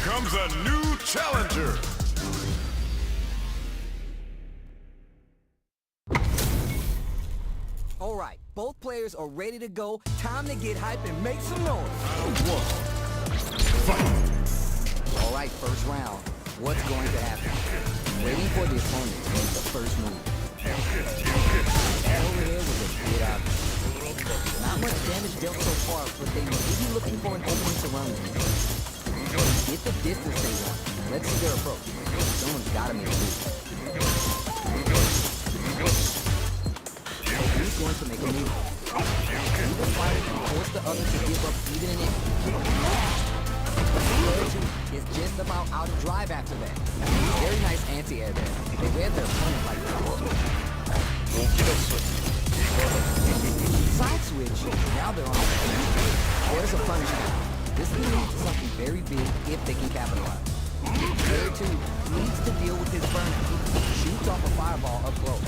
comes a new challenger. Alright, both players are ready to go. Time to get hype and make some noise. Alright, first round. What's going to happen? Waiting for the opponent to make the first move. Over here with a good option. Not much damage dealt so far, but they may be looking for an opening surrounding them. Get the distance they want. Let's see their approach. Someone's gotta make a move. Who's going to make a move? Either fighter can force the other to give up even an inch. Player 2 is just about out of drive after that. Very nice anti-air there. They read their opponent like that. Side switch. Now they're on the field. There's a punish now. This can lead to something very big if they can capitalize. Player 2 needs to deal with his burner. Shoots off a fireball up close.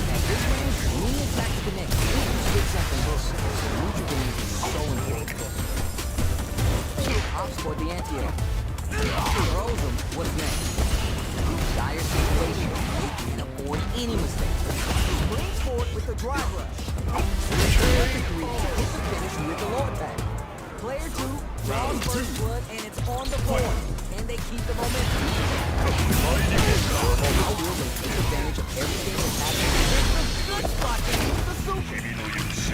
At this range, any attack to connect, switch something close. Neutral game is so important. Ops for the anti-air. Throws him. What's next? Dire situation. They can't afford any mistakes. Brings forward with the drive rush. Perfect read to hit the finish with the low attack. Player 2 draws first blood and it's on the board. Can they keep the momentum? How will they take advantage of everything that's happening? It's a good spot to use the super.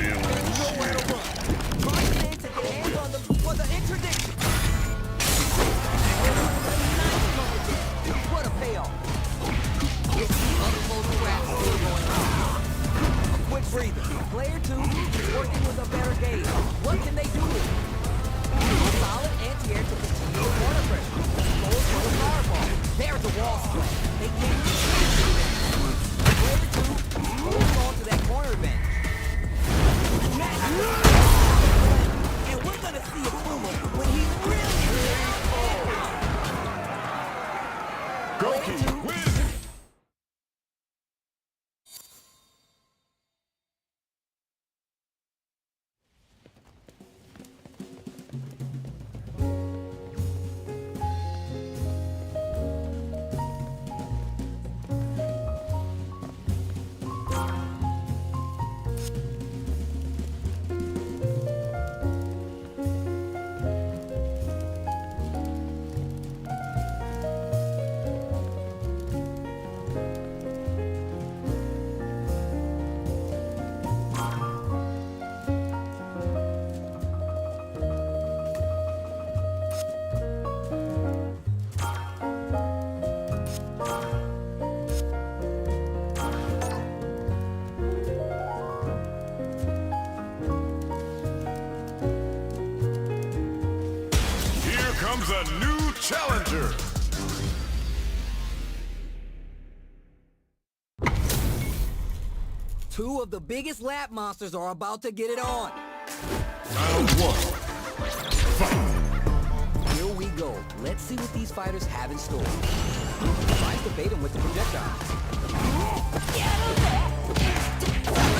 There's nowhere to run. Trying to get hands on them for the interdiction. What a payoff. It's the unfolding rap still going on. A quick breather. Player 2 is working with a better gauge. What can they do with it? A solid anti-air to continue the corner pressure. Goes for the fireball. There's the wall split. They can't do that. Player 2 holds on to that corner advantage. And we're gonna see a Puma when he's really Goki wins. Comes a new challenger. Two of the biggest lap monsters are about to get it on. Round 1. Fight. Here we go. Let's see what these fighters have in store. Tries to bait him with the projectile.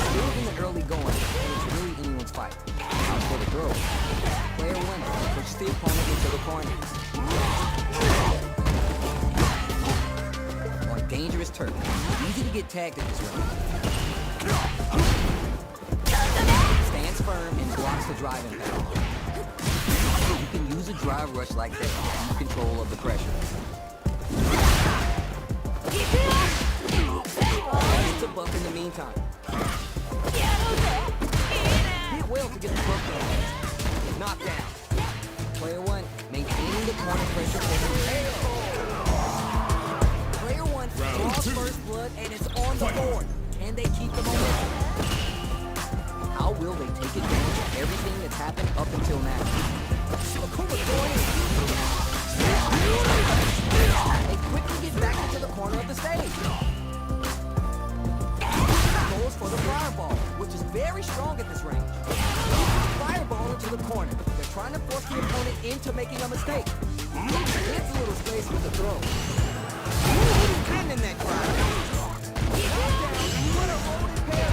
Still in the early going, and it's really anyone's fight. Out for the throw. Player 1 pushes the opponent into the corner. On dangerous turf. Easy to get tagged at this round. Stands firm and blocks the drive impact. You can use a drive rush like that to keep control of the pressure. It's a buff in the meantime. Did well to get the buff down. Knocked down. Player 1 maintaining the corner pressure for the Player 1 draws first blood and it's on the board. Can they keep the momentum? How will they take advantage of everything that's happened up until now? Akuma going in. They quickly get back into the corner of the stage. Goes for the fireball, which is very strong at this range. Fireball into the corner. They're trying to force the opponent into making a mistake. Gets a little space with the throw. And in that drive. What a holding pair.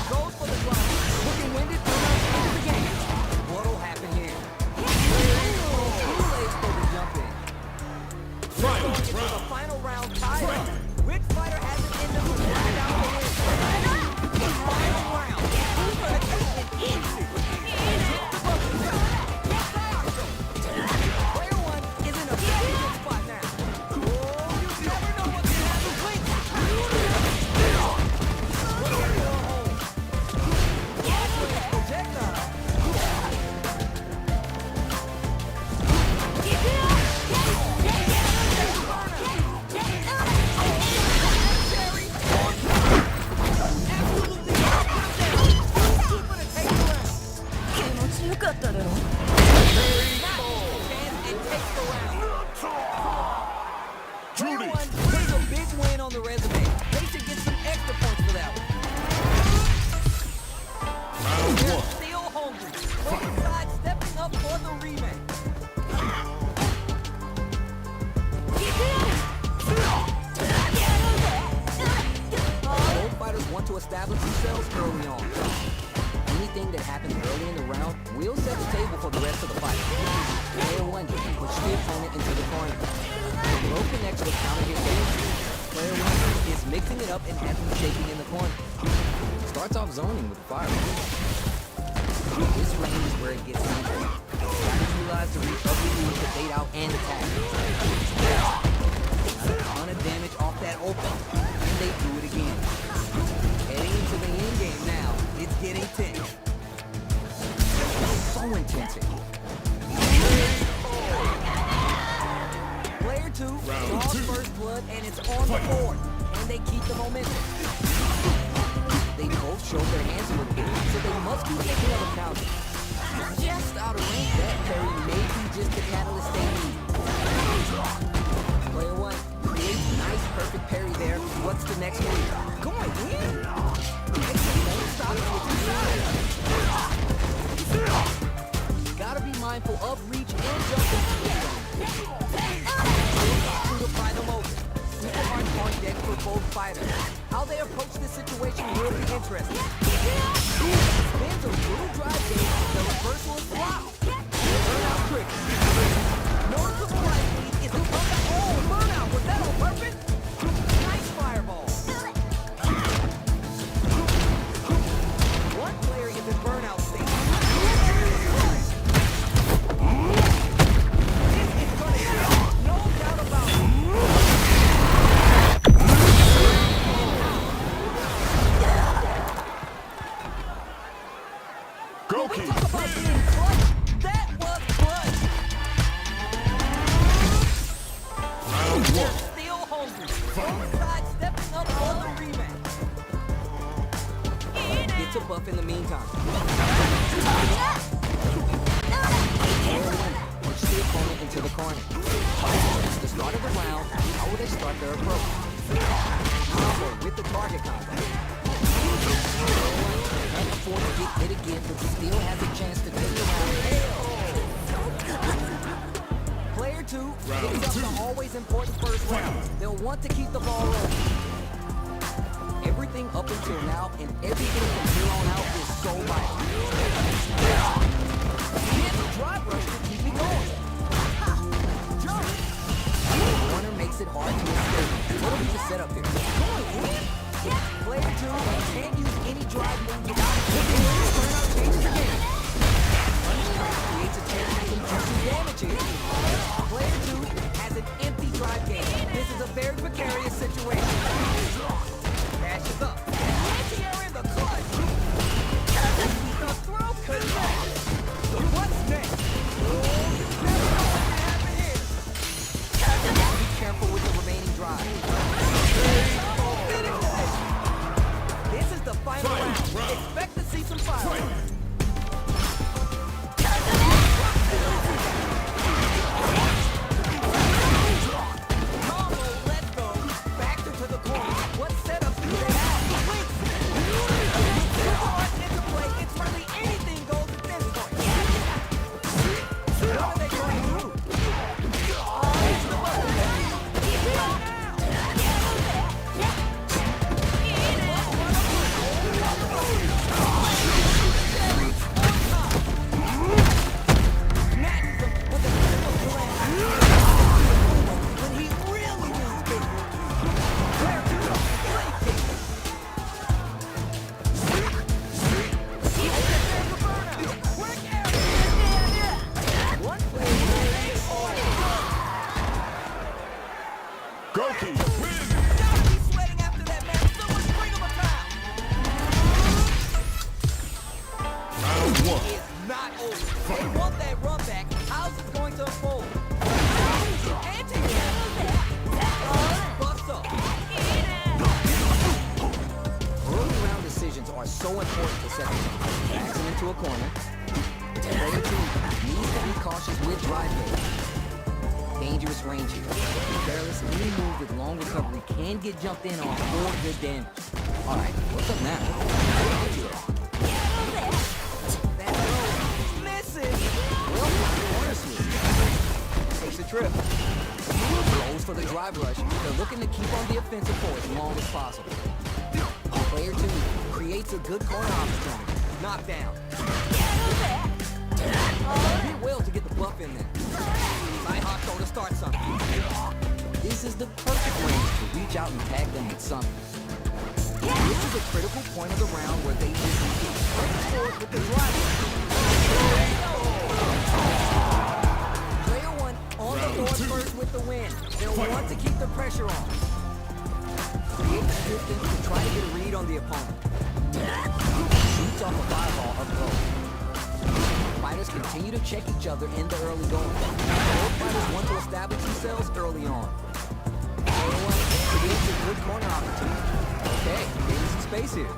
Goes for the drive. Looking winded, into the game. What'll happen here? Kool-Aid to establish themselves early on. Anything that happens early in the round will set the table for the rest of the fight. Player 1 can push the opponent into the corner. The blow connects with counter hit damage. Player 1 is mixing it up and has him shaking in the corner. Starts off zoning with the fireball. This range is where it gets simple. Try to utilize the reach of the move to fade out and attack. Got a ton of damage off that open, and they do it again. Heading into the end game now, it's getting tense. So intensive. Player 2 draws first blood, and it's on the board, and they keep the momentum. They both showed their hands a little bit, so they must be thinking of a counter. Just out of range, that parry may be just the catalyst they need. Player 1 creates nice, perfect parry there. What's the next move? Going in? Stop it with your side. Gotta be mindful of reach and jumping. To the final moment. Super hard on deck for both fighters. How they approach this situation will be interesting. Spins a little drive game, the reversal is wow. Burnout trick. Notice the flight lead is a comeback. Oh, burnout, was that on purpose? Nice fireball. One player is in burnout state. This is gonna hit, no doubt about it. Goki Talk about being clutch. That was clutch. Round 1. Still hungry. Both sides stepping up on the rematch. Gets a buff in the meantime. Push the opponent into the corner. It's the start of the round. How will they start their approach? Combo with the target combo. Can't afford to get hit again, but still has a chance to take the round. Player 2 picks up the always important first round. They'll want to keep the ball rolling. Everything up until now and everything from here on out is so vital. Here's a drive rush to keep it going. Jump! The corner makes it hard to escape. What will be the setup here? Player 2 can't use any drive move without taking it. Burnout changes again. Creates a chance to do some damage here. Player 2 has an empty drive game. This is a very precarious situation. Dashes up. Anti-air in the clutch. The throw connects. What's next? Oh, you never know what can happen here. Be careful with the remaining drive. This is the final round. Expect to see some fire. Combo, let's go. Back to the corner. What setup do they have? With super hard interplay, it's really anything goes at this point. What are they going to do? It's the button. Goki wins. Gotta be sweating after that, man. Someone bring him a towel. Round 1. It's not over. They want that run back. How's it going to unfold? Anti-air. Buffs up. Early round decisions are so important to set them. Backs him into a corner. Player 2 needs to be cautious with drive mode. Dangerous range here. Careless, any move with long recovery can get jumped in on for good damage. Alright, what's up now? That throw misses! Well, corner switch. Takes a trip. Goes for the drive rush. They're looking to keep on the offensive for as long as possible. Player 2 a good corner opportunity. Knockdown. Did well to get the bluff in there. Nighthawk to start something. This is the perfect range to reach out and tag them with something. This is a critical point of the round where they just get straight forward with the driver. Player one on the board first with the win. They'll want to keep the pressure on. Create distance to try to get a read on the opponent. Shoots off a fireball up close. Fighters continue to check each other in the early going. Both fighters want to establish themselves early on. Player one creates a good corner opportunity. Okay, getting some space here.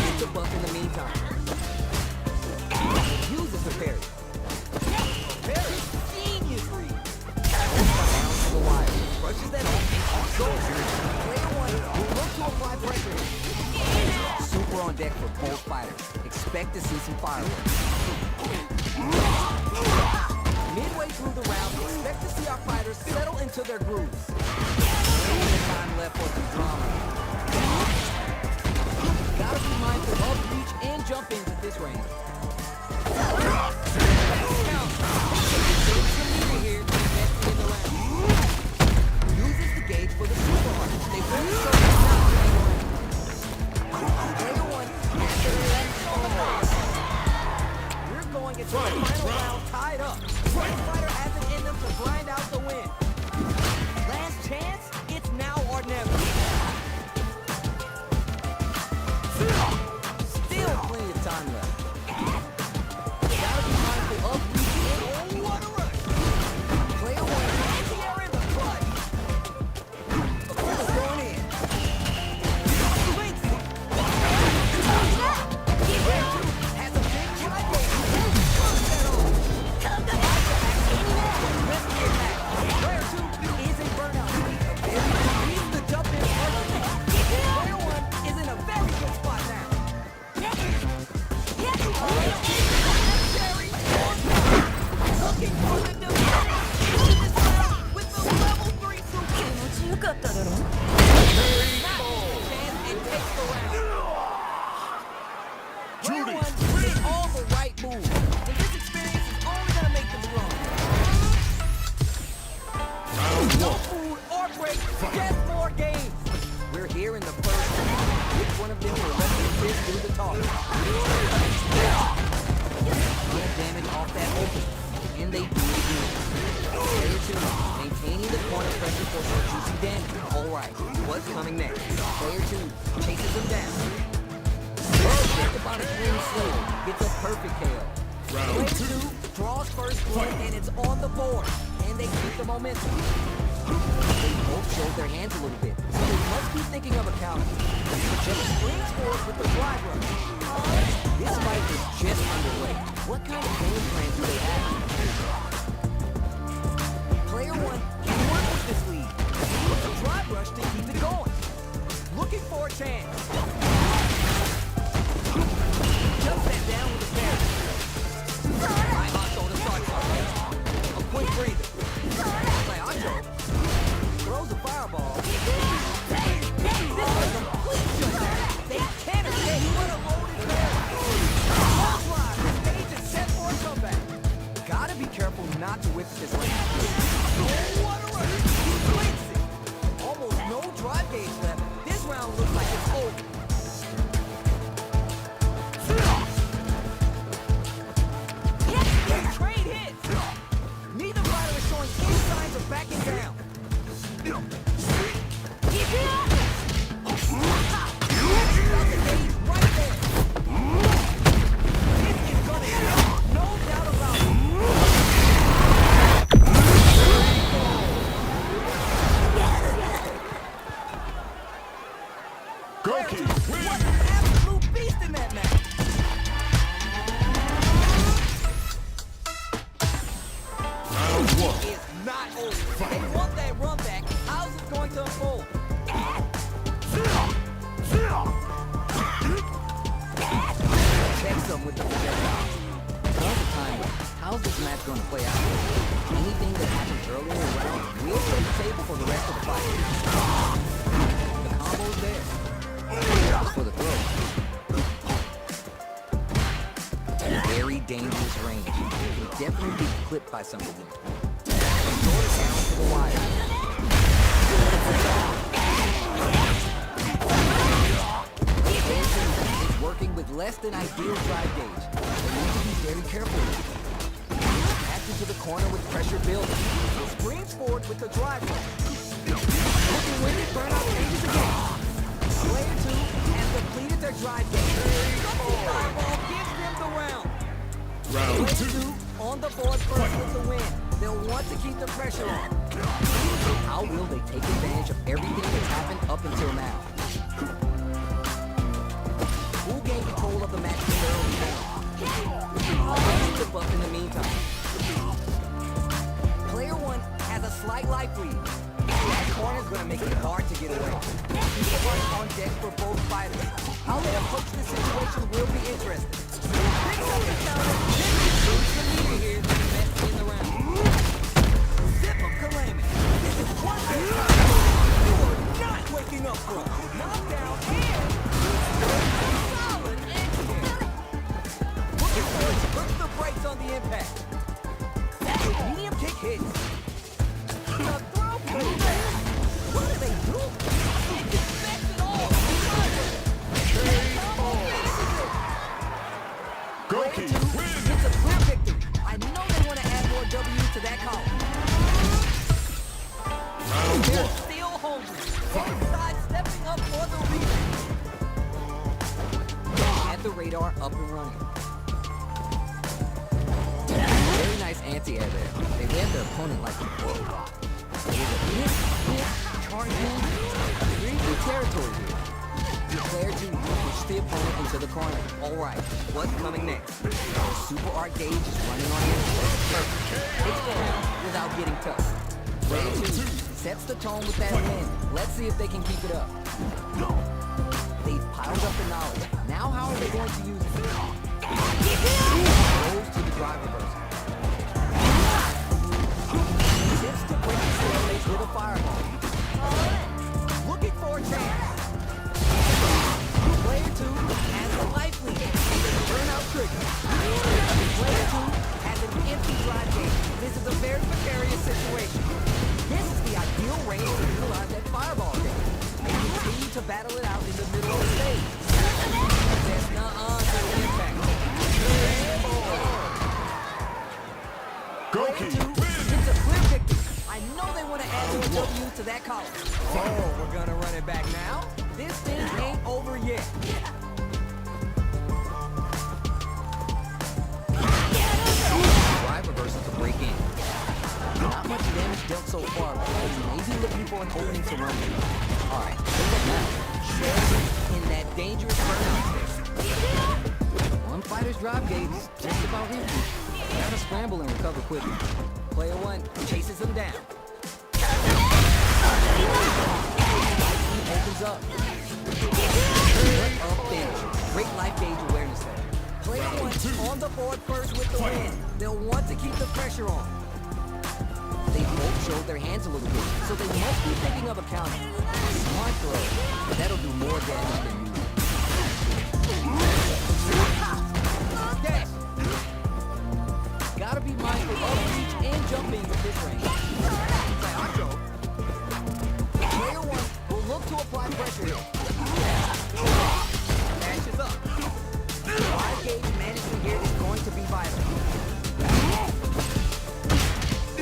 Gets a buff in the meantime. Uses the parry. Parry, genius read. Down to the wire. Brushes that off. Goes. Player one will look to apply pressure. Super on deck for both fighters. Expect to see some fireworks. Midway through the round, we expect to see our fighters settle into their grooves. Ain't the time left for some drama. Gotta be mindful of reach and jump ins at this range. Here, investing in the round. Uses the gauge for the super hard. They win the circle now. Player one after the left on the box. We're going into the final round tied up. One fighter has it in them to grind out the win. Last chance, it's now or never. Still plenty of time left. Gotta be mindful of reaching. Oh, what a rush! Player one, anti-air in the clutch. The ball is going in. Swings it. Has a big try game. Player two is a burnout. He's the jump in first. Player one is in a very good spot now. Looking for the division. With the level 3 super. Chance and takes the round. Player one did all the right moves. And this experience is only gonna make them strong. No food or break, just more games. We're here in the first round. Which one of them will let the fist do the talking? Get damage off that open. And they do it again. Player two, maintaining the corner pressure for some juicy damage. Alright, what's coming next? Player two chases him down. Just about a clean slam. Gets a perfect KO. Player two draws first blood and it's on the board. And they keep the momentum. They both showed their hands a little bit, so they must be thinking of a counter. But just springs forward with the fly rush. This fight is just underway. What kind of game plan do they have? Player one can work with this lead. The drive rush to keep it going. Looking for a chance. Jumps that down with a parry. High hot to start something. A quick breather. Play Ancho. Throws a fireball. This is a complete shutdown. They can't escape. What a loaded parry. Stage is set for a comeback. Gotta be careful not to whip this lane. What a rush. He blinks it. Almost no drive gauge left. This round looks like it's over. They trade hits. Neither fighter is showing any signs of backing down. Goki, What an absolute beast in that match. round one. It's not over. They want that run back. How's it going to unfold? Checks them with the projectile. All the time, how's this match going to play out? Anything that happened earlier in the round will take rest of the fight. The combo's there. For the throw. Very dangerous range. You'll definitely be clipped by something. Throw it down to the wire. It's working with less than ideal drive gauge. You need to be very careful with it. Back into the corner with pressure building. Springs forward with the drive line. Looking with it, burnout changes again. Player 2 has depleted their drive gauge. Fireball gives them the round. Round Player 2. 2 on the board first with the win. They'll want to keep the pressure on. How will they take advantage of everything that's happened up until now? Who gained control of the match in the early game? I'll get the buff in the meantime. Player 1 has a slight life lead. That corner's gonna make it hard to get away. People are on deck for both fighters. How they approach this situation will be interesting. Picks up the counter, then shoots the leader here to the best in the round. Zip of Calamity. This is one big time. You are not waking up from knockdown and solid action. Looking for it, puts the brakes on the impact. Medium kick hits. The throw goes back. What do they do? It's best at all. Goki Player 2 wins. gets a clear victory. I know they want to add more W's to that column. Round They're 1. still hungry. Both sides stepping up for the rematch. Had the radar up and running. Very nice anti-air there. They read their opponent like a whoa. There's a hit, charge in. Very good territory here. The player 2 push the opponent into the corner. All right, what's coming next? The super art gauge is running on him. Takes the round without getting tough. Player 2 sets the tone with that win. Let's see if they can keep it up. They've piled up the knowledge. Now how are they going to use it? Goes to the drive reversal. Tips to break the stairways with a fireball. Looking for a chance. Player 2 has a life lead. Burnout trigger. Player 2 has an empty drive gauge. This is a very precarious situation. This is the ideal range to utilize that fireball game. They continue to battle it out in the middle of the stage. There's nuh-uh to the impact. Goki Player 2 wins. gets a clear victory. I know they want to add more W's to that column. Oh, we're gonna run it back now? This thing ain't over yet. Drive reversal to break in. Not much damage dealt so far, but they may be looking for an opening to run with. Alright, look now. In that dangerous burnout state. One fighter's drive gauge is just about empty. Gotta scramble and recover quickly. Player 1 chases him down. Opens up. What a finish. Great life gauge awareness there. Player 1 on the board first with the win. They'll want to keep the pressure on. They both showed their hands a little bit, so they must be thinking of a counter. Smart throw. That'll do more damage than you. Dash. Gotta be mindful of reach and jumping with this range. Player 1 will look to apply pressure here. Dashes up. Drive gauge management here is going to be vital.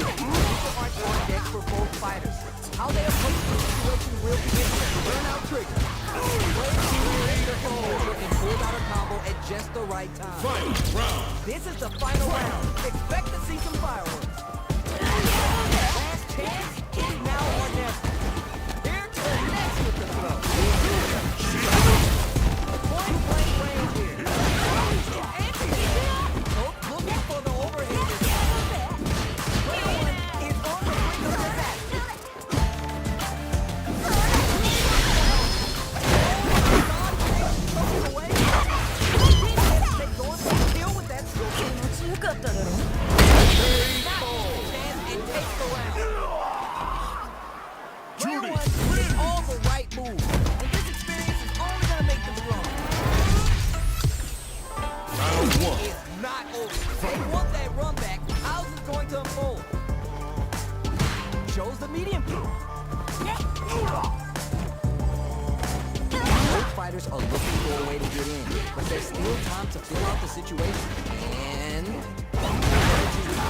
Super art on deck for both fighters. How they approach the situation will be interesting. Burnout trigger. Player 2 is their composure and pulled out a combo at just the right time. Final round. This is the final round. Expect to see some fireworks. Last chance is now or never. Here to the next with the throw. Point blank range here. Looking for the overhead. Player 1 is on the brink of disaster. Away. Take on the kill with that skill. 気持ちよかっただろ。Very bold. clear Judy, one is all the right moves. And this experience is only gonna make them stronger. round one. It's not over. They want that run back. How's it going to unfold? Shows the medium kick. Both fighters are looking for a way to get in, but there's still time to fill out the situation. And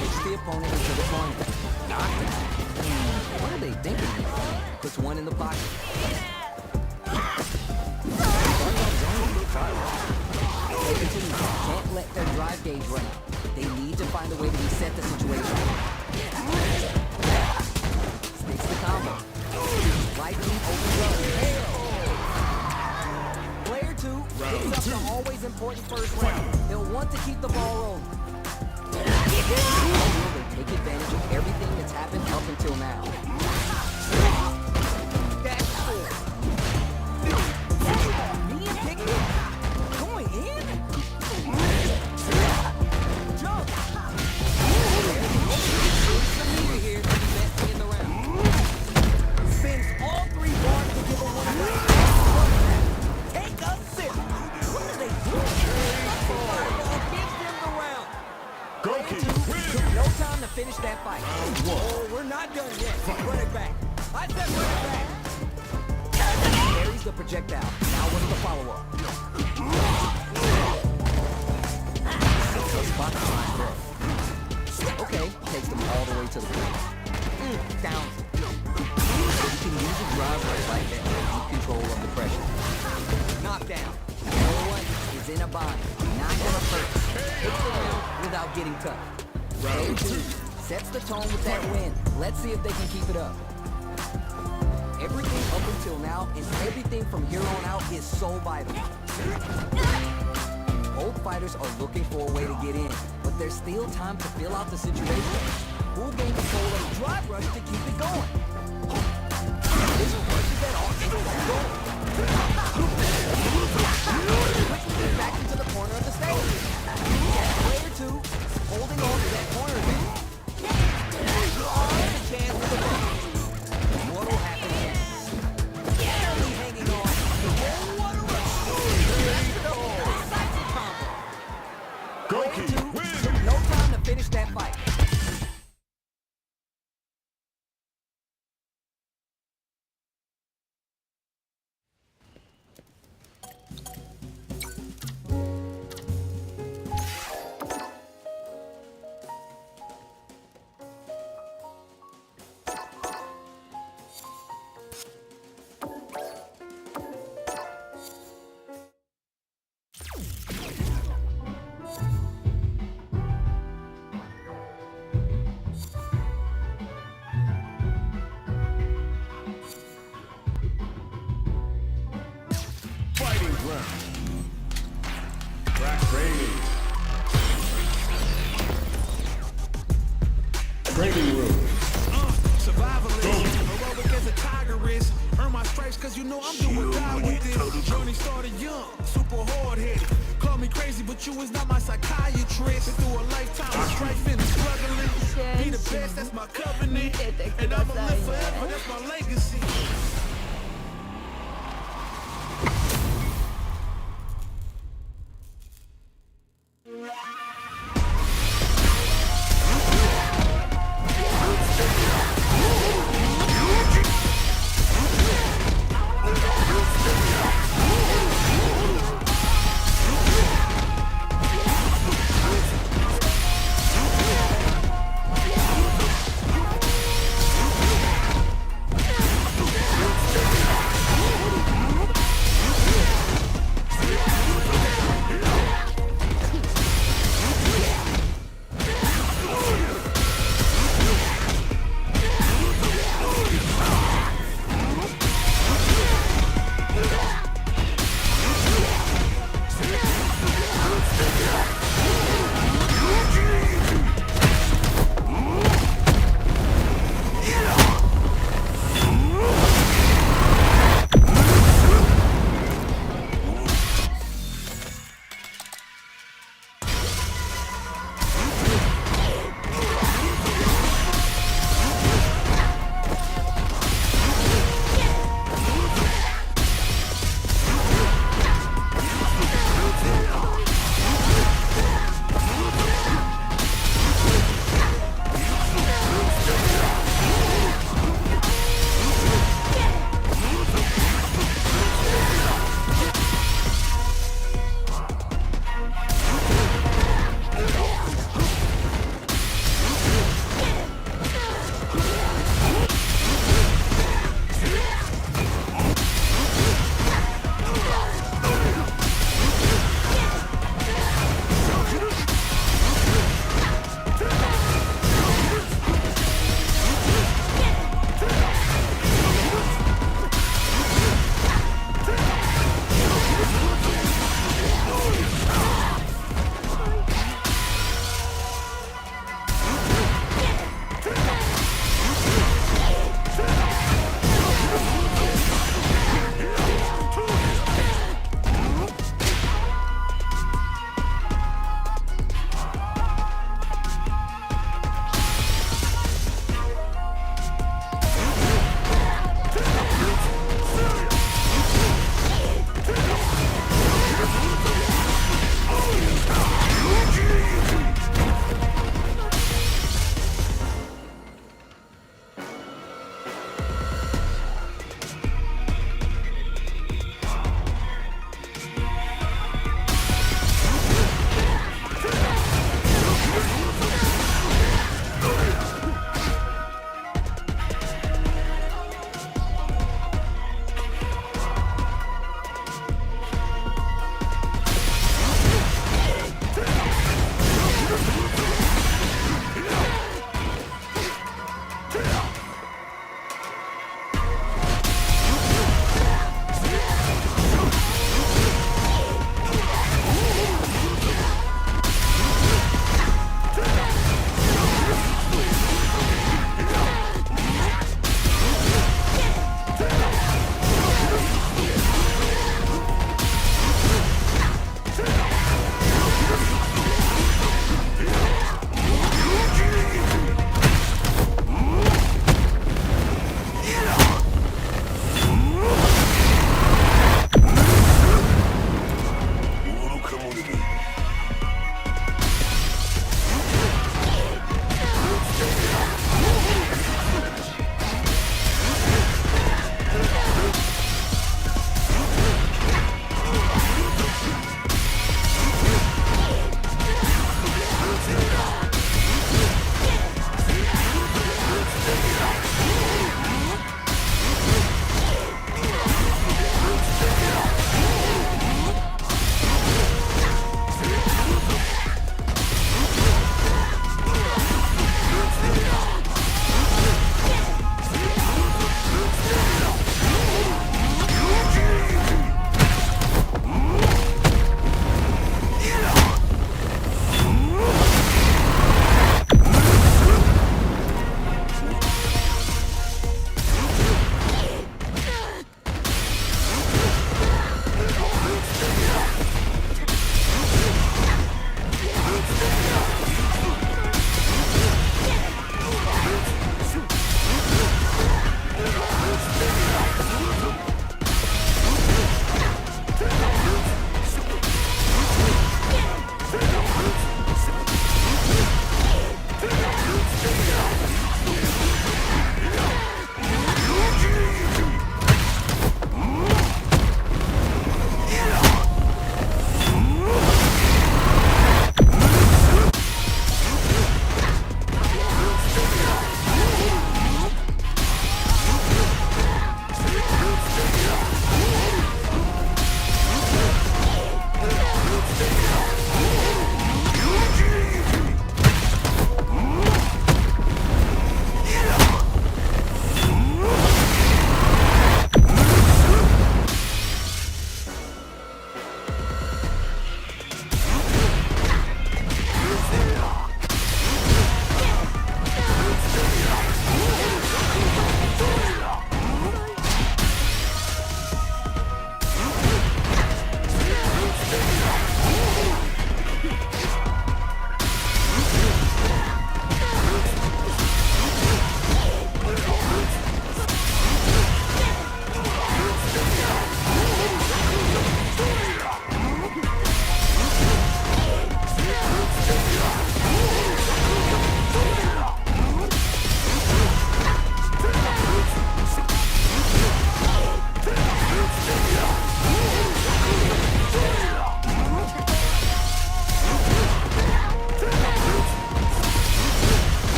push the opponent into the corner. Knocked him. What are they thinking? Puts one in the pocket. Can't let their drive gauge run out. They need to find a way to reset the situation. Sticks the combo. Lightning opens up. Player 2 picks up the always important first round. They'll want to keep the ball rolling. How will they take advantage of everything that's happened up until now? That's four. Medium kick going in. Jump. Here to be best in the round. Spins all three bars to give a one round. Take a sip. What are they doing? Gives them the round. Goki, Took no time to finish that fight. Oh, we're not done yet. Run it back. I said run it back. Carries the projectile. Now what's the follow-up? Spot the line throw. Okay, takes them all the way to the plate. Down. You can use a drive like that to keep control of the pressure. Knockdown. No one is in a bind. Not gonna hurt. Takes the round without getting tough. Player 2 sets the tone with that win. Let's see if they can keep it up. Everything up until now and everything from here on out is so vital. Both fighters are looking for a way to get in, but there's still time to fill out the situation. Who'll gain control of the drive rush to keep it going? This rush is at all going. Quickly get back into the corner of the stage. Player 2 holding on to that corner view. There's a chance for the ball. What'll happen next? Barely hanging on. Oh, what a rush! Decisive combo. Goki, Took no time to finish that fight. fighting ground. Track training. Training room. Survivalist, heroic as a tiger is. Earn my stripes cause you know I'm doing die with it. Journey started young, super hard-headed. Call me crazy, but you is not my psychiatrist. Been through a lifetime of strife and struggling. Be the best, that's my covenant. And I'ma live forever, that's my legacy.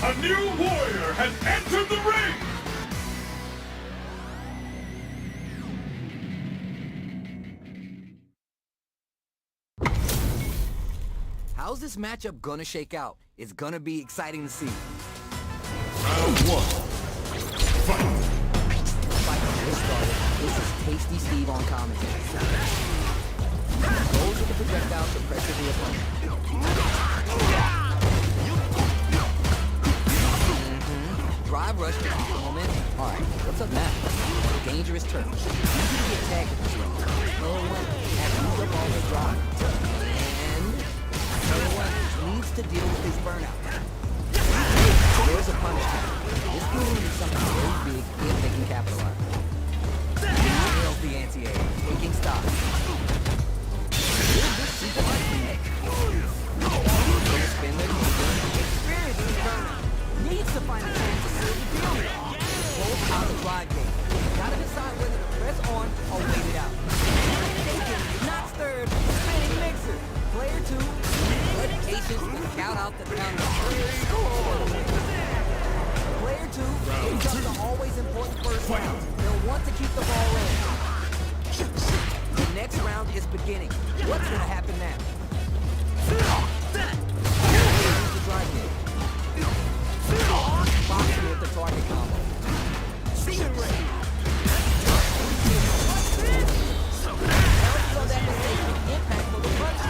A new warrior has entered the ring! How's this matchup gonna shake out? It's gonna be exciting to see. Round one. Fight! Fight just started. This is Tasty Steve on commentary. Goes with the projectile to pressure the opponent. Drive rush to keep the momentum. Alright, what's up now? Dangerous turn. Easy to get tagged at this range. Player one has used up all his drive. And player one needs to deal with his burnout. There's a punishment. This could be something very big if they can capitalize. Nails the anti-air, taking stock. Here's the super hard neck. Gonna spin their movement. Experiencing burnout. Needs to find a chance to seal the deal. Both out the drive game. Gotta decide whether to press on or wait it out. Taken, not stirred, spinning mixer. Player two, let patience and count out the counter. Player two picks up the always important first round. They'll want to keep the ball rolling. The next round is beginning. What's gonna happen now? Here's the drive game. Boxing with the target combo. So that mistake can impact for the punch.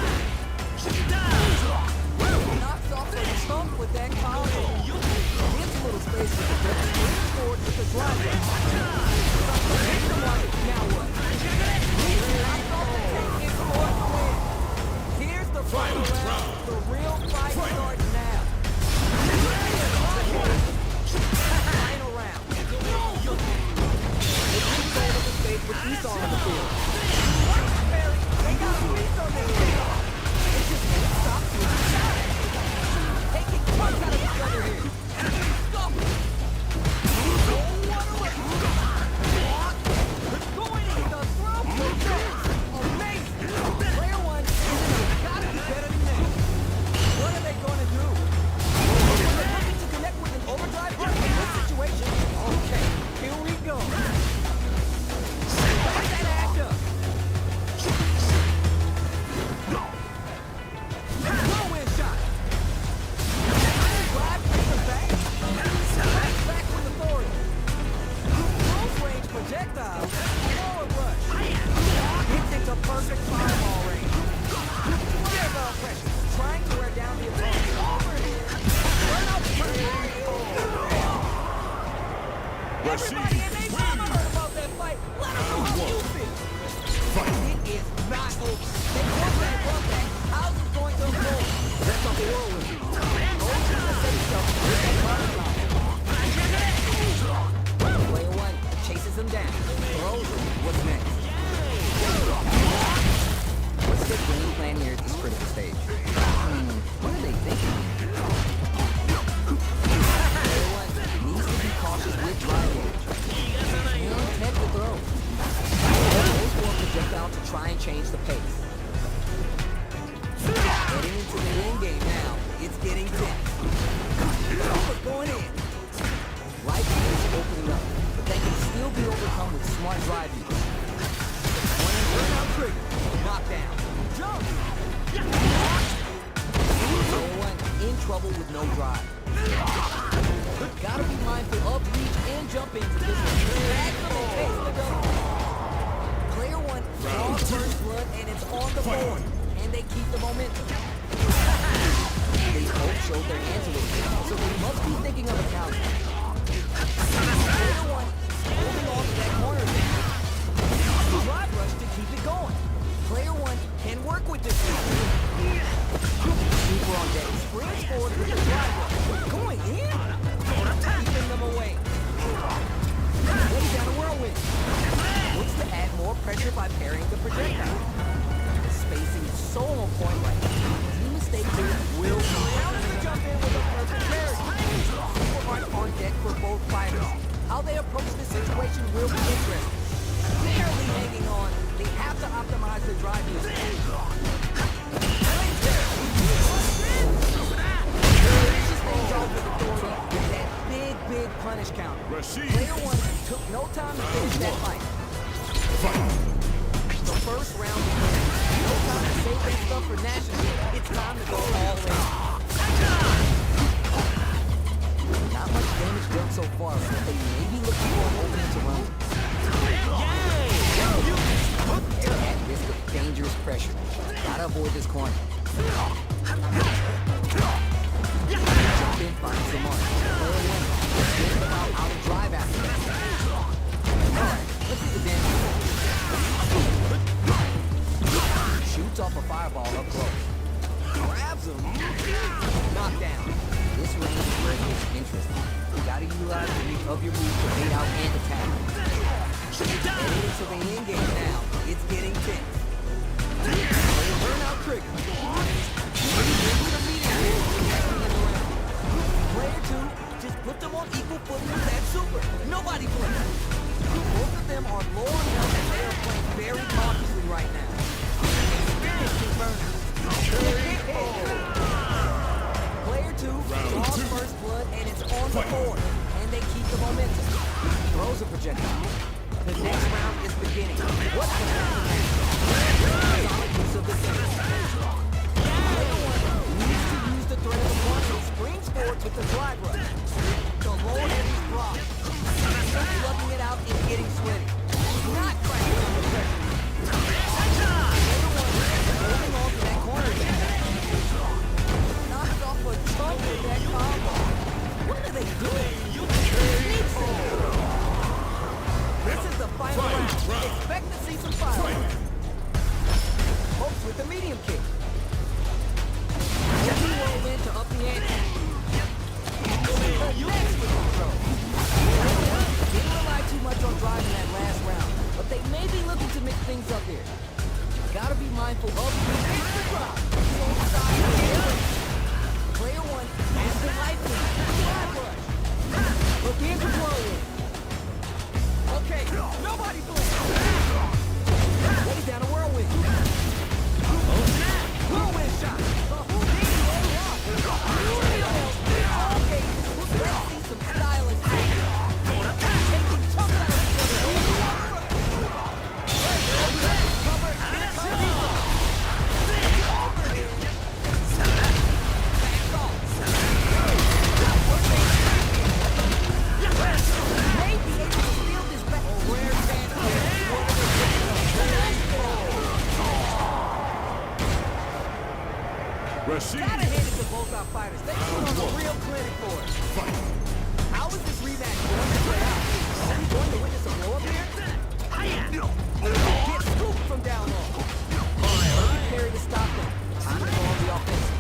Knocks off the chunk with that combo. Gives a little space with the grip. Moves forward with the drive. Now what? Knocks off the tank and scores the win. Here's the final round. The real fight starts now. Final round. They keep going to the stage with Esau on the field. They got a piece on their field. It just won't stop with the shot. Taking punch out of each other here. Go! Going in the throat. Amazing. Player one gotta be better than that. What are they going to do? Looking to connect with an overdrive in this situation. Okay, here we go. Look at that act up. Whirlwind shot. Drive brings them back. Back with authority. Close range projectile. Forward rush. Hits into perfect fireball range. Fireball pressure. Trying to wear down the opponent. Over here. Run up everybody and they mama heard about that fight. Let them know how you feel. It is not over. They want that. How's it going to unfold? That's not the world with you. Goes to the safe stuff. Player one chases him down. Throws him. What's next? What's the game plan here at this critical stage? What are they thinking? Player one needs to be cautious with drive gauge. And tech the throw. Goes for a projectile to try and change the pace. Getting into the end game now. It's getting tense. What's going in? Right is opening up, but they can still be overcome with smart drive use. One and burnout trigger. Knockdown. Jump! Player one in trouble with no drive. Gotta be mindful of reach and jumping to this one. Player one draws first blood and it's on the board. And they keep the momentum. They both showed their hands a little bit, so they must be thinking of a counter. Player one holding on to that corner. Drive rush to keep it going. Player one can work with this. Super on deck. Springs forward with the drive rush. Going in. Keeping them away. Lays down a whirlwind. Looks to add more pressure by parrying the projectile. Spacing is so on point right now. Any mistake here will be counted to jump in with a perfect parry. Super hard on deck for both fighters. How they approach this situation will be interesting. Barely hanging on. They have to optimize their drive use. Finishes things off with authority. to the end game now. It's getting tense. Burnout trigger. Player 2, just put them on equal footing with that super. Nobody plays. Both of them are low on health and they are playing very cautiously right now. Experiencing burnout. Player 2 draws first blood and it's on the board. And they keep the momentum. Throws a projectile. The next round is beginning. What's going to happen? Solid use of the center. Player 1 needs to use the threat of the punch and springs forward with the drive rush. The low heavy's drop. Just slugging it out and getting sweaty. Not cracking on the pressure. Player 1 holding on to that corner again. Knocks off a chunk with that combo. What are they doing? This is the final round. Expect to see some fireworks. Hopes with the medium kick. Heavy whirlwind to up the ante. The next with control. Didn't rely too much on driving that last round, but they may be looking to mix things up here. Gotta be mindful of the drop. Player 1 has the life lead. Drive rush. Look in for whirlwind. Okay, nobody blinks. Lays down a whirlwind. Oh snap! Whirlwind shot. The whole thing rolled off. Okay, let's see some stylish action. Taking chunks out of each other. Cover, hit, Rashid. Gotta hand it to both our fighters. They put on a real clinic for us. How is this rematch going to play out? Are we going to witness a blow up here? Get scooped from down low. Perfect parry to stop them. Time to go on the offensive.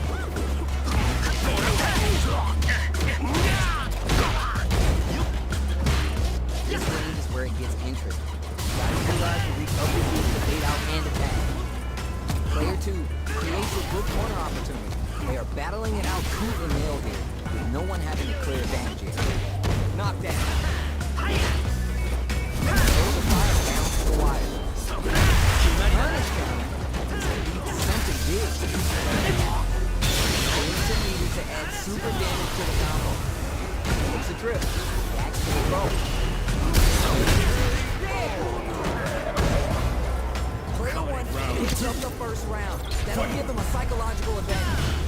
This lane is where it gets interesting. Gotta utilize the recovery moves to bait out and attack. Player 2 creates a good corner opportunity. They are battling it out tooth and nail here, with no one having a clear advantage yet. Knockdown. Throws a fire down to the wire. Punish counter. This could lead to something big. Saves a meter to add super damage to the combo. Takes a trip. Backs to the rope. Player 1 picks up the first round. That'll give them a psychological advantage.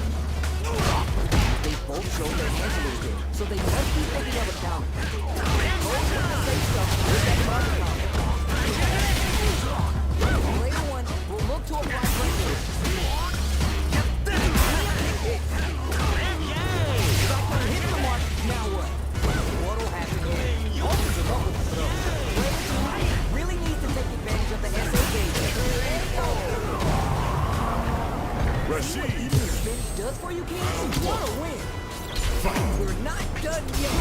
They both showed their hands a little bit, so they must be thinking of a counter. Both with the safe stuff with that target counter. Player 1 will look to apply pressure. If I can hit the mark, now what? What'll happen here? Opens him up with the throw. Player 2 really needs to take advantage of the SFA. Rashid. Eating your spinach does for you kids? What a win! We're not done yet.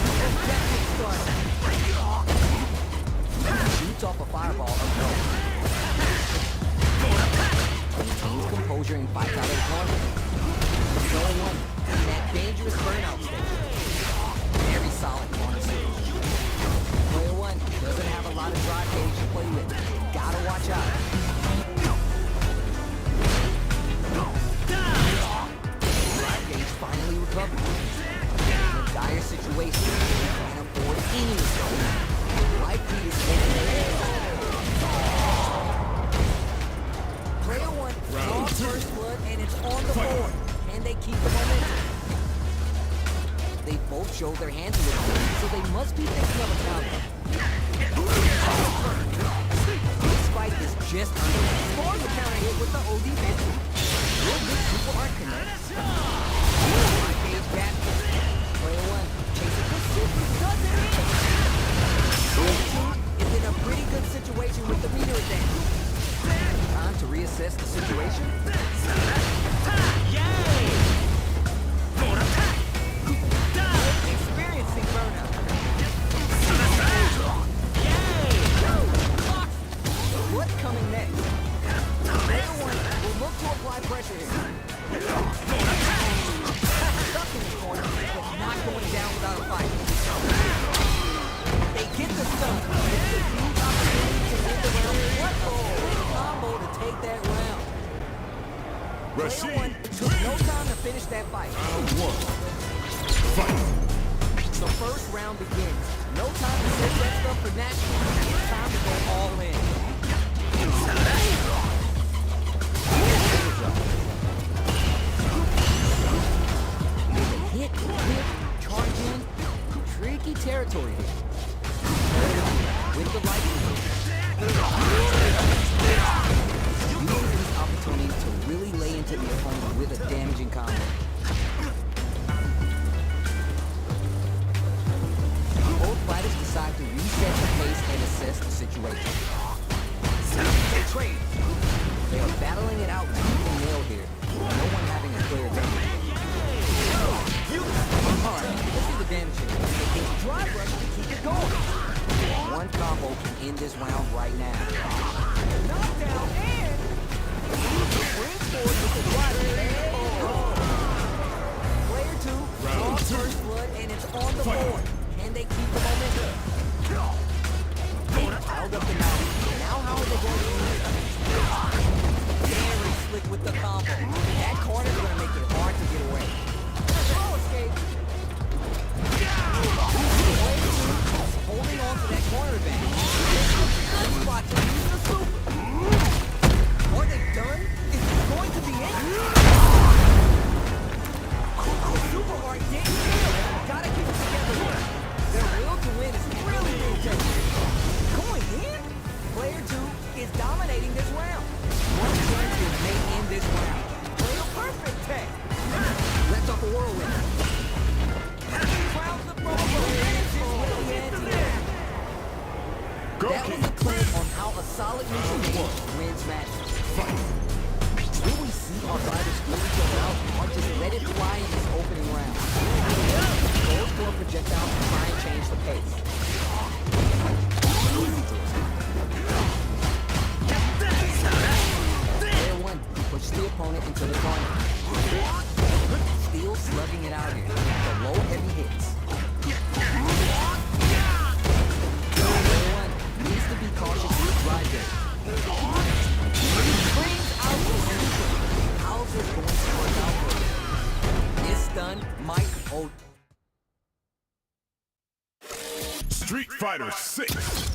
That gets started. Shoots off a fireball up north. Maintains composure and fights out of the corner. Player 1 in that dangerous burnout stage. Very solid corner stage. Player 1 doesn't have a lot of drive gauge to play with. Gotta watch out. Drive gauge finally recovered. In a dire situation, can't afford any mistake. Life beat is Player 1 draws first blood and it's on the board. And they keep the momentum. They both show their hands a little bit, so they must be thinking of a counter. This fight is just under. Scores the counter hit with the OD victory. Real good super art connect. My gauge back. Player 1 chases the super, does it in. Player 2 is in a pretty good situation with the meter advantage. Time to reassess the situation. Experiencing burnout. round begins. No time to save that stuff for national. It's time to go all in. With a hit, whip, charge in. Tricky territory here. With the lightning. Using this opportunity to really lay into the opponent with a damaging combo. Both fighters decide to reset the pace and assess the situation. They trade. They are battling it out tooth and nail here. No one having a clear advantage. Alright, let's see the damage here. It's drive rush to keep it going. One combo can end this round right now. Knockdown and brings forward with the drive. Player 2 draws first blood and it's on the board. Can they keep the momentum? They piled up the mountain. Now how are they going to use it? Very slick with the combo. That corner's going to make it hard to get away. Throw escape. Holding on to that corner advantage. Good spot to use the super. Are they done? Is this going to be it? Super hard game. Gotta keep it together here. Their will to win is really being tested. Going in? Player 2 is dominating this round. One champion may end this round. Play a perfect tech. Let's off a whirlwind. Crowds the That was a claim on how a solid neutral game wins matches. Will we see our fighters feel each other out or just let it fly in this opening round? Goes for a projectile to try and change the pace. Player 1 pushes the opponent into the corner. Still slugging it out here. The low heavy hits. Needs to be cautious with drive there. Brings out the neutral. How's this going to work out for him? This stun might hold. Street Fighter 6.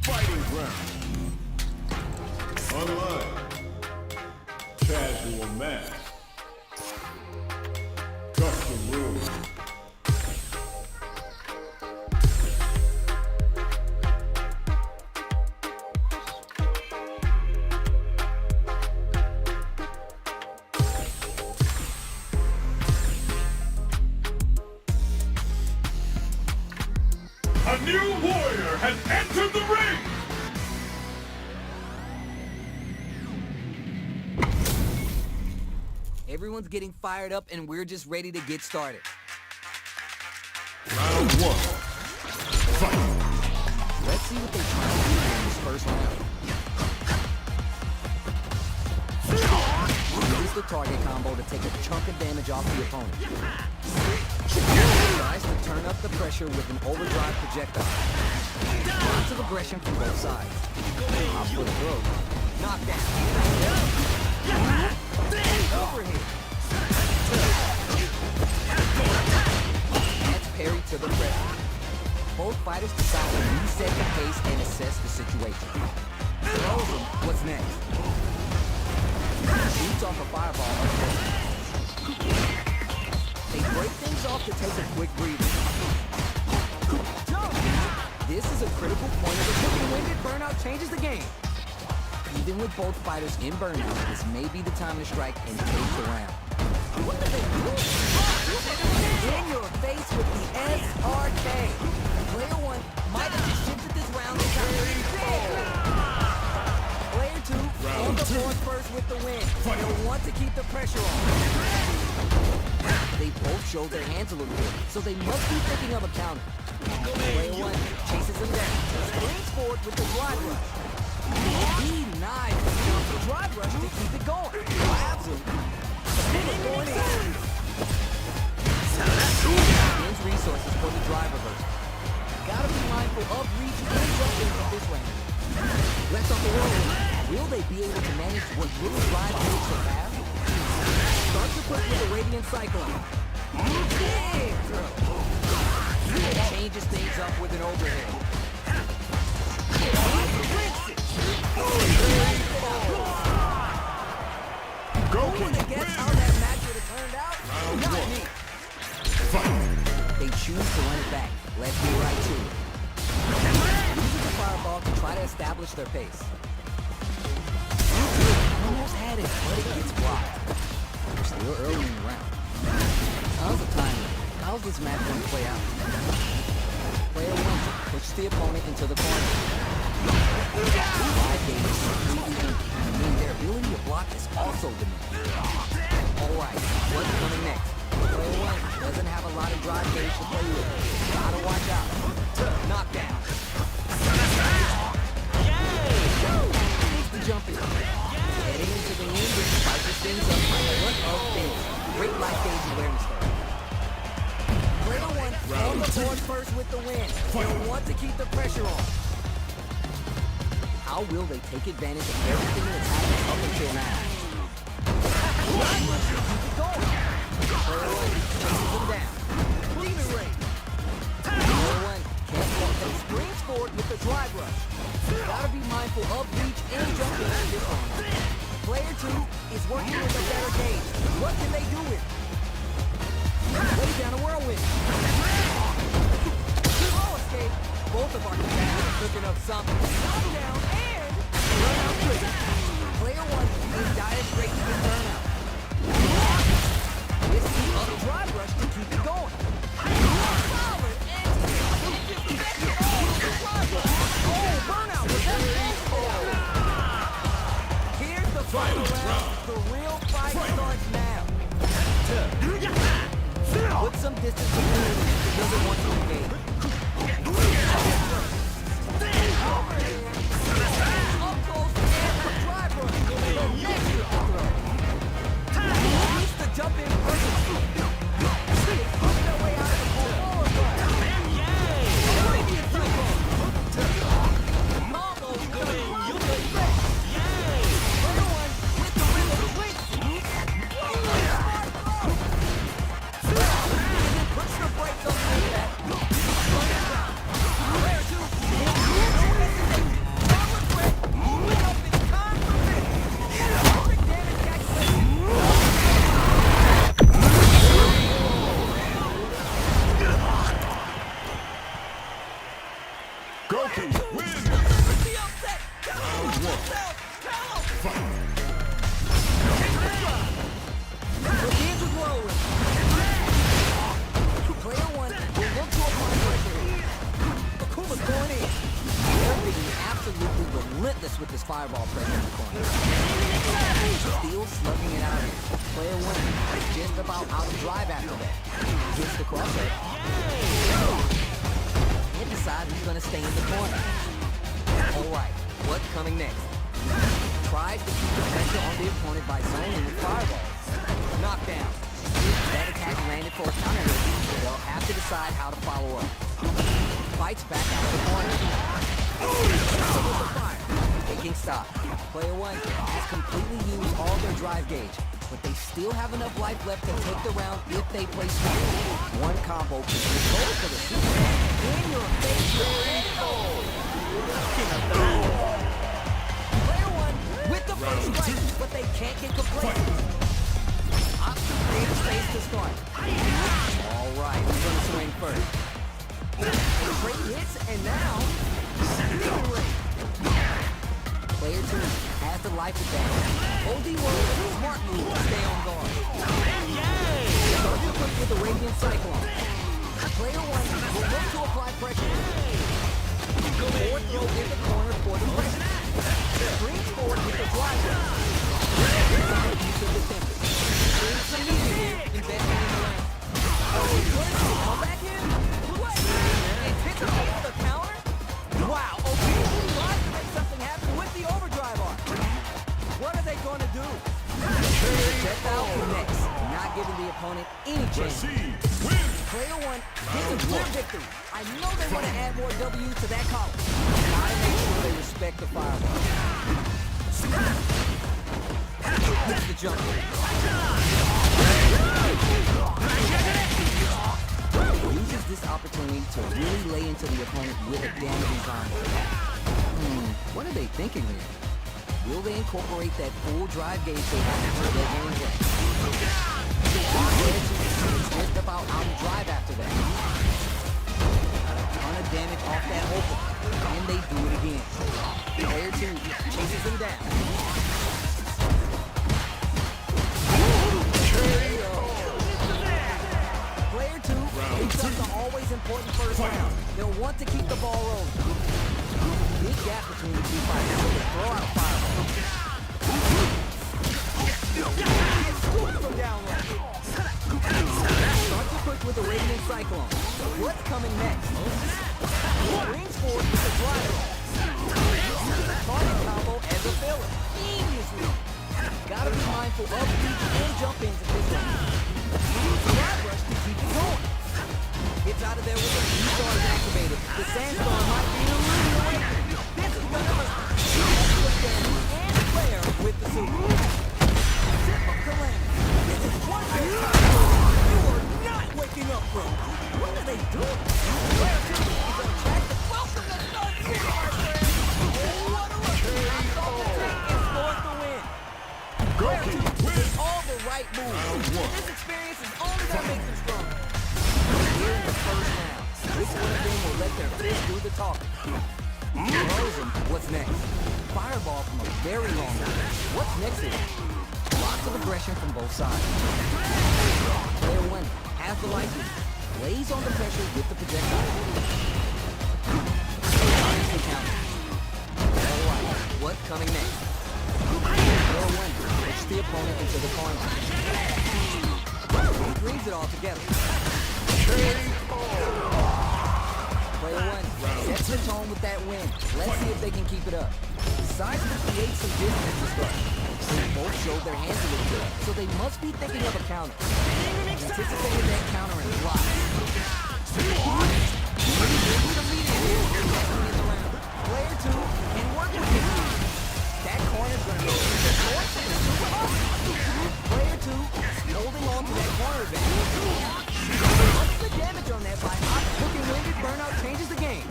Fighting round. Online. Casual match. Custom rules. A new warrior has entered the ring! Everyone's getting fired up and we're just ready to get started. Round 1. Fight! Let's see what they try to do in this first round. Use the target combo to take a chunk of damage off the opponent. Tries to turn up the pressure with an overdrive projectile. Lots of aggression from both sides. Off for the throw. Knockdown. Overhit. That's parry to the pressure. Both fighters decide to reset the pace and assess the situation. Throws him. What's next? Shoots off a fireball. They break things off to take a quick breather. This is a critical point of the game. When did burnout changes the game? Even with both fighters in burnout, this may be the time to strike and take the round. What did they do? In your face with the SRK. Player 1 might have shifted this round entirely. Player 2 on the board first with the win. They'll want to keep the pressure on. They both showed their hands a little bit, so they must be thinking of a counter. Player 1 chases him down, springs forward with the drive rush. He knives the drive rush to keep it going. Grabs him. Spinning going in. Will they be able to manage what little drive units they have? Start to put with a Radiant Cyclone. Big throw. Changes things up with an overhead. Go Who would have guessed how that match would have turned out? Not me. They choose to run it back. Let's get right to it. Using the fireball to try to establish their pace. Almost had it, but it gets blocked. We're still early in the round. Tons of time left. How's this match going to play out? Player 1 pushes the opponent into the corner. Drive gauge is completely empty. I mean, their ability to block is also diminished. Alright, what's coming next? Player 1 doesn't have a lot of drive gauge to play with. Gotta watch out. Knockdown. Needs to jump in. Heading into the end, which spices things up by a lot of things. Great life gauge awareness there. Player 1 on the board first with the win. They'll want to keep the pressure on. How will they take advantage of everything that's happened up until now? Keep it going. Player 1 chases them down. Demon Ray. Player 1 can't let them springs forward with the drive rush. Gotta be mindful of reach and jumping on this one. Player 2 is working with a better gauge. What can they do with it? Way down a whirlwind. Slow escape. Both of our competitors are cooking up something. Knockdown and run out trigger. Player 1 is dire straits with burnout. This is a drive rush to keep it going. Solid and 50 seconds. Oh, burnout. Was that Here's the final round. The real fight starts now. Put some distance between them. Doesn't want to engage. Up close and the drive rush. Next to the throw. Needs to jump in perfectly. Put their way out of the ball. Previous cycle. Combo with a good effect. Player 1 with the rhythm switch. Puts the brakes on that. Player 2, no hesitation. No regret. Moving up in time for this. Perfect damage calculation. Goku wins. The upset. Begins with whirlwind. Player 1 will look to apply pressure. Akuma's going in. They're being absolutely relentless with this fireball pressure in the corner. Still slugging it out here. Player 1 is just about out of drive after that. Gets the crosser. And decides he's going to stay in the corner. Alright, what's coming next? Tries to keep the pressure on the opponent by zoning with fireballs. Knockdown. That attack landed for a counter hit. They'll have to decide how to follow up. Fights back out of the corner. With the fire. Taking stock. Player 1 has completely used all their drive gauge, but they still have enough life left to take the round if they play smart. One combo can be goal for the super. In your face, Player 1 with the first strike, but they can't get complacent. Option creates space to start. Alright, who's going to swing first? Great hits, and now Player 2 has the life advantage. OD1 is a smart move to stay on guard. Start to put with the Radiant Cyclone. Player 1 will look to apply pressure. Forward throw in the corner for the pressure. Brings forward with the drive. Use of the temper. Brings some medium investing in the lane. Oh, what is it? Come back in? What? Anticipates the counter? Wow, okay. Tries to make something happen with the overdrive arc. What are they going to do? Check out connects, not giving the opponent any chance. Player 1 gets a clear victory. I know they want to add more W's to that column. Gotta make sure they respect the fireball. Hits the jump. Uses this opportunity to really lay into the opponent with a damaging combo. What are they thinking here? Will they incorporate that full drive gauge they have for their gameplay? Just about out of drive after that. Ton of damage off that open. And they do it again. Player 2 chases him down. Player 2 picks up the always important first round. They'll want to keep the ball rolling. Big gap between the two fighters, so they throw out a fireball. Scoop from down low. Start to push with the Radiant Cyclone. What's coming next? Rings forward with the glider. Target combo as a filler. Geniusly. Gotta be mindful of reach and jump ins at this one. Grab rush to keep it going. Gets out of there with a V-Star activated. The Sandstorm might be the lead away. This is gonna hurt. And Claire with the super. Tip of Calamity. This is one big time. You are not waking up from. What are they doing? Claire 2 is on track to welcome the start here, my friend. Oh, what a rush. Knocks off the tank and scores the win. Claire 2 with all the right moves. This experience is only gonna make them stronger. Here in the first round, which one of them will let their fist do the talking? Frozen, what's next? Fireball from a very long range. What's next here? Lots of aggression from both sides. Player 1 has the light lead. Lays on the pressure with the projectile. Alright, what's coming next? Player 1 pushes the opponent into the corner. He brings it all together. Player 1 sets the tone with that win. Let's see if they can keep it up. Decides to create some distance to start. They both showed their hands a little bit, so they must be thinking of a counter. Anticipated that counter and blocked. Player 2 can work with him. That corner's going to be short. Player 2 holding on to that corner advantage. What's the damage on that by not hooking winded burnout changes the game.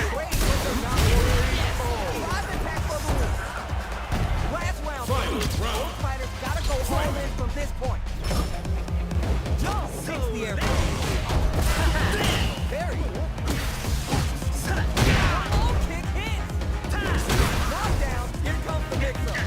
Great with the drive attack for the win. Last round. Both fighters gotta go all in from this point. Jump takes the air. Very. Low kick hits. Knockdown. Here comes the mix-up.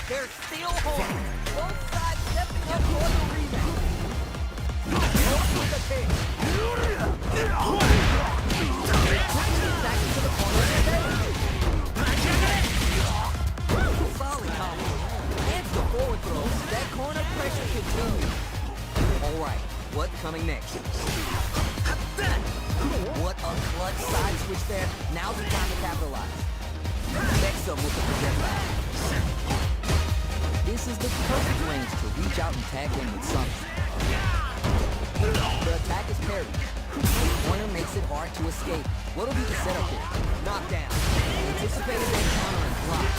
They're still home. Both sides stepping up for the rebound. Goes with the kick. Back into the corner of the stage. Solid combo. And the forward throw. That corner pressure continues. Alright, what's coming next? What a clutch side switch there. Now's the time to capitalize. Next up with the projectile. This is the perfect range to reach out and tag in with something. The attack is parried. The corner makes it hard to escape. What'll be the setup here? Knockdown. Anticipated that counter and block.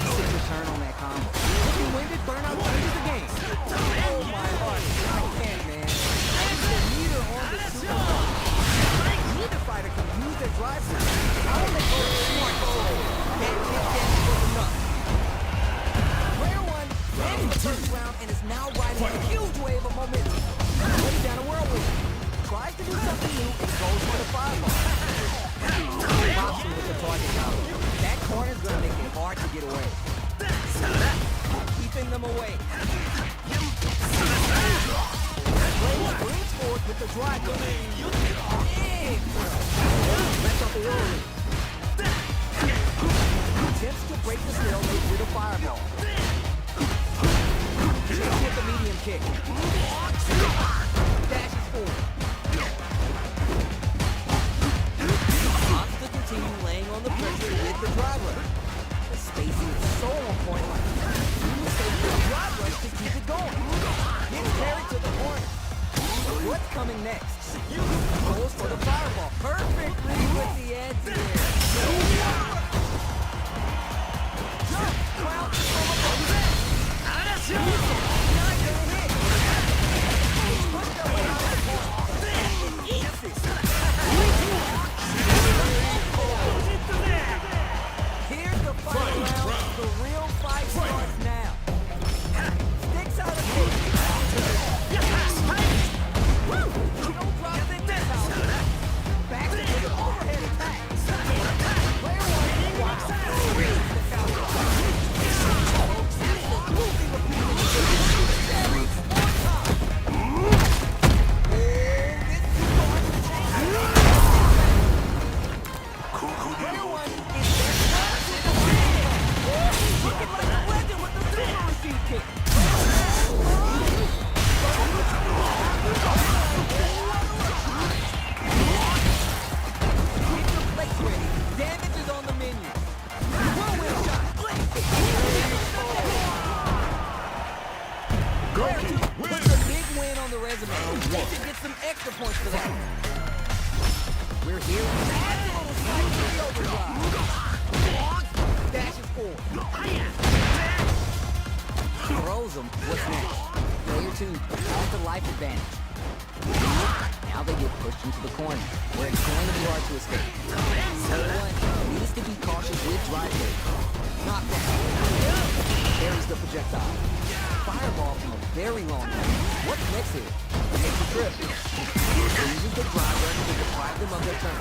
Easy return on that combo. Looking winded, burnout changes the game. Oh my heart. I can't, man. And the meter on the super. Neither fighter now riding a huge wave of momentum. Lays down a whirlwind. Tries to do something new and goes for the fireball. Pops him with the target counter. That corner's gonna make it hard to get away. Keeping them away. Blaze brings forward with the drive. Big throw. Lets off the whirlwind. Attempts to break the stalemate with a fireball. Hits with the medium kick. Dashes forward. Opts to continue laying on the pressure with the drive rush. The spacing is so on point. You say the drive rush to keep it going. Gets carried to the corner. What's coming next? Goes for the fireball. Perfectly with the edge there. Here's the final round. The real fight starts now. Sticks out of the don't drop it in this house. Back to the overhead attack. Player one, wow. The counter. Absolutely repeating the every more time. This is going to change. Player one is their first in the ring. Looking like a legend with the super receive kick. Get your plates ready. Damage is on the menu. Whirlwind shot. Player two puts a big win on the resume. They should get some extra points for that. We're here with a little slight overdrive. Dashes forward. Throws him. What's next? Player two has the life advantage. Now they get pushed into the corner, where it's going to be hard to escape. Player one needs to be cautious with drive rate. Knockdown. There's the projectile. Fireball from a very long range. What's next here? Takes a trip. Uses the drive run to deprive them of their turn.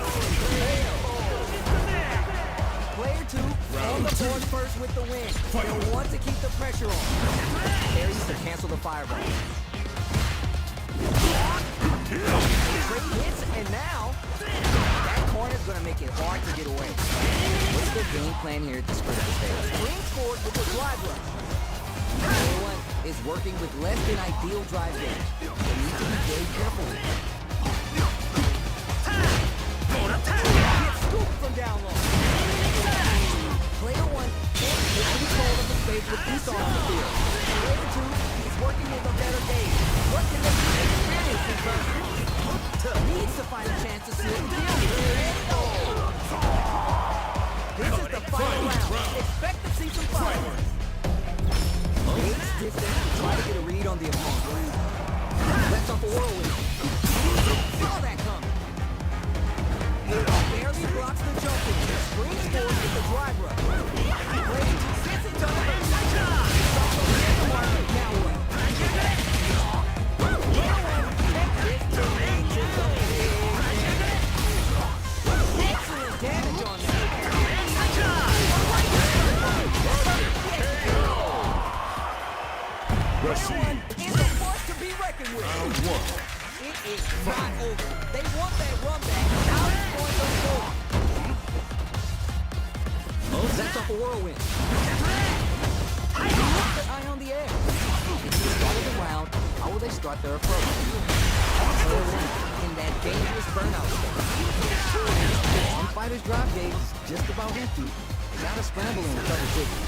Player two on the board first with the win. They'll want to keep the pressure on. Carries to cancel the fireball. Great hits, and now that corner's gonna make it hard to get away. What's their game plan here at this critical stage? Brings forward with the drive rush. Player one is working with less than ideal drive damage. They need to be very careful with it. Gets scooped from down low. Player one can't get control of the space with Esau on the field. Player two is working with a better gauge. What can they do to experience in person? Needs to find a chance to see it. This is the final round. Expect to see some fireworks. Gates distance, try to get a read on the opponent. Lets off a whirlwind. Saw that coming. Barely blocks the jump in. Springs forward with the drive rush. Player two sits into the now what? Excellent damage on that. One is a force to be reckoned with. It is not over. They want that run back. Now it's going to go. That's off a whirlwind. Keep their eye on the air. If you start the round, how will they start their approach? In that dangerous burnout state. One fighter's drive gauge is just about empty. They gotta scramble and recover quickly.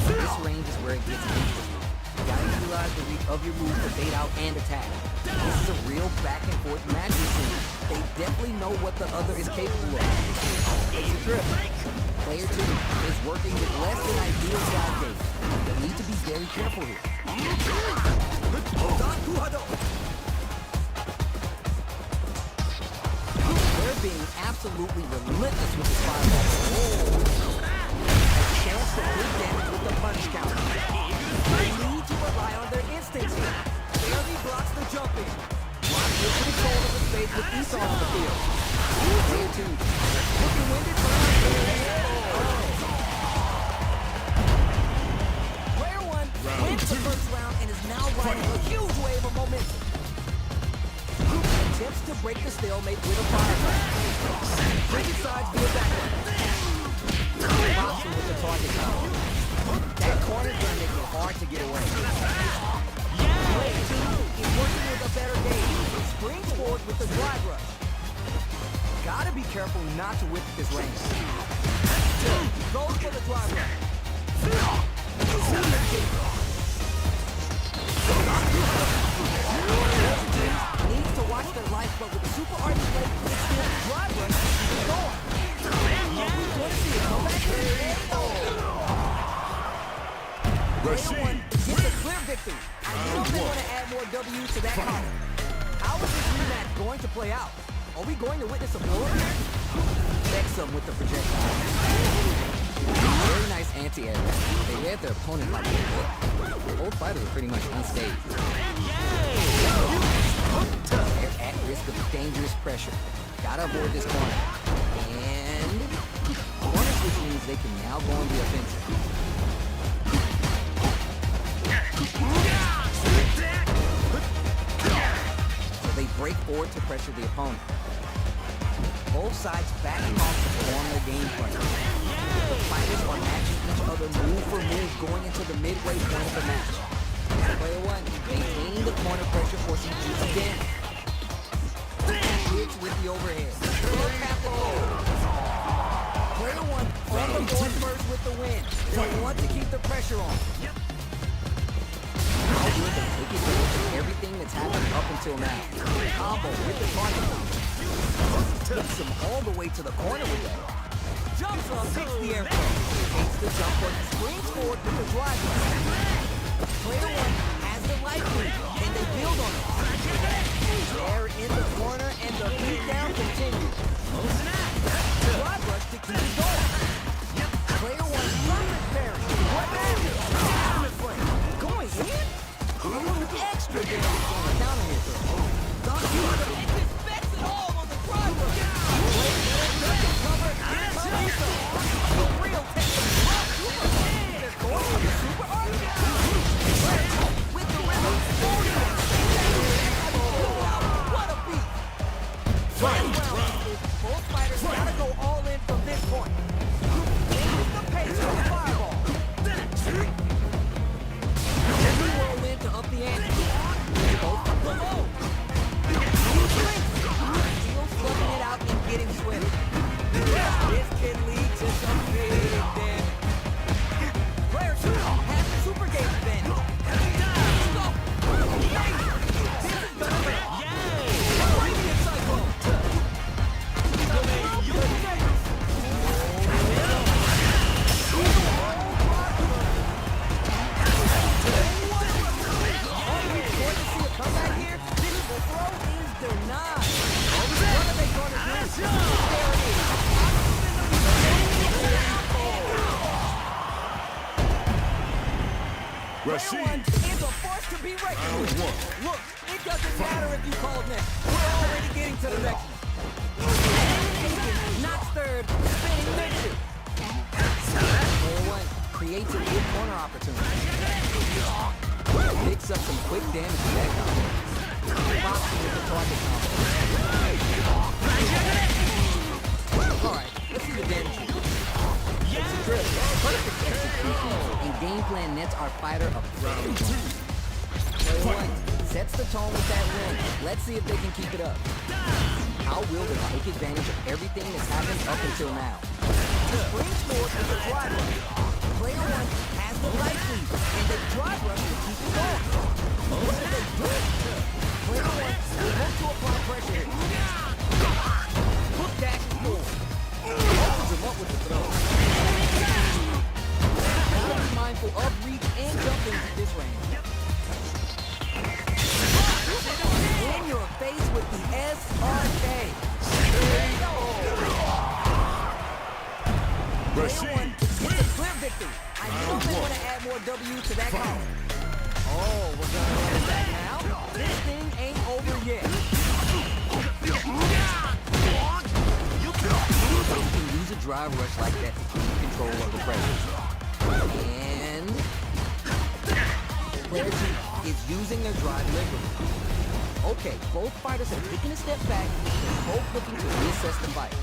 This range is where it gets interesting. You gotta utilize the reach of your moves to bait out and attack. This is a real back and forth matching scene. They definitely know what the other is capable of. It's a trip. Player two is working with less than ideal drive gauge. They need to be very careful here. They're being absolutely relentless with this fireball. A chance to do damage with the punch counter. break the stalemate with a fire blast. Switching sides via backward. Boxing with the target power. That corner's gonna make it hard to get away. Player 2 is working with a better game. Springs forward with the drive rush. Gotta be careful not to whip this range. Goes for the drive rush. Needs to watch their life, but with the super RTX, it's still drive rush. Keep going. Want to see it come back here? Player 1 gets a clear victory. I know they want to add more W's to that column. How is this rematch going to play out? Are we going to witness a blow-up here? Vex them with the projectile. Very nice anti-air. They read their opponent like a book. Both fighters are pretty much unscathed. They're at risk of dangerous pressure. Gotta avoid this corner. And corner switch means they can now go on the offensive. So they break forward to pressure the opponent. Both sides backing off to form their game plan. The fighters are matching each other move for move going into the midway point of the match. Player 1 maintaining the corner pressure for some juicy damage. Hits with the overhead. Player 1 on the board first with the win. They want to keep the pressure on. How will they take advantage of everything that's happened up until now? Combo with the target. Takes him all the way to the corner with that. Jumps up, takes the air throw. Takes the jump hook, springs forward with the drive rush. Player 1 has the life lead, and they build on it. They're in the corner, and the beatdown continues. Drive rush to keep it going. Player 1 perfect parry. What happened? Ultimate frame. Going in? A little extra damage on the counter hit throw. Don't use the disrespects it all on the drive rush. Player 1 doesn't cover. Here comes the real technique. They're going for the super RTX. With the rhythm. What a beat. Both fighters gotta go all in from this point. Changes the pace of the fireball. Can we roll in to up the ante? Both below. Still slugging it out and getting swift. This can lead to some big damage. Player 2 has the super game advantage. This is gonna hurt. Previous cyclone. Come back here. The throw is denied. What are they going to do? There it is. Player 1 is a force to be reckoned with. Look, it doesn't matter if you call next. We're already getting to the next one. Not third, spinning mixture. Player 1 creates a good corner opportunity. Picks up some quick damage to that combo. Boxing with the target combo. Alright, let's see the damage. It's a drill. Perfect execution and game plan nets our fighter a brand new point. Player 1 sets the tone with that win. Let's see if they can keep it up. How will they take advantage of everything that's happened up until now? Springs forward with the drive rush. Player 1 has the light lead, and they drive rush to keep it going. What do they do? Player 1 will hope to apply pressure here. Hook dash and forward. Opens him up with the throw. Gotta be mindful of reach and jumping at this range. In your face with the SRK. Player 1 gets a clear victory. I know they want to add more W to that column. Oh, we're gonna run it back now. This thing ain't over yet. You can use a drive rush like that to keep control of the pressure. And player 2 is using their drive liberally. Okay, both fighters have taken a step back and both looking to reassess the fight.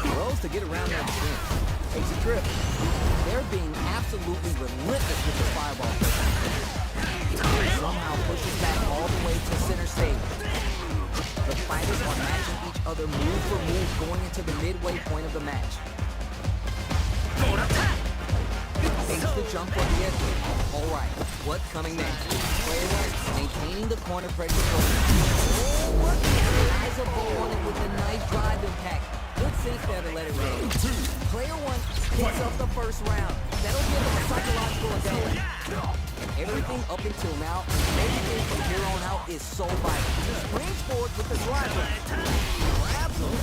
Throws to get around that defense. Takes a trip. They're being absolutely relentless with the fireball. Somehow pushes back all the way to center stage. The fighters are matching each other move for move going into the midway point of the match. Takes the jump on the edge. Alright, what's coming next? Player one, maintaining the corner pressure. Oh, what? Eyes a ball on it with a nice drive impact. Good sense there to let it roll. Player one picks up the first round. That'll give him a psychological advantage. Everything up until now, everything from here on out is so vital. He springs forward with the drive rush. Grabs him.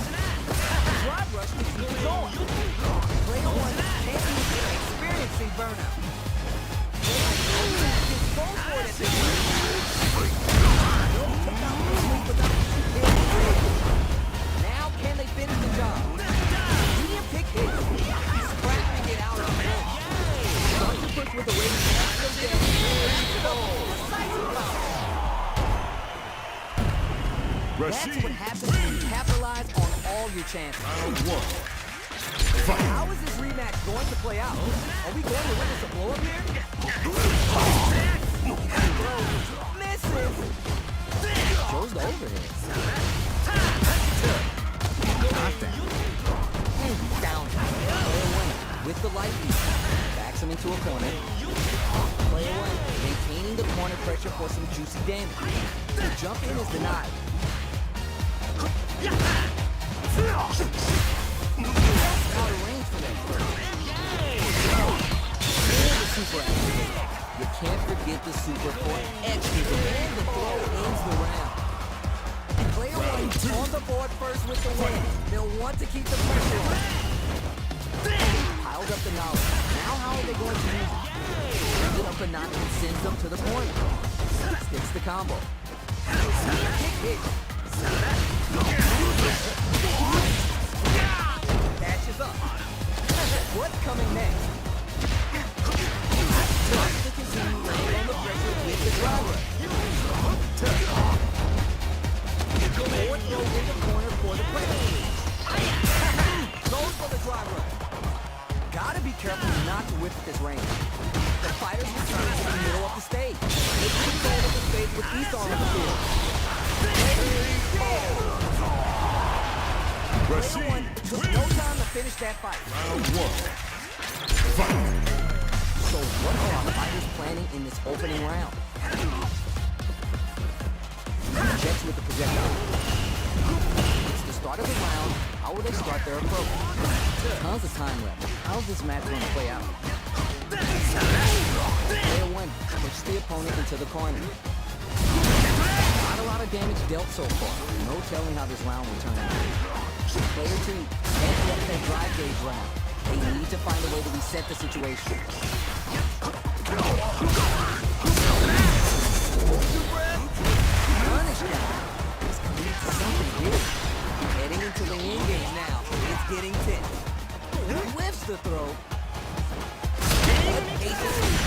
Drive rush keeps him going. Player one can't be experiencing burnout. Player two is going for it at this point. Took out the sweep without now can they finish the job? He didn't pick it. He's scrapping it out of the bench. Starts to push with the weight. That's what happens when you capitalize on all your chances. How is this rematch going to play out? Are we going to witness a blow-up here? Misses! Goes to overhead. And down. Player one with the light beat. Backs him into a corner. Player one maintaining the corner pressure for some juicy damage. The jump in is denied. Out of range for that first. And the super activated. You can't forget the super for extra. And the throw ends the round. Player one on the board first with the win. They'll want to keep the pressure on. Piles up the knowledge. Now how are they going to use it? Brings it up a notch and sends them to the corner. Sticks the combo. Kick it. Dashes up. What's coming next? Tries to continue laying on the pressure with the driver. Forward throw in the corner for the pressure. Goes for the driver. Gotta be careful not to whip at this range. The fighters return to the middle of the stage. They control of the stage with each arm of the field. Player one took no time to finish that fight. Round one. Fight. So what are our fighters planning in this opening round? Checks with the projectile. It's the start of the round. How will they start their approach? Tons of time left. How's this match going to play out? Player one pushes the opponent into the corner. Not a lot of damage dealt so far. No telling how this round will turn out. Player two heads up that drive gauge round. They need to find a way to reset the situation. Punish now. This could lead to something good. Heading into the end game now. It's getting tense. Whiffs the throw.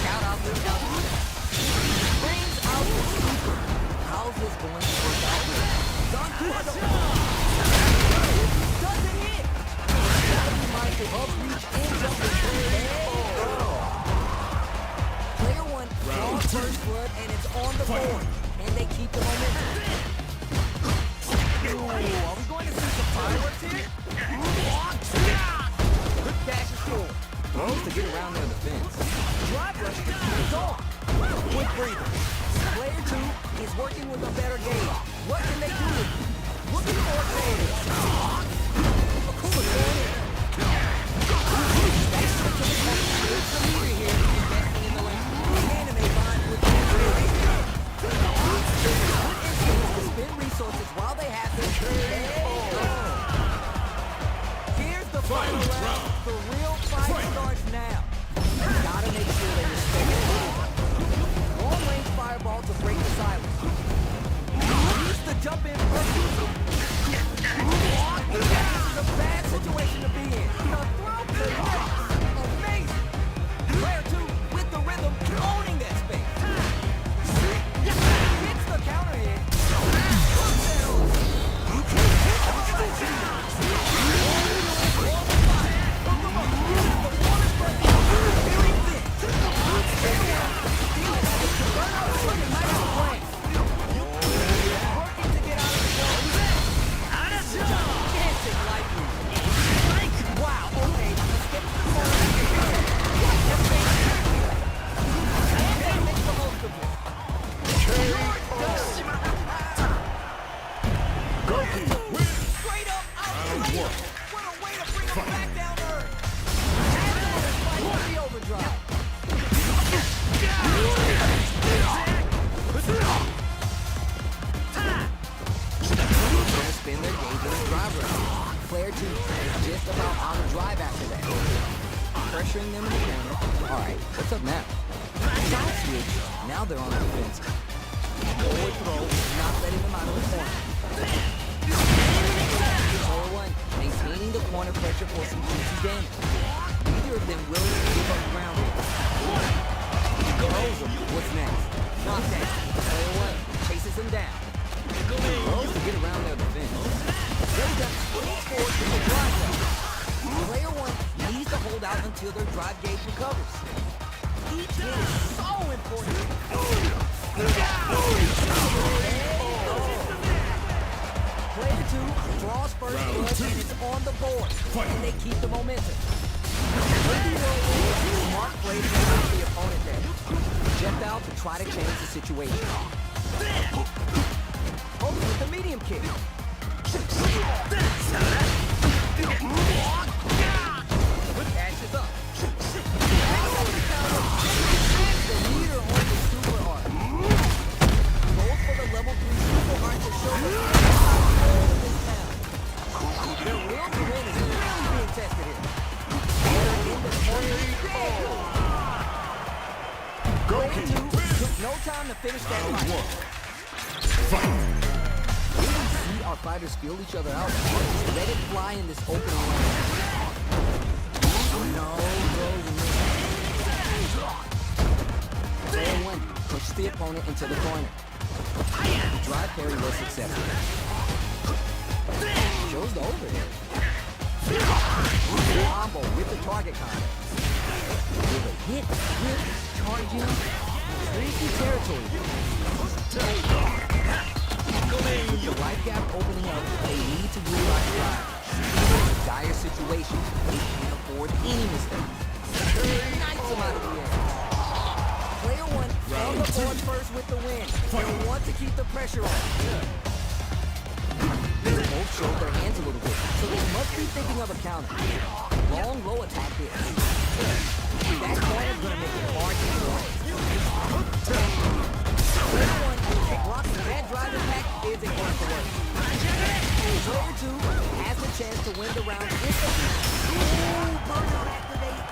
Count out the counter. Brings out the sweeper. How's this going to work out? Done to the doesn't hit. Gotta be mindful of reach and jump and player one draws first blood and it's on the board. And they keep the momentum. Ooh, are we going to see some fireworks here? Good dash is full. Throws to get around their defense. Drive rush is on. Quick breather. Player two is working with a better gauge. What can they do? Looking for a save. A cooler corner. That's the leader here. Investing in the lane. Anime line with the to spend resources while they have them. Here's the final round. The real fight starts now. Gotta make sure they respect it. Long-range fireball to break the silence. Use the jump in first. This is a bad situation to be pressuring them in the corner. Alright, what's up now? Side switch, now they're on the defense. Forward throw, not letting them out of the corner. Player one, maintaining the corner pressure for some juicy damage. Neither of them willing to give up ground here. Throws him, what's next? Knockdown. Player one chases him down. Throws to get around their defense. Then he does springs forward to the drive zone. Player one needs to hold out until their drive gauge recovers. Each hit is so important. Player two draws first blood and it's on the board. And they keep the momentum. Smart play to stop the opponent there. Project out to try to change the situation. Over with the medium kick. Dashes up. The leader on the super art. Goes for the level 3 super art to show the this town. Their will to win is really being tested here. They're in the corner. Player two took no time to finish that fight. We can see our fighters feel each other out. Let it fly in this open lane. No, Player one pushes the opponent into the corner. The drive parry was successful. Shows the overhead. Combo with the target counter. With a hit, charging, tricky territory. With the life gap opening up, they need to utilize drive. It's a dire situation. They can't afford any mistake. Knifes him out of the air. Player one on the board first with the win. They want to keep the pressure on. They both showed their hands a little bit, so they must be thinking of a counter. Long, low attack hit. That corner's gonna make it hard to score. Player one blocking that drive attack isn't going to work. Player two has the chance to win the round if the burnout activates.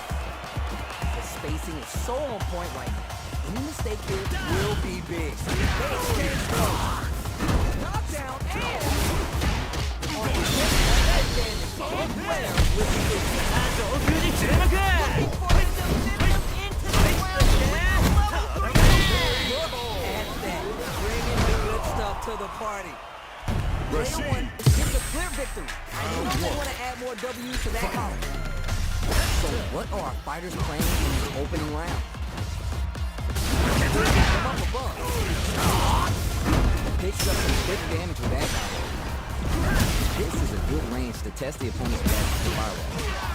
The spacing is so on point right now. Any mistake here will be big. They exchange throws. Knockdown and on the next advantage. Player with the looking for him to lift him into the ground. At that, bringing the good stuff to the party. Player one gets a clear victory. I know they want to add more W's to that column. So what are our fighters playing in this opening round? From up above. Picks up some quick damage with that guy. This is a good range to test the opponent's reaction to fireball.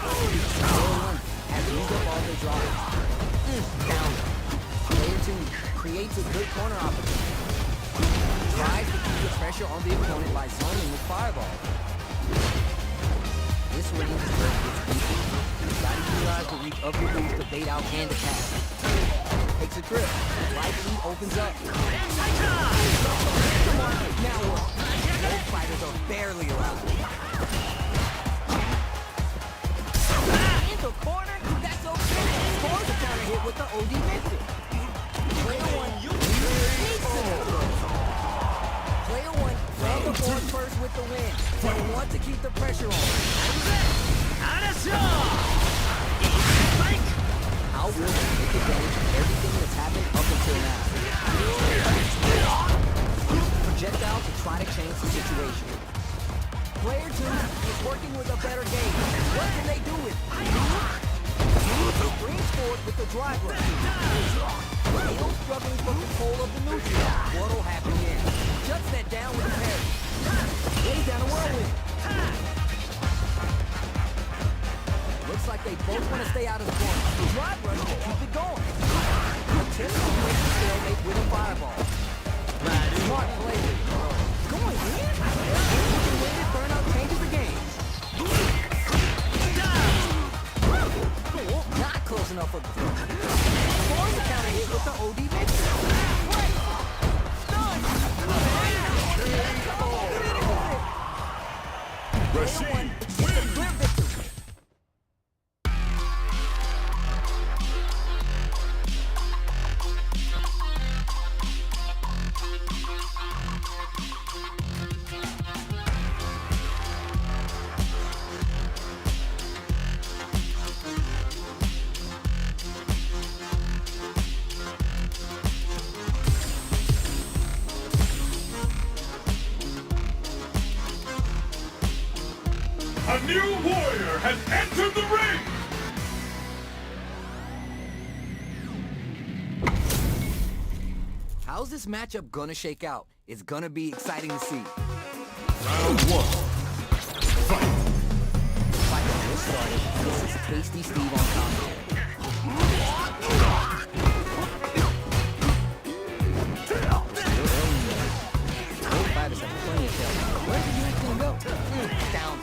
Player one has used up all their drives. Down. Player two creates a good corner opportunity. Tries to keep the pressure on the opponent by zoning with fireball. This range is where it gets deep. You've got to utilize the reach of your boots to bait out and attack. Takes a trip. Right lead opens up. Now what? Both fighters are barely around. Into corner. That's okay. Scores a counter hit with the OD mixer. Player one needs to Player one on the board first with the win. They want to keep the pressure on. How will they take advantage of everything that's happened up until now? Projectile to try to change the situation. Player two is working with a better game. What can they do with it? Brings forward with the drive rush. Still struggling for control of the neutral. What'll happen here? Shuts that down with a parry. Lays down a whirlwind. Looks like they both want to stay out of the corner. Drive rush to keep it going. Attempt to break the stalemate with a fireball. Smart play. Going in? Weighted burnout changes the game. Not close enough for the throw. Scores the counter hit with the OD mixer. Stun. Player one gets a clear victory. new warrior has entered the ring! How's this matchup gonna shake out? It's gonna be exciting to see. Round one. Fight! Fight just started. This is Tasty Steve on commentary. Down.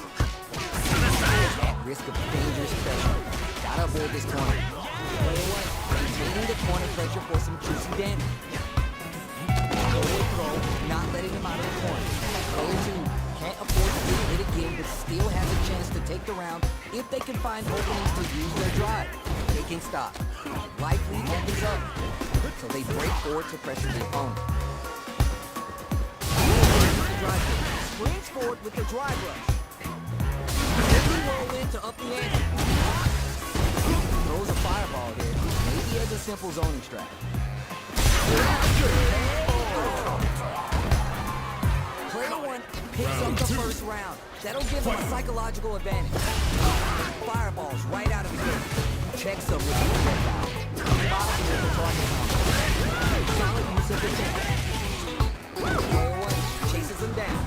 At risk of dangerous pressure. Gotta avoid this corner. Player one, maintaining the corner pressure for some juicy damage. Forward throw, not letting him out of the corner. Player two, can't afford to get hit again, but still has a chance to take the round if they can find openings to use their drive. They can stop. Life lead opens up, so they break forward to pressure the opponent. Springs forward with the drive rush. Quickly roll in to up the ante. Throws a fireball here. Maybe as a simple zoning strat. Player one picks up the first round. That'll give him a psychological advantage. Fireballs right out of the gate. Checks them with the projectile. Boxing with the target. Solid use of the tank. Player one chases him down.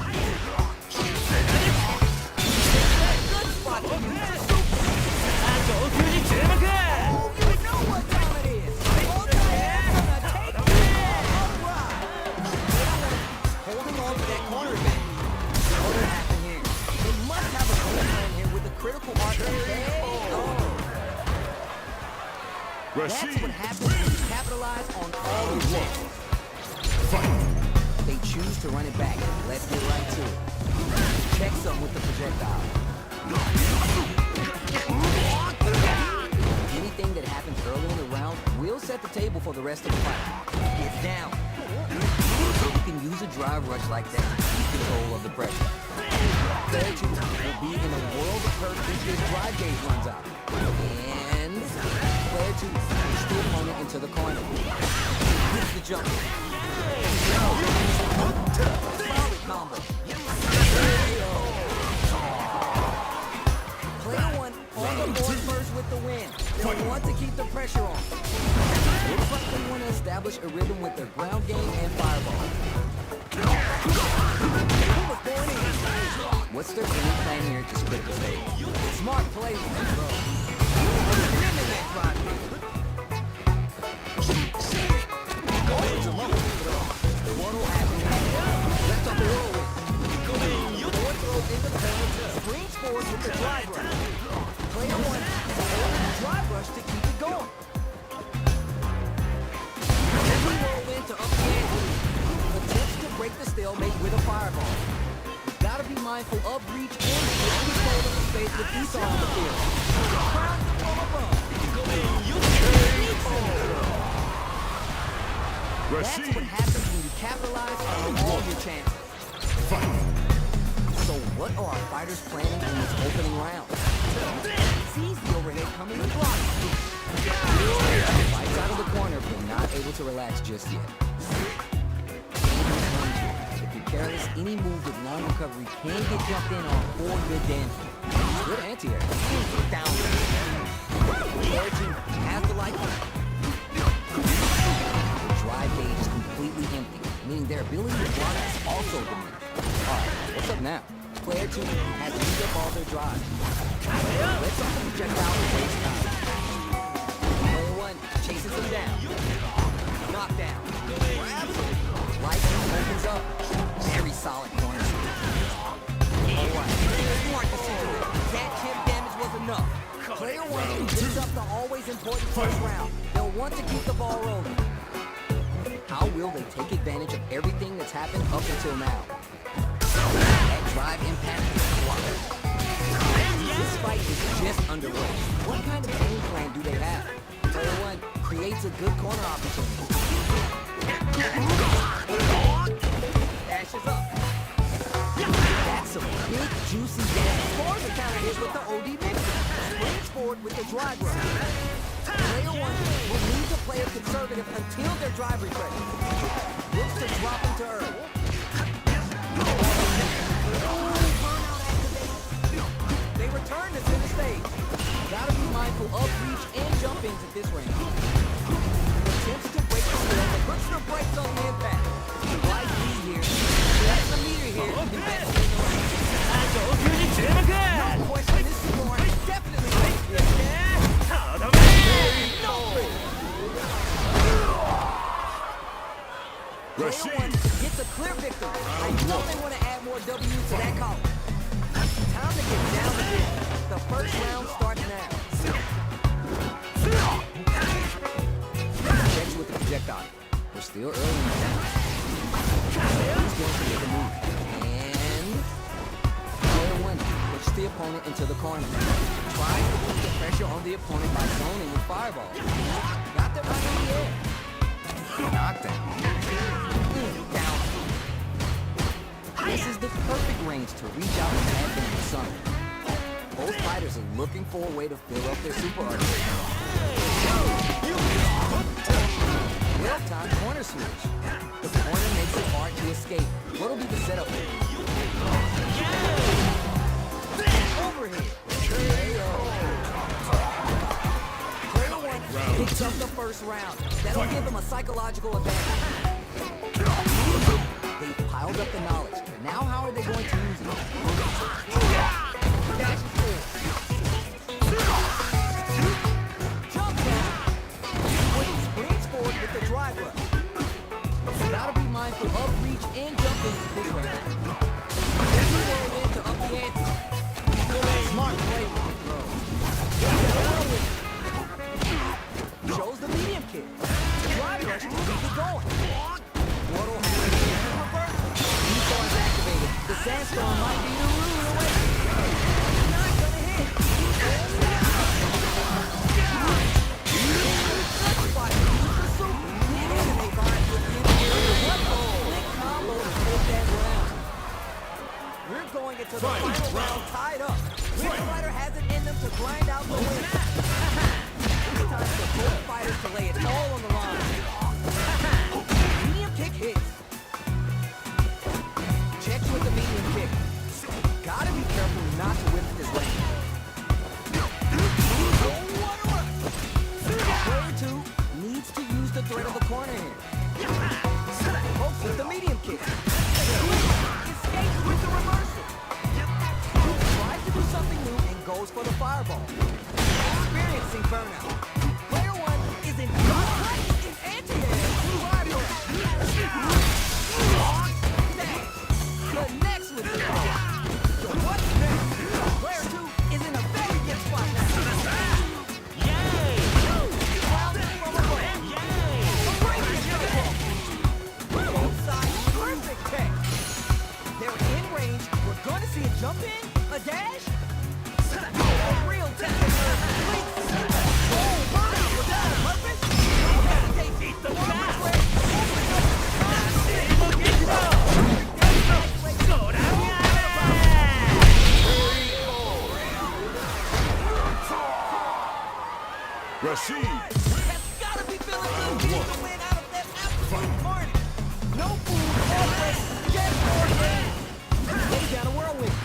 Good spot to use. Oh, you know what time it is. Multi-head's gonna take you. Alright. Holding on to that corner advantage. What will happen here? They must have a game plan here with the critical RTX. That's what happens when you capitalize on all your chances. They choose to run it back. Let's get right to it. Check some with the projectile. Anything that happens early in the round will set the table for the rest of the fight. It's down. You can use a drive rush like that to keep control of the pressure. Player two will be in a world of hurt if his drive gauge runs out. And player two pushes the opponent into the corner. Hits the jump. Solid combo. Player one on the board first with the win. They'll want to keep the pressure on. Looks like they want to establish a rhythm with their ground game and fireball. What's their game plan here at this critical stage? Smart play with that throw. What will happen here? Left up the roll. Forward throw in the corner. Springs forward with the drive rush. Player one holding the drive rush to keep it going. Then we roll into up the ante. Attempts to break the stalemate with a fireball. You've got to be mindful of reach and control of the space with Esau on the field. Crown from above. That's what happens when you capitalize on all your chances. So what are our fighters planning in this opening round? Sees the overhead coming and blocks. Fights out of the corner, but not able to relax just yet. If you're careless, any move with long recovery can get jumped in on for good damage. Good anti-air. Down. Player two has the light. Drive gauge is completely empty, meaning their ability to block is also diminished. Alright, what's up now? Player two has used up all their drive. Let's off the projectile and waste time. Player one chases him down. Knockdown. Light opens up. Very solid corner. Alright, smart decision there. That chip damage was enough. Player one picks up the always important first round. They'll want to keep the ball rolling. How will they take advantage of everything that's happened up until now? That drive impact is blocked. This fight is just underway. What kind of game plan do they have? Player one creates a good corner opportunity. Dashes up. That's some big juicy damage. Scores a counter hit with the OD mixer. Springs forward with the drive rush. Player one will need to play it conservative until their drive refreshes. Looks to drop him to earth. Burnout activated. They return to center stage. Gotta be mindful of reach and jump ins at this range. Attempts to break the field, but puts the brakes on the impact. Wide lead here. That's the meter here. Investing in the range. No question, this score definitely makes this. No free. Player one gets a clear victory. I know they want to add more W's to that column. Time to get down to it. The first round starts now. Checks with the projectile. We're still early in the round. He's going to make a move. And player one puts the opponent into the corner. Tries to put the pressure on the opponent by zoning with fireball. Got them right in the air. Knockdown. Down. This is the perfect range to reach out and add them in the sun. Both fighters are looking for a way to fill up their super RTX. Well-timed corner switch. The corner makes it hard to escape. What'll be the setup here? Overhead. Player one picks up the first round. That'll give him a psychological advantage. They've piled up the knowledge. Now how are they going to use it? Dash forward. Jump down. Springs forward with the drive rush. Gotta be mindful of reach and jump into this way. This is where it is to up the ante. Smart play. Shows the medium kick. Drive rush to keep it going. What'll happen here? Reverse. Star's activated. The sandstorm might be the ruin away. Not gonna hit. Good spot. Use the super. Eliminate vibes with the interior. One goal. Big combo to take that round. We're going into the final round tied up. Which fighter has it in them to grind out the win? It's time for both fighters to lay it all on the line. Medium kick hits. Checks with the medium kick. Gotta be careful not to whip this way. Player two needs to use the threat of the corner here. Pokes with the medium kick. Escapes with the reversal. Tries to do something new and goes for the fireball. Experiencing burnout. Player one is in anti-air. The next with the ball. So what's next? Player two is in a very good spot now. Yay! Round from a ball. Right into the ball. Both sides, perfect catch. They're in range. We're going to see a jump in, a dash. A real technical. Oh, burnout without a purpose. They beat the back. Rashid. That's gotta be feeling good to get the win out of that absolute party. No food, always get more game. Lays down a whirlwind.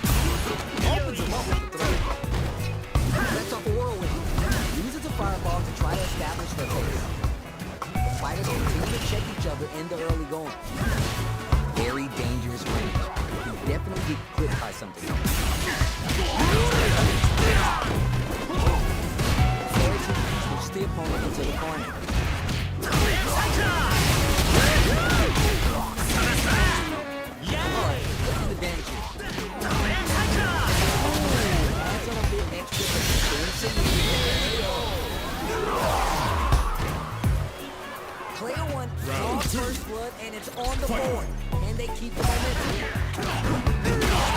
Opens him up with the throw. Sets off a whirlwind. Uses a fireball to try to establish their pace. The fighters continue to check each other in the early going. Very dangerous range. You definitely get clipped by something. Push the opponent into the corner. Alright, this is the damage here. Adds on a bit extra, but it's Player one draws first blood and it's on the board. And they keep the momentum.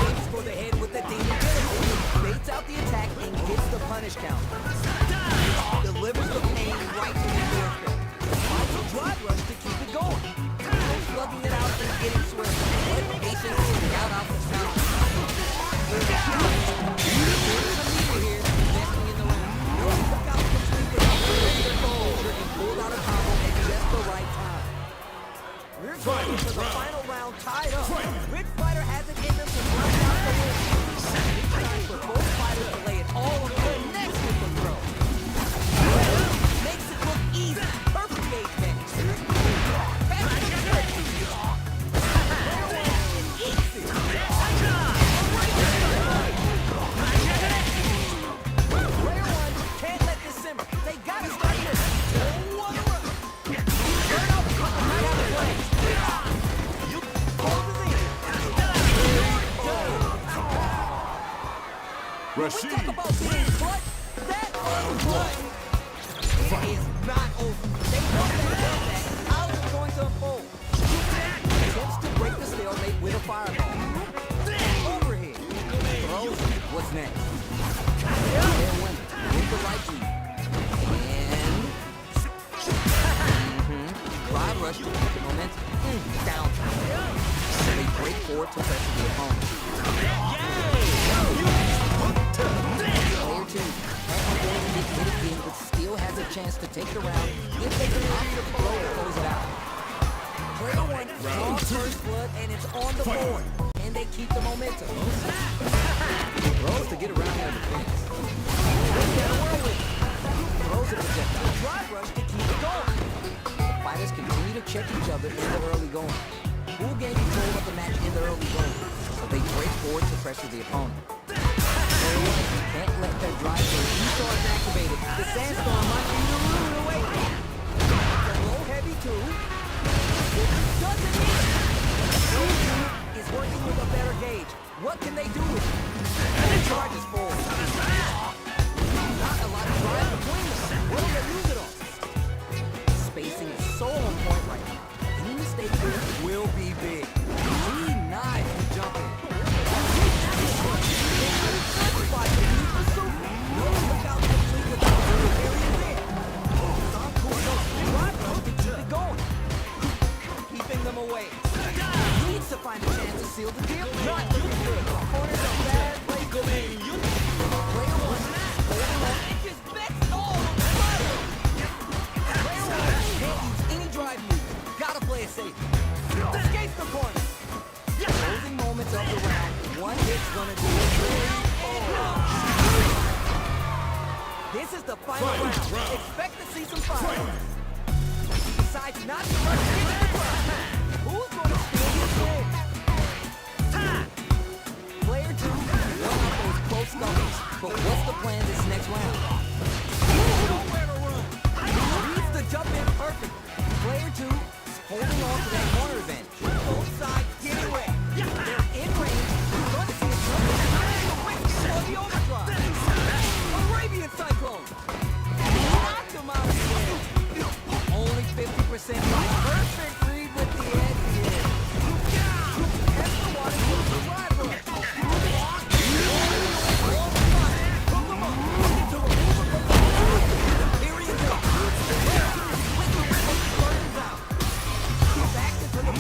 Aims for the head with the demon pinnacle. Baits out the attack and gets the punish count. Delivers the pain right to the doorstep. Finds a drive rush to keep it going. Slugging it out and getting swift. But patience to scout out the count. There's a meter here, investing in the round. No look out complete without the exposure and pulled out a combo at just the right time. We're going into the final round tied up. Which fighter has it in them to grind out the win? It's time for both fighters to lay it Receive. Talk about being clutch. That was clutch. It is not over. They know that. How is it going to unfold? Attempts to break the stalemate with a fireball. Overhead. Throws. What's next? They're winning. With the right beat. And... Drive rush to keep the momentum. Down. They break forward to pressure the opponent. Player 2. Hit again, but still has a chance to take the round if they can opt to throw to close it out. Player 1 draws first blood and it's on the board. And they keep the momentum. Throws to get around their defense. Throws a projectile. Drive rush to keep it going. The fighters continue to check each other in the early going. Who gain control of the match in the early going? So they break forward to pressure the opponent. Can't let that drive go. E-Star is activated. The sandstorm might be the rude awakening. It's a low heavy too. Doesn't need it. Is working with a better gauge. What can they do with it? And it charges forward. Not a lot of drive between them. What do they use it on? Spacing is so on point right now. Any mistake here will be big. He knives to jump in. Keeping them away. Needs to find a chance to seal the deal. Not looking good. Corners are bad. Play good. Player 1. His best all. Player 1 can't use any drive move. Gotta play it safe. Escape the corner. Closing moments of the round. One hit's gonna do it. This is the final round. Expect to see some fire. Decides not to rush into the crowd. Who's gonna steal his game? Player 2 won out those close scuffles. But what's the plan this next round? Nowhere to run. Reads the jump in perfectly. Player 2 is holding on to that corner advantage. Both sides getting ready. They're in range. We're going to see a jump in for the overdrive. Arabian Cyclone. Knocked him out of the air. Only 50%. Perfect read with the edge here. Extra water goes to drive rush. Here he is. Burns out. Back into the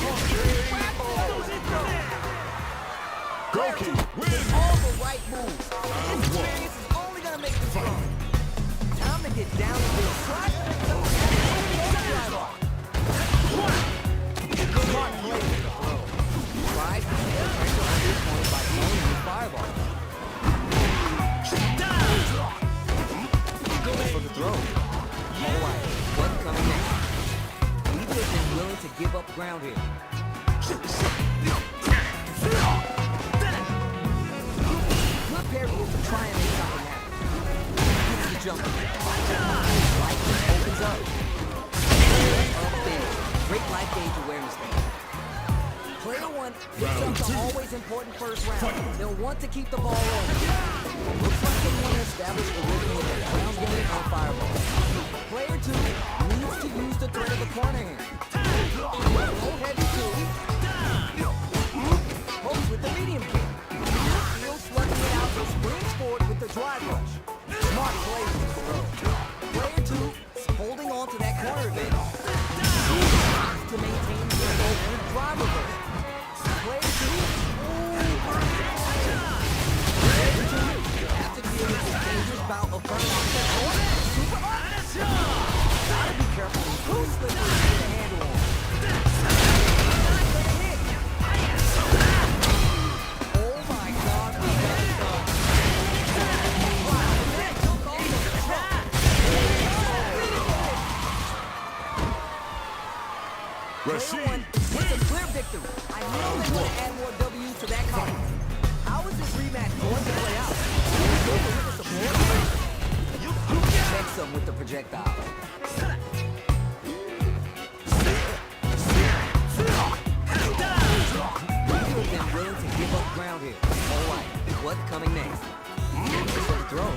Goki wins. all the right moves. This experience is only going to make them strong. Time to get down to this. Try to make some drive off. Smart play with the throw. Tries to get the pressure on this point by throwing his fireball. Goes for the throw. All right, what's coming next? Neither have been willing to give up ground here. Good parry is to try and make something happen. Gets the jump. Light opens up. Great life gauge awareness there. Player 1 picks up the always important first round. They'll want to keep the ball rolling. Looks like they want to establish a rhythm with their ground game on fireball. Player 2 needs to use the threat of the corner here. Low heavy 2. Hopes with the medium kick. Still slugging it out, so springs forward with the drive rush. Smart play with the throw. Player 2 is holding on to that corner advantage. To maintain the control and drive reverse. Player 2. Have to deal with this dangerous bout of burnout. Super hard. Gotta be careful who's slippery to get a handle on. Oh my God, we got it done. Receive. It's a clear victory. I know they want to add more W's to that column. How is this rematch going to play out? Check some with the projectile. You've been willing to give up ground here. All right, what's coming next? throw.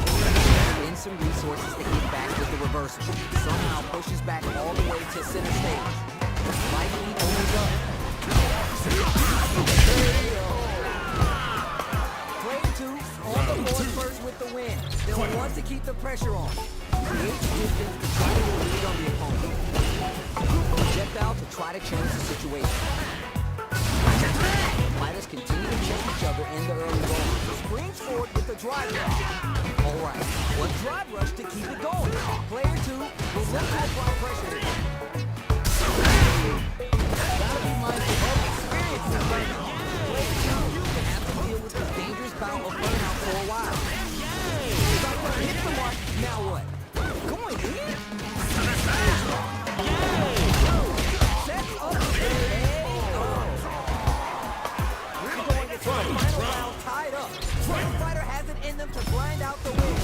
Spend some resources to hit back with the reversal. Somehow pushes back all the way to center stage. Right lead opens up. Player 2 on the board first with the win. They'll want to keep the pressure on. Create distance to try to get a lead on the opponent. Projectile to try to change the situation. Fighters continue to check each other in the early going. Springs forward with the drive rush. Alright, one drive rush to keep it going. Player 2 will look to apply pressure here. Gotta be mindful of experience in burnout. Player 2 can have to deal with this dangerous bout of burnout for a while. Hit the mark, now what? Going in? Sets up the final round tied up. One fighter has it in them to grind out the win.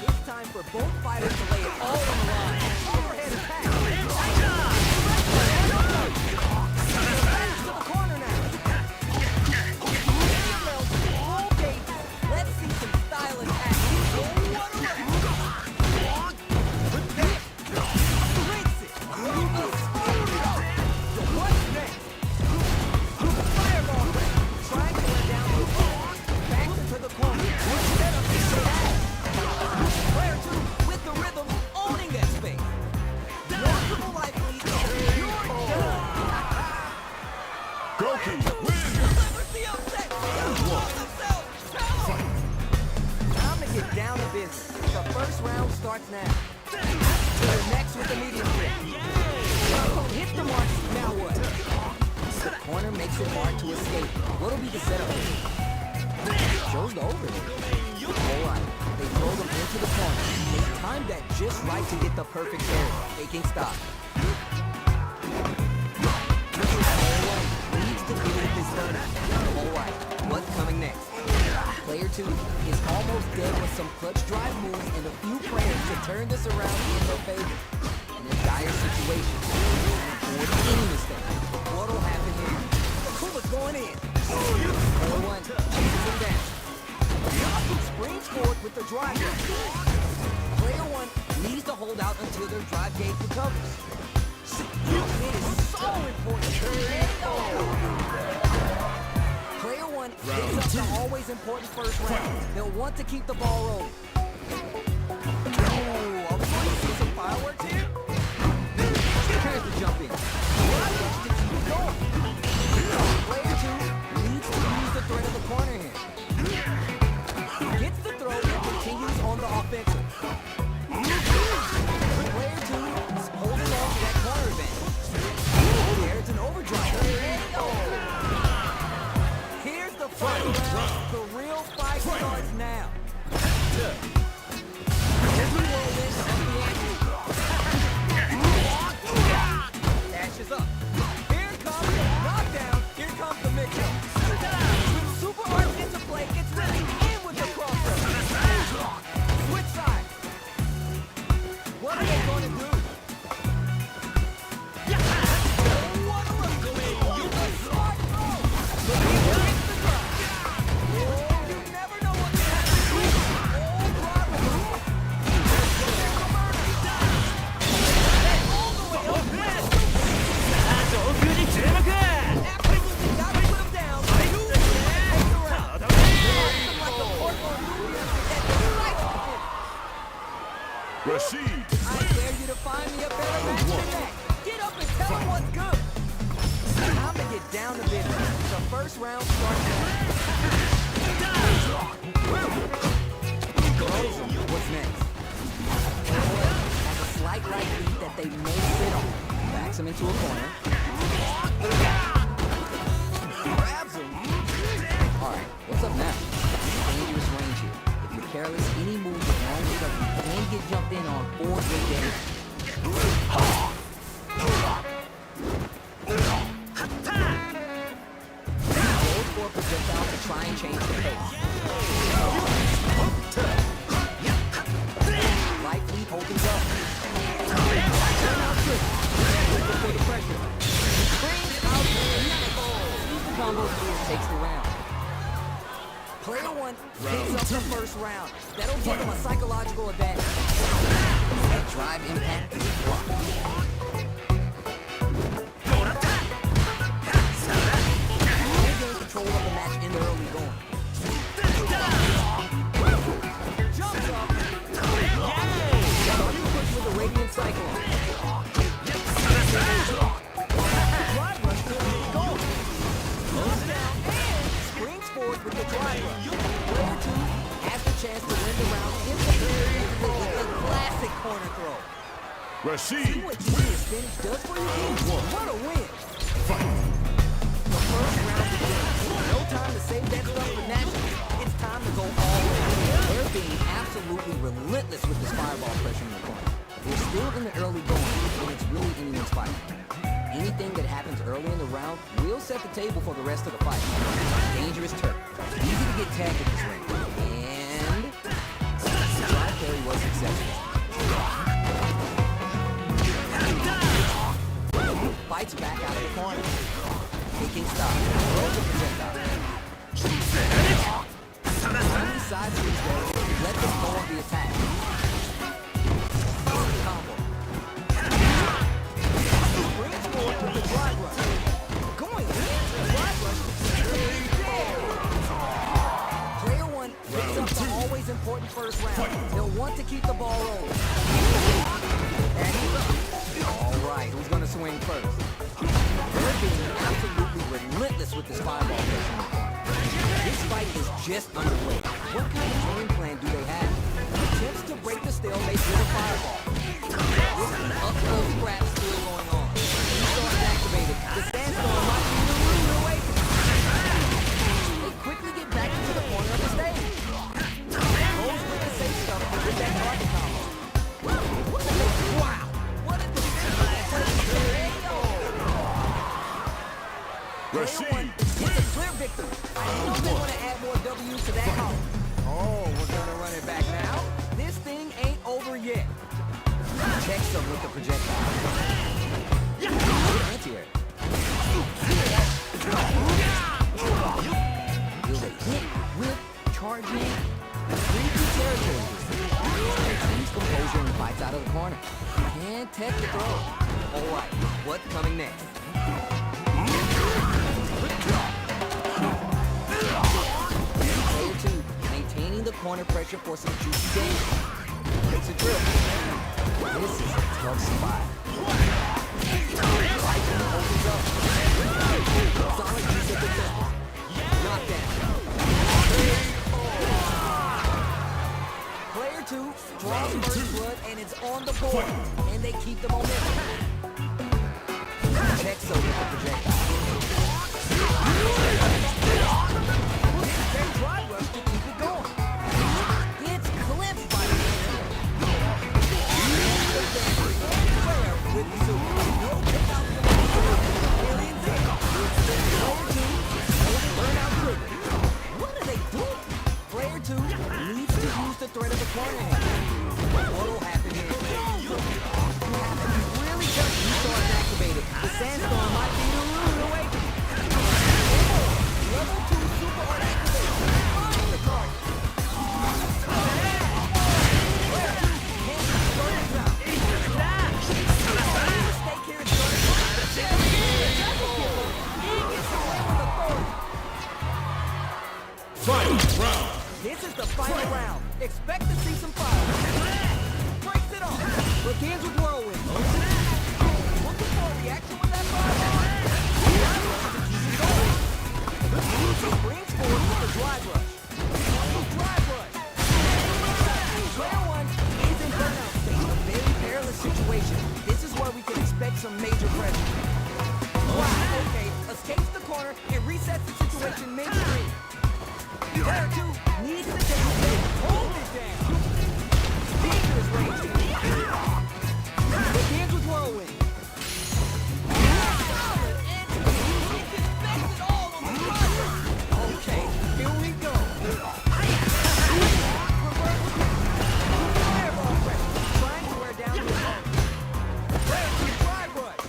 It's time for both fighters to lay it all on the line. Overhead attack. Back to the corner now. Full gate. Let's see some stylish action. Rinse it. So what's next? Fireball. Trying to let down the ball. Back into the corner. Set up the shot. Player 2 with the rhythm, owning that space. Multiple life leads. You're done. Goki wins. Delivers the upset. Time to get down to business. The first round starts now. They're next with the medium grip. Hit the mark. Now what? The corner makes it hard to escape. What'll be the setup? Shows the overhead. Alright, they throw them into the corner. They timed that just right to get the perfect parry. Taking stock. Needs to deal with this burnout. Alright, what's coming next? Player 2 is almost dead with some clutch drive moves and a few prayers to turn this around in their favor. In a dire situation, avoid any mistake. What'll happen here? The Kuma's going in. Player 1 chases him down. Springs forward with the drive. Player 1 needs to hold out until their drive gate recovers. It is so important. Player 1 picks up the always important first round. They'll want to keep the ball rolling. Ooh, are we going to see some fireworks here? Here's the jump in. Drive rush to keep it going. Player 2 needs to use the threat of the corner here. Gets the throw and continues on the offensive. Player 2 is holding on to that corner advantage. There's an overdrive. Here's the final round. The real fight starts now. Every whirlwind of the action. Dashes up. Here comes the knockdown. Here comes the mix-up. With super arts into play, it's really in with the crossover. Switch side. What are they going to do? What a look. A smart throw. But he hits the ground. You never know what can happen. All the way up. Absolutely gotta put him down. Take the round. Like a pork on noodle that strikes the pin. Rashid. I dare you to find me a better match than that. Get up and tell him what's good. Time to get down to business. The first round starts now. What's next? Has a slight right lead that they may sit on. Backs him into a corner. Grabs him. Alright, what's up now? Dangerous range here. If you're careless, any move with long recovery can get jumped in on or get damaged. Hold for a projectile to try and change the pace. Right lead opens up. Turn out quick. Before the pressure. Springs out. Combo takes the round. Player 1 one picks up the first round. That'll give him a psychological advantage. That drive impact is blocked. They gain control of the match in the early going. Jumps up. Starting push with a radiant cyclone. Drive rush to the goal. Goes down and springs forward with the drive rush. Player 2 has the chance to win the round instantly with the classic corner throw. See Rashid. what genius spinach does for your team? What a win! Fight. The first round begins. No time to save that stuff for nationals. It's time to go all in. They're being absolutely relentless with this fireball pressure in the corner. They're still in the early going, and it's really anyone's fight. Anything that happens early in the round will set the table for the rest of the fight. Dangerous turf. Easy to get tagged at this range. And the drive parry was successful. Fights back out of the corner. Taking stock. Throws a projectile. Only side switch there. Let them go on the attack. Combo. Brings forward with the drive rush. Going in. Drive rush. Player 1 picks up the always important first round. He'll want to keep the ball rolling. And he's up. All right, who's going to swing first? They're being absolutely relentless with this fireball pressure in the corner. This fight is just underway. What kind of game plan do they have? Attempts to break the stalemate with a fireball. This up-close scrap still going on. Starts activated. The sandstorm might be moving away. They quickly get back into the corner of the stage. Goes with the safe stuff with that target combo. Wow! What a Rashid. It's a clear victory. I know they want to add more W's to that column. Oh, we're going to run it back now. This thing ain't over yet. Checks them with the projectile. Anti-air. Will they hit, whip, charging? 3D territory. Maintains composure and fights out of the corner. Can't tech the throw. All right, what's coming next? Player 2, maintaining the corner pressure for some juicy damage. It's a drill. This is a tough spot. Lightning opens up. Solid use of the tempo. Knockdown. Player 2 draws first blood and it's on the board. And they keep the momentum. Checks over the projectile. They drive rush to keep it going. It's clipped by the air. Player with the suit. No pick out the aliens in. Burn out trigger. What are they doing? Player 2 needs to use the threat of the corner hand. What'll happen here? You have to be really careful. You saw it activated. The sandstorm might be the rude awakening. Level 2 super art activated. Find the target. Player 2 can't keep the burners out. The mistake here is starting. Final round. This is the final round. Expect to see some fire. Breaks it off. Begins with whirlwind. Looking for a reaction with that fireball. Brings forward with the drive rush. Drive rush. Player 1 is in burnout state. A very perilous situation. This is where we can expect some major pressure. Wow, okay. Escapes the corner and resets the situation midstream. Player 2 needs to take a hit. Hold it down. Dangerous range. Begins with whirlwind. Solid entry. He expects it all on the driver. Okay, here we go. Reverse. Fireball pressure. Trying to wear down the opponent. Player 2 drive rush.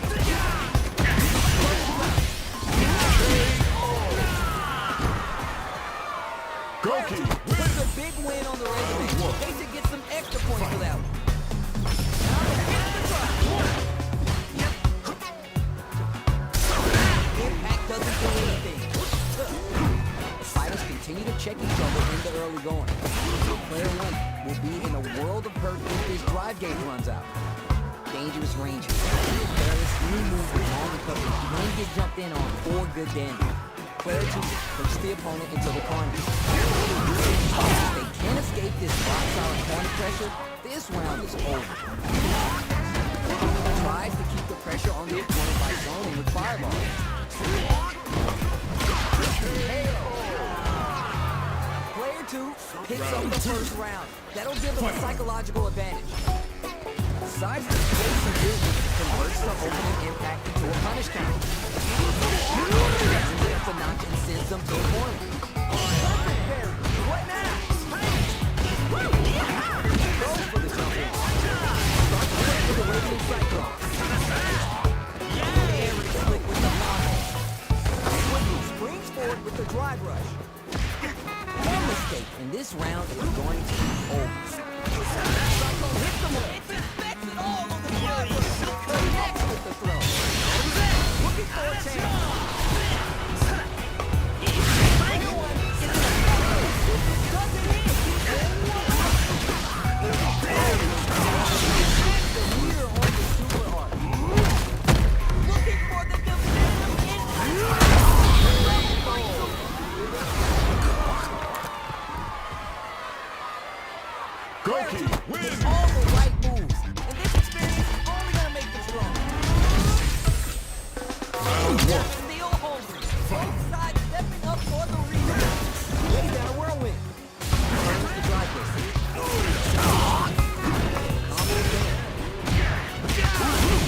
Goki. his drive gauge runs out. Dangerous ranges. Careless, any move with long recovery can get jumped in on or good damage. Player 2 push the opponent into the corner. If they can't escape this rock-solid corner pressure, this round is over. Tries to keep the pressure on the opponent by zoning with fireball. Player 2 picks up the first round. That'll give him a psychological advantage. Besides the space and business, converts the opening impact into a punish counter. Turns it up a notch and sends them to a corner. What now? Goes for the jump in. Starts playing with the awakening cyclone. Very slick with the combo. Quickly springs forward with the drive rush. One mistake, and this round is going to be over. Cyclone hits the move. Connects with the throw. Looking for a chance. Wins. All the right moves, and this experience is only gonna make them stronger. Still hungry. Both sides stepping up for the rebound. Lays down a whirlwind. Turns the drive this.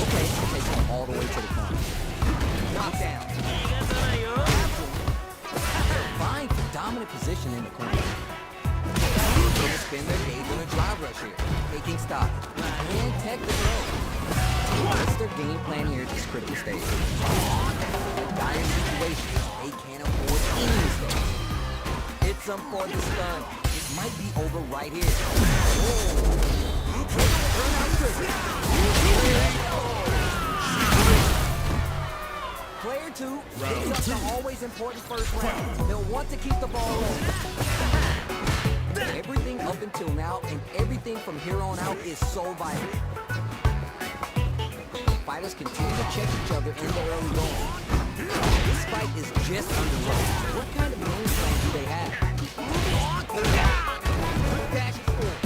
Okay, so all the way to the corner. Knock down. Vying for dominant position in the corner. Gonna spend their gauge on a drive rush here, taking stock, and tech the throw. What's their game plan here at this critical stage? In dire situations, they can't afford any mistakes. Hits them for the stun. It might be over right here. Turn out trigger. Player 2 picks up the always important first round. They'll want to keep the ball rolling. Everything up until now and everything from here on out is so vital. Fighters continue to check each other in the early going. This fight is just underway. What kind of game plan do they have? Dash forward.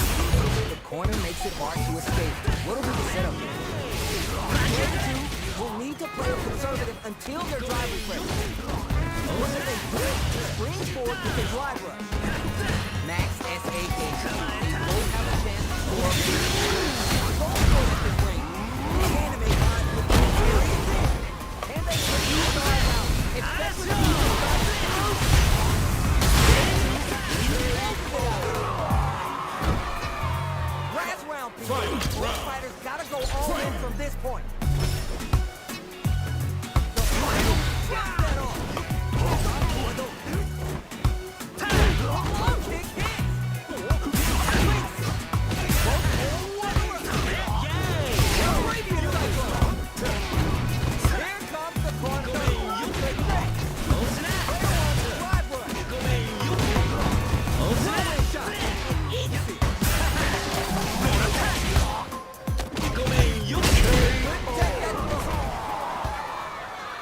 The corner makes it hard to escape. What'll be the setup here? Player 2 will need to play conservative until their drive is ready. What do they do? Springs forward with the drive rush. Max sf6. They both have a chance to score. Both go with the ring. Animate on with the serious damage. And they put you guys out. Especially if you guys last round, people. Both fighters gotta go all in from this point. The final gets that off.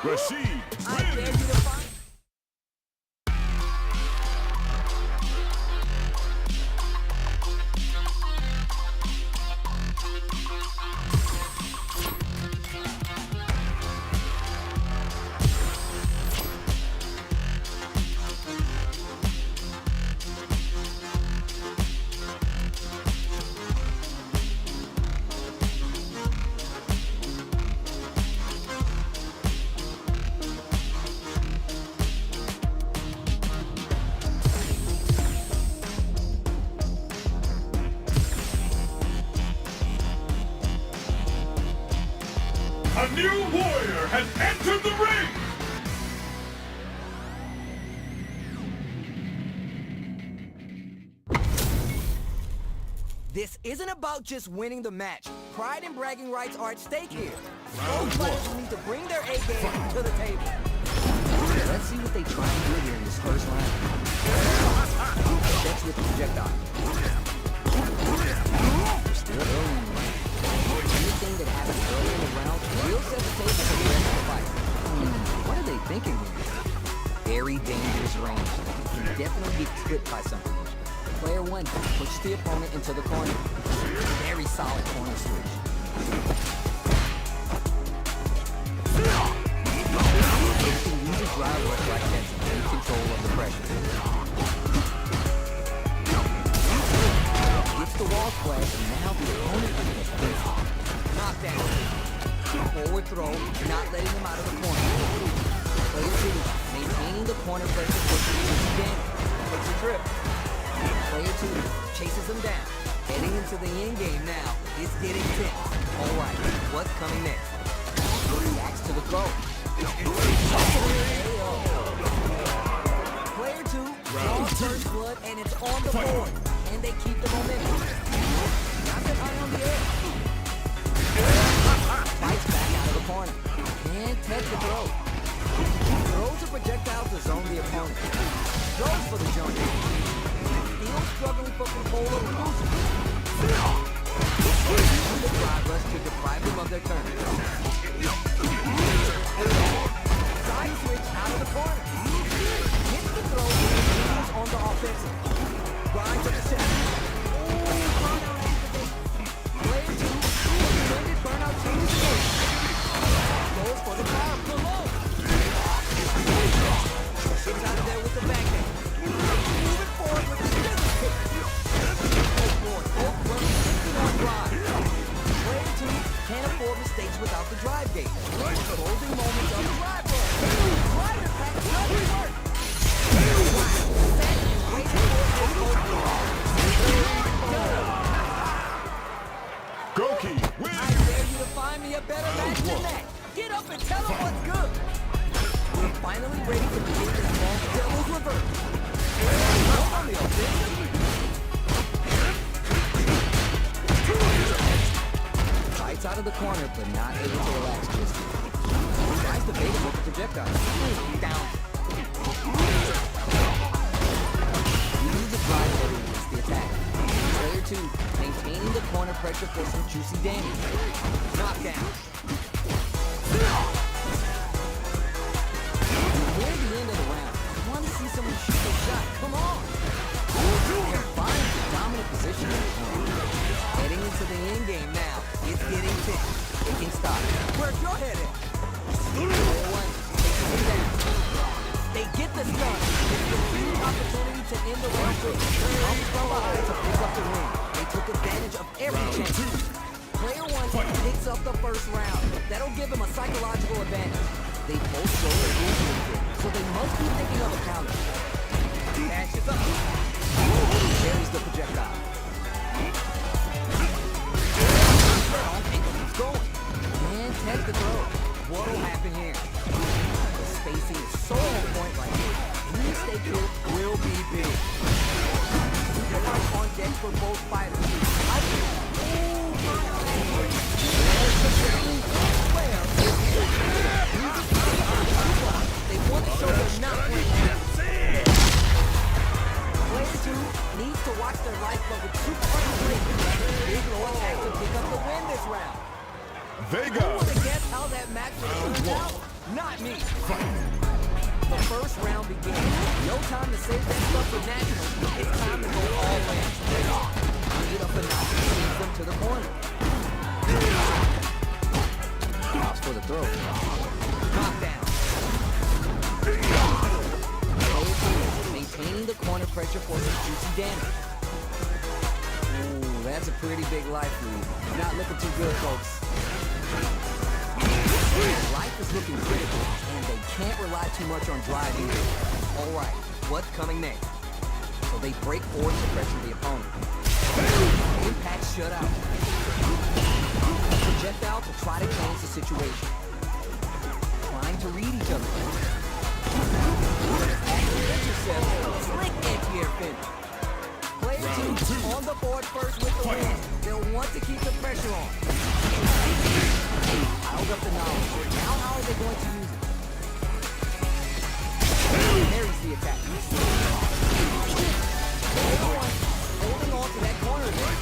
Rashid I dare you to find. A new warrior has entered the ring! This isn't about just winning the match. Pride and bragging rights are at stake here. Both players need to bring their A game to the table. Let's see what they try to do here in this first round. That's with the projectile. You're early in the round. Anything that happens early in the round will set the table for the rest of the fight. What are they thinking here? Very dangerous range. You can definitely get clipped by something. Player 1 pushes the opponent into the corner. Very solid corner switch. You can use a drive rush like that to take control of the pressure. Gets the wall splash, and now the opponent is defensive. Knockdown. Forward throw, not letting him out of the corner. Player 2, maintaining the corner pressure, pushing him again. Takes a trip. Player 2 chases him down. Heading into the end game now. It's getting tense. Alright, what's coming next? Reacts to the throw. Player 2 draws first blood and it's on the board. And they keep the momentum. Knocks it high on the air. Fights back out of the corner. Can't catch the throw. Throws a projectile to zone the opponent. Goes for the jump. Still struggling for control of the loser. Using the drive rush to deprive them of their turn. Side switch out of the corner. Hits the throw and continues on the offensive. Grinds up the set. Burnout activate. Player 2, extended burnout changes again. Goes for the power below. Gets out of there with the backhand. Moving forward with the scissors kick. Oh boy, both runners thinking on drive. Player 2 can't afford mistakes without the drive gate. Closing moments of the drive run. Drive impact doesn't work. Set and wait for Goki wins. I dare you to find me a better match than that. Get up and tell them what's good. We're finally ready to begin this long devil's reverse. On the offensive. Fights out of the corner, but not able to relax just yet. Tries to bait him with the projectile. Down. Use the drive order against the attack. Player 2, maintaining the corner pressure for some juicy damage. Knockdown. Near the end of the round, I want to see someone shoot a shot. Come on! They're finding the dominant position in the corner. Heading into the end game now. It's getting tense. They can stop. Where's your head at? Player 1 takes him down. They get the stun. It's the huge opportunity to end the round quick. Comes from behind to pick up the win. They took advantage of every chance. Player 1 picks up the first round. That'll give him a psychological advantage. They both show their movement, so they must be thinking of a counter. Dashes up. Carries the projectile. And keeps going. Can't catch the throw. What'll happen here? The spacing is so on point right here. Any mistake here will be big. Players on deck for both fighters. They want to show they're not playing. Player 2 needs to watch their life, but with super unpredictable. Big low attack to pick up the win this round. Vega. Who would have guessed how that match would turn out? Not me. The first round begins. No time to save that stuff for nationals. It's time to go all in. Get up and knock and sends them to the corner. Stops for the throw. Knockdown. Maintaining the corner pressure for some juicy damage. Ooh, that's a pretty big life lead. Not looking too good, folks. Life is looking critical, and they can't rely too much on drive either. Alright, what's coming next? So they break forward to pressure the opponent. Impact shut out. Projectile to try to change the situation. Trying to read each other. Intercept. Slick anti-air finish. Player 2 on the board first with the win. They'll want to keep the pressure on. Piled up the knowledge. Now how are they going to use it? There's the attack. Holding on to that corner there.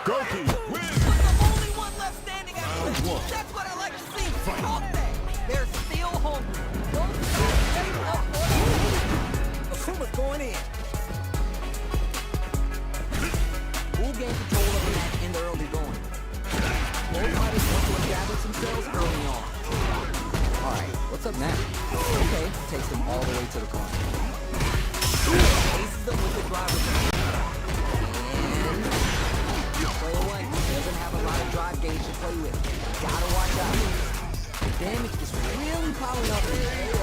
Goki wins. But the only one left standing after that. That's what I like to see. Comeback. They're still hungry. Both sides ready up for the lead. Akuma's going in. Who gained control of the match in the early going? Both fighters want to establish themselves early on. Alright, what's up now? Okay, takes them all the way to the corner. Aces them with the driver. And player one doesn't have a lot of drive gauge to play with. Gotta watch out. The damage is really piling up in here.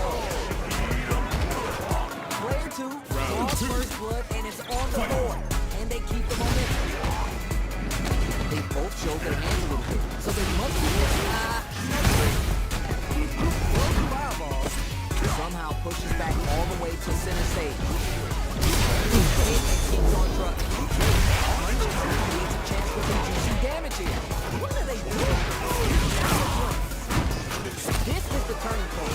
Player two draws first blood and it's on the board. And they keep the momentum. They both show their hands a little bit, so they must be fireballs. Somehow pushes back all the way to center stage. It keeps on trucking. Needs a chance for some juicy damage here. What are they doing? This is the turning point.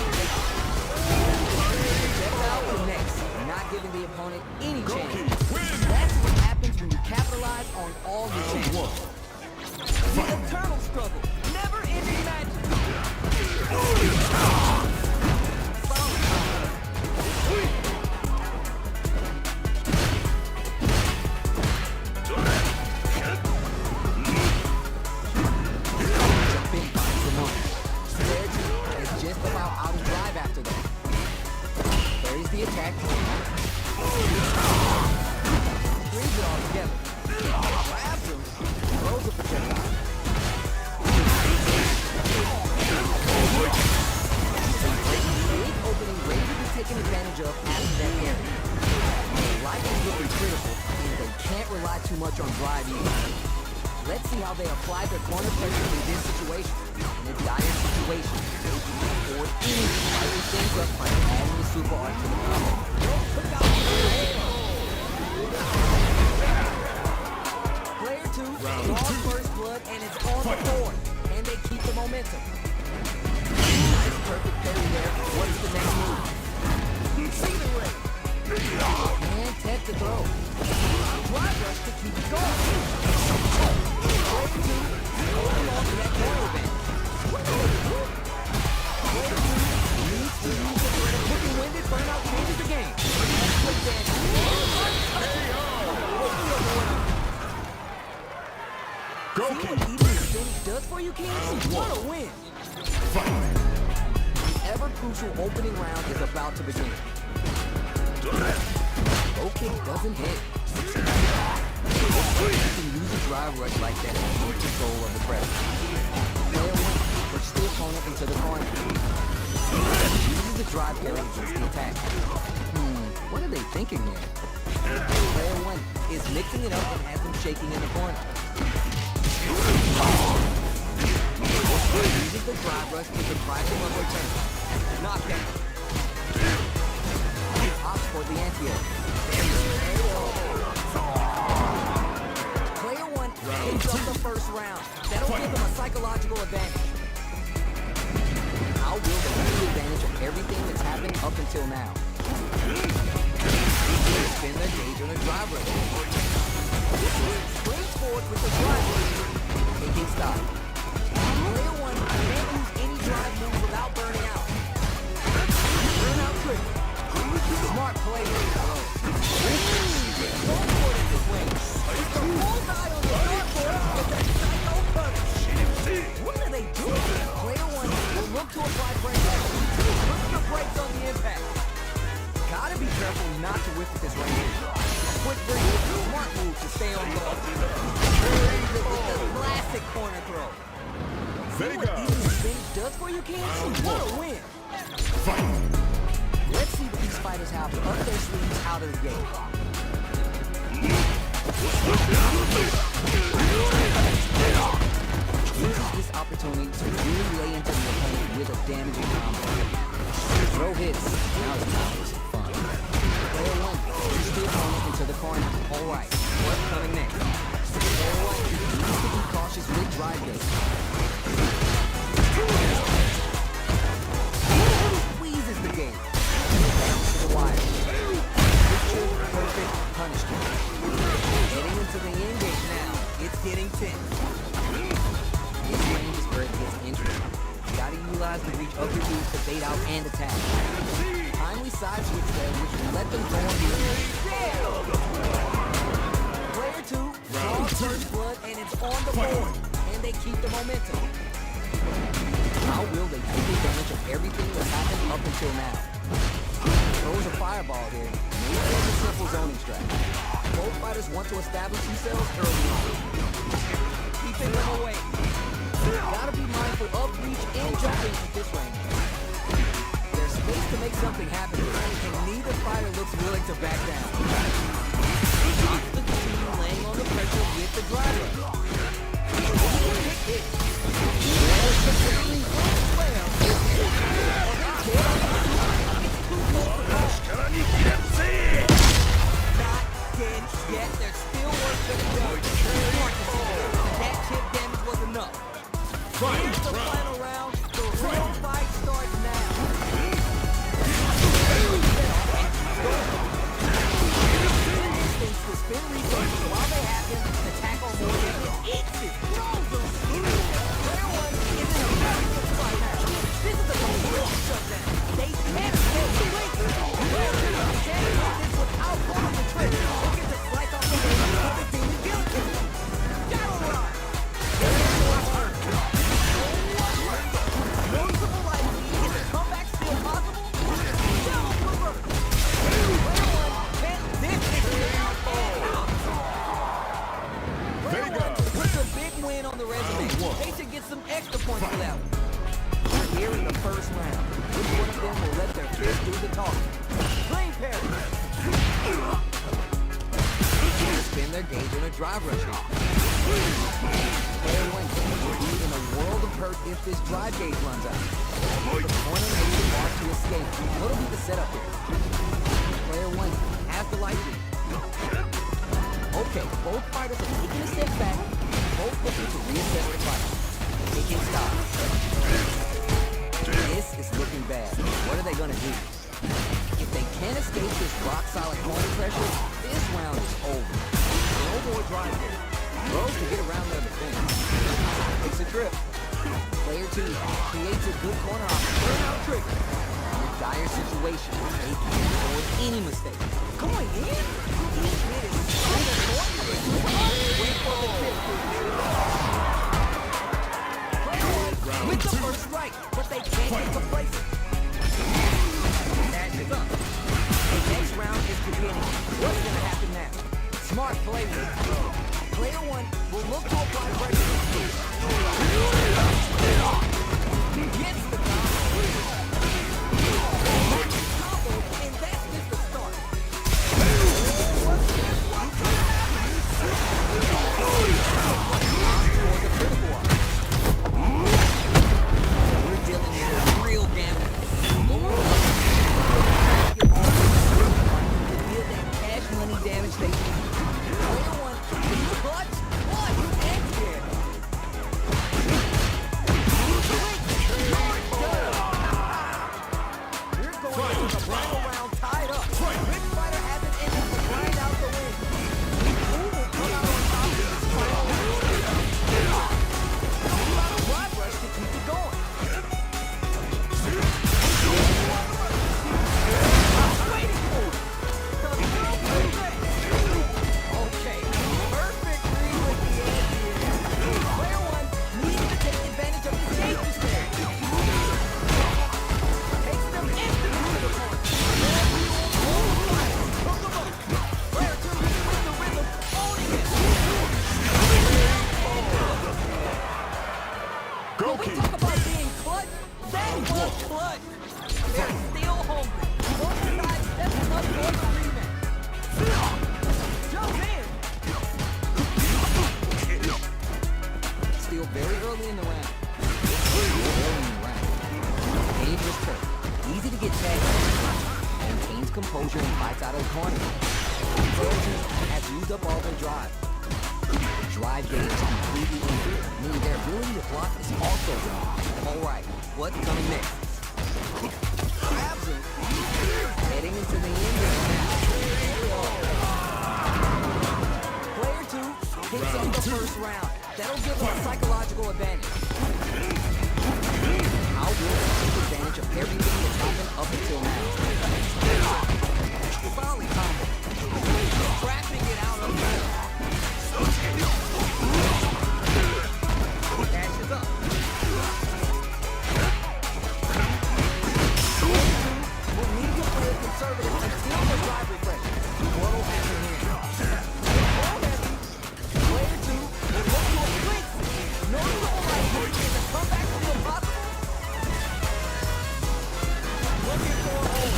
Projectile connects, not giving the opponent any chance. That's what happens when you capitalize on all your chances. The eternal struggle, never-ending magic. Is just about out of drive after that. Buries the attack. Brings it all together. Grabs him. Throws a projectile. Big opening ready to be taken advantage of after that area. Life is looking critical, and they can't rely too much on drive either. Let's see how they apply their corner pressure in this situation. In a dire situation, they can afford anything. Everything's up by adding the super art to the combo. Player two draws first blood and it's on the board. And they keep the momentum. Nice perfect parry there. What is the next move? See the ring. And tech to throw. Drive rush to keep it going. Player two holding on to that corner advantage. Player two needs to use the threat of quick and winded. Burnout changes the game. See what eating the finish does for you, kids? What a win! The ever-crucial opening round is about to begin. Low kick doesn't hit. You can use a drive rush like that to take control of the pressure. Player one pushes the opponent into the corner. Uses the drive carry against the attack. What are they thinking there? Player one is mixing it up and has them shaking in the corner. Uses the drive rush to deprive them of their turn. Knockdown. Opts for the anti-air. Player one picks up the first round. That'll give them a psychological advantage. How will they take advantage of everything that's happened up until now? Spin their gauge on a drive rush. Springs forward with the drive rush. Taking stock. Player one can't use any drive move without burning out. Burnout trick. Smart play. Dartboard in this wing. It's the bullseye on the dartboard with that psycho punch. What are they doing? Player one will look to apply pressure. Look at the brakes on the impact. Gotta be careful not to whiff at this right here. A quick break is a smart move to stay on guard. With the classic corner throw. See what eating the finish does for you, kids? What a win! Let's see what these fighters have to up their sleeves out of the gate. Uses this opportunity to really lay into the opponent with a damaging combo. Throw hits. Now it's time for some fun. Player one pushes the opponent into the corner. Alright, what's coming next? Player one needs to be cautious with drive gate. Squeezes the game. Down to the wire. Picture perfect punishment. Getting into the end game now. It's getting tries to reach up your boots to bait out and attack. Timely side switch there, which will let them go on the Player 2 draws first blood and it's on the board. And they keep the momentum. How will they take advantage of everything that's happened up until now? Throws a fireball here. Maybe there's a simple zoning strat. Both fighters want to establish themselves early on. Keeping them away. Gotta be mindful of reach and jumping at this range. There's space to make something happen here, and neither fighter looks willing to back down. The team laying on the pressure with the driver. Not dead yet. There's still work to be done. That chip damage was enough. Here's the final round. The real fight starts now. Instincts to spin resources while they happen. Attack on more damage. It's it. Player 1 is in a very good spot now. This is a complete shutdown. They can't escape the wait. Player 2 can't do this without pulling the trigger. They get to slice off the way of the demon guillotine. Shadow Rod. Noticeable life lead. Is the comeback still possible? Shadow Reverse. Player 1 can't live this round. Player 1 puts a big win on the resume. They should get some extra points for that one. We're here in the first round. Which one of them will let their kids do the talking? Green parry. Spin their gauge on a drive rush here. Player 1 will be in a world of hurt if this drive gauge runs out. The corner may be marked to escape. What'll be the setup here? Player 1 has the light lead. Okay, both fighters are taking a step back. Both looking to reassess the fight. Taking stock. This is looking bad. What are they gonna do? If they can't escape this rock-solid corner pressure, this round is over. No more drive here. Throws to get around their defense. Takes a trip. Player 2 creates a good corner off the turnout trigger. In a dire situation, they can't afford any mistake. Going in? This hit is so important. Wait for the trip. With the first strike, but they can't get complacent. That is up. The next round is beginning. What's going to happen now? Smart play. Player 1 will look to apply pressure. Gets the combo. And that's just the start. We're dealing with a real gamble. To deal that cash money damage they need. Player 1 is clutch, and scared. We're going to the final round tied up. Which fighter has it in them to grind out the win? Who will come out on top of this final round? Drive rush to keep it going. Waiting for it. Okay, perfect read with the edge here. Player 1 needs to take advantage of the safety stare. Takes them instantly to the point. Player 2 with the rhythm, owning it. Go, We Keith. talk about being clutch. That was clutch. They're still hungry. Both sides stepping up for the rematch. Jump in. Still very early in the round. Dangerous turf. Easy to get tagged. Maintains composure and fights out of the corner. Trojan has used up all their drive. The drive gauge is completely empty, meaning their ability to block is also gone. Alright, what's coming next? Grabs him. Heading into the end now. Player 2 picks up the first round. That'll give them a psychological advantage. How How will they take advantage of everything that's happened up until now? Volley combo. Crashing it out of the middle. Dashes up. Will need to play it conservative until the drive refresh. What'll happen here? Ball heavy. Player 2 will look to a blitz. No goal right here. Is the comeback still possible? Looking for a hole.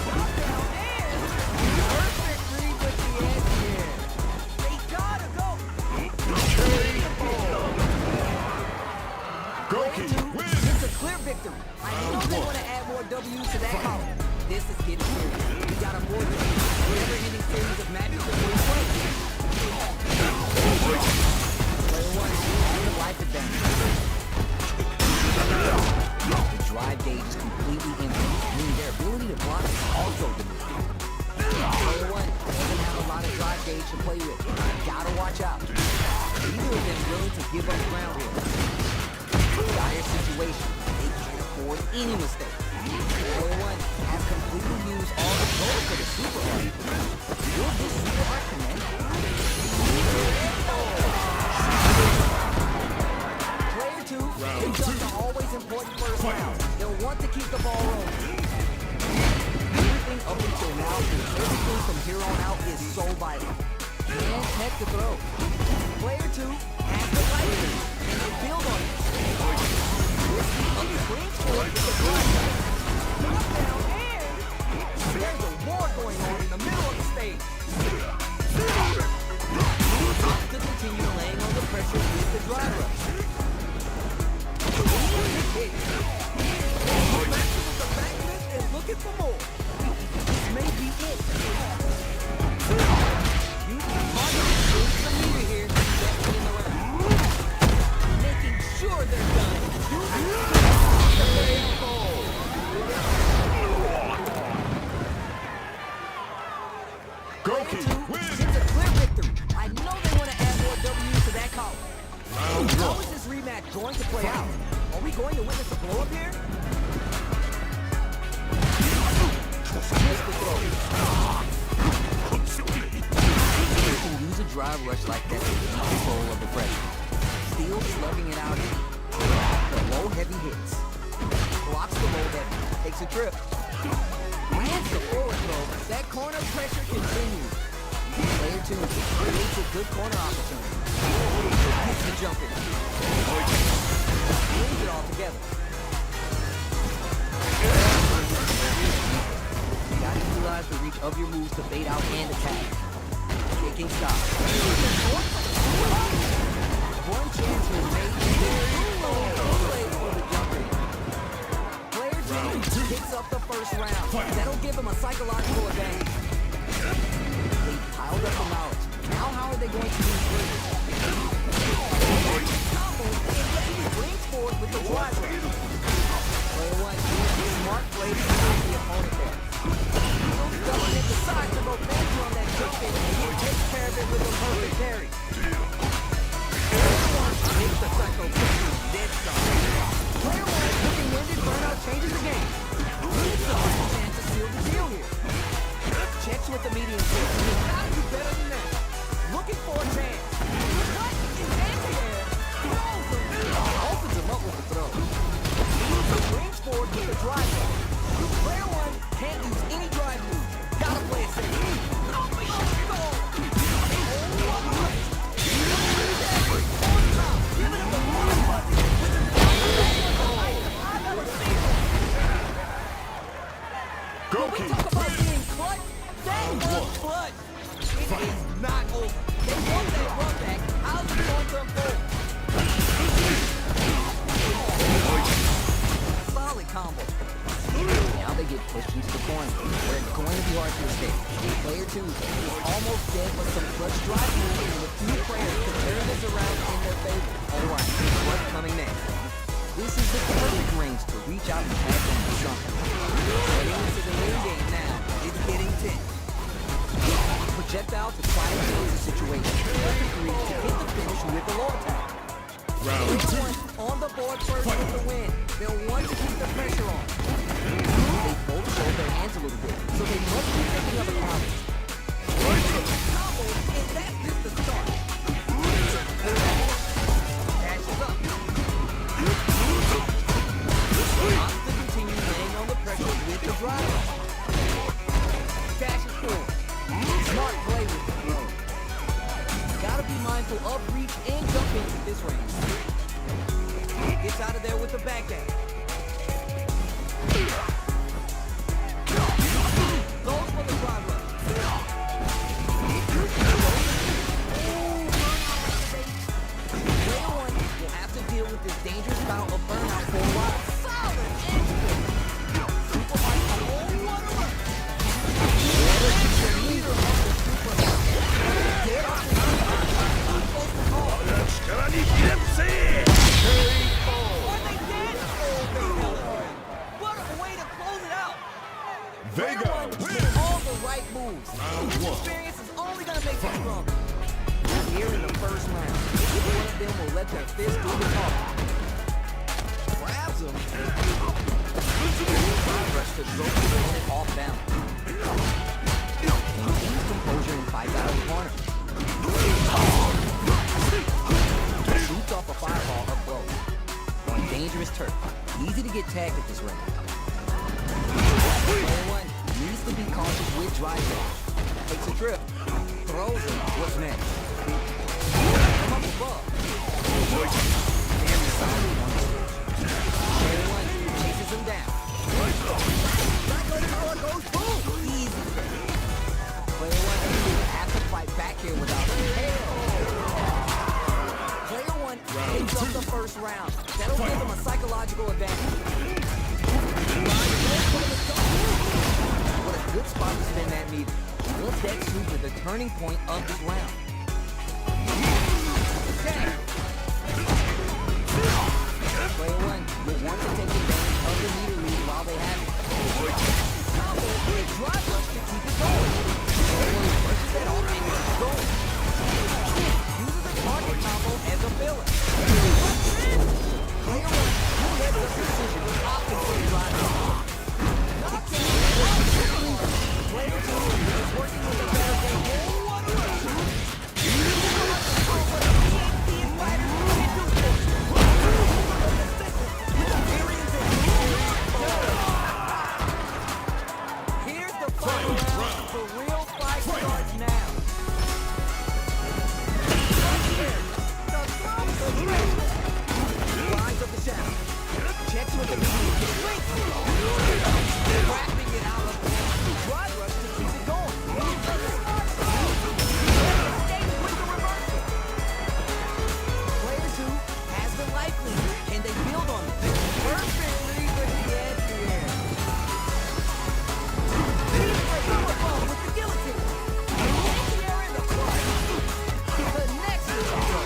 Drop down and perfect read with the edge here. They gotta go. Goki wins. It's a clear victory. I know they want to add more W's to that column. This is getting serious. We got a more than never-ending series of matches between players. Player 1 has the life advantage. The drive gauge is completely empty, meaning their ability to block is also diminished. Player 1 doesn't have a lot of drive gauge to play with. Gotta watch out. Neither of them willing to give up ground here. Dire situation. They can't afford any mistake. Player 1 has completely used all the gold for the super art. Will this super art connect? Player 2 picks up the always important first round. They'll want to keep the ball rolling. Everything up until now and everything from here on out is so vital. Can't tech the throw. Player 2 has the light lead and they build on it. There's a war going on in the middle of the stage. To continue laying on the pressure with the drive rush. Master with the backflip and looking for more. This may be it. Using the target to build some meter here. Stepping in the round. Making sure they're done. Goki wins. It's a clear victory. I know they want to add more W's to that column. How is this rematch going to play out? Are we going to witness a blow up here? Missed the throw. They can use a drive rush like that to keep control of the pressure. Still slugging it out here. The low heavy hits. Blocks the low heavy. Takes a trip. Lands the forward throw. That corner pressure continues. Player 2 creates a good corner opportunity. Gets the jump in. Brings it all together. You gotta utilize the reach of your moves to bait out and attack. Taking stops. One chance here made. Plays for the jump in. Player 2 picks up the first round. That'll give him a psychological advantage. They piled up the knowledge. Now how are they going to use this? Combo and brings forward with the drive. Player 1 using a smart play to push the opponent there. Doesn't hit the side to go back on that jump in and he takes care of it with a perfect carry. Player 1 hits the psycho dead stop. Player 1 looking winded, burnout changes the game. Needs a chance to seal the deal here. Checks with the medium switch. He's got to do better than that. Looking for a chance. What is anti-air? Opens him up with the throw. Brings forward with the drive ball. Player 1 can't use any drive move. Gotta play it safe. Goki Talk about being clutch. That was clutch. It is not over. They want that run back. How's it going to unfold? Solid combo. Now they get pushed into the corner, where it's going to be hard to escape. Player 2 is almost dead, but some clutch drive moves and a few players can turn this around in their favor. Alright, what's coming next? This is the perfect range to reach out and pass them to something. Heading into the main game now. It's getting tense. Projectile to try and close the situation. Perfect read to hit the finish with the low attack. Round two. On the board first with the win. They'll want to keep the pressure on. They both show their hands a little bit, so they must be thinking of a combo. Combo, and that's just the start. Dashes up. Wants to continue laying on the pressure with the driver. Dashes forward. Smart play with the throw. Gotta be mindful of reach and jumping at this range. Gets out of there with the backhand. Goes for the drive rush. Player one will have to deal with this dangerous bout of burnout for a while. Solid entry. Super high. Oh, what a rush. Better keep the leader of the super high. Get off the Vega win. All the right moves. This experience is only gonna make them stronger. Here in the first round, either one of them will let their fist do the talking. Grabs him. Side rush to throw the opponent off balance. Maintains composure and fights out of the corner. Shoots off a fireball up close. On dangerous turf. Easy to get tagged at this range. Player one needs to be cautious with drive rush. Takes a trip. Throws him. What's next? Come up above. Damn solid on the switch. Player one chases him down. Back on the power goes boom. Easy. Player one has to fight back here without hell. Player one takes up the first round. That'll give him a psychological advantage. What a good spot to spin that meter. What's that super the turning point of this round? Okay. Player one will want to take advantage of the meter lead while they have it. Combo with drive rush to keep it going. Player one pushes that off and gets it going. Uses a target combo as a filler. Player one, who led the precision with opposite drive rush. Player two is working with a better game. Oh, what a rush! Here's the final round. The real fight starts now. The rise of the shadow. Checks with the medium. Wrapping it out of the drive rush to keep it going. Stays with the reversal. Player two has the life lead, and they build on it. Perfectly with the edge here. With the guillotine. Here in the front. The next little throw.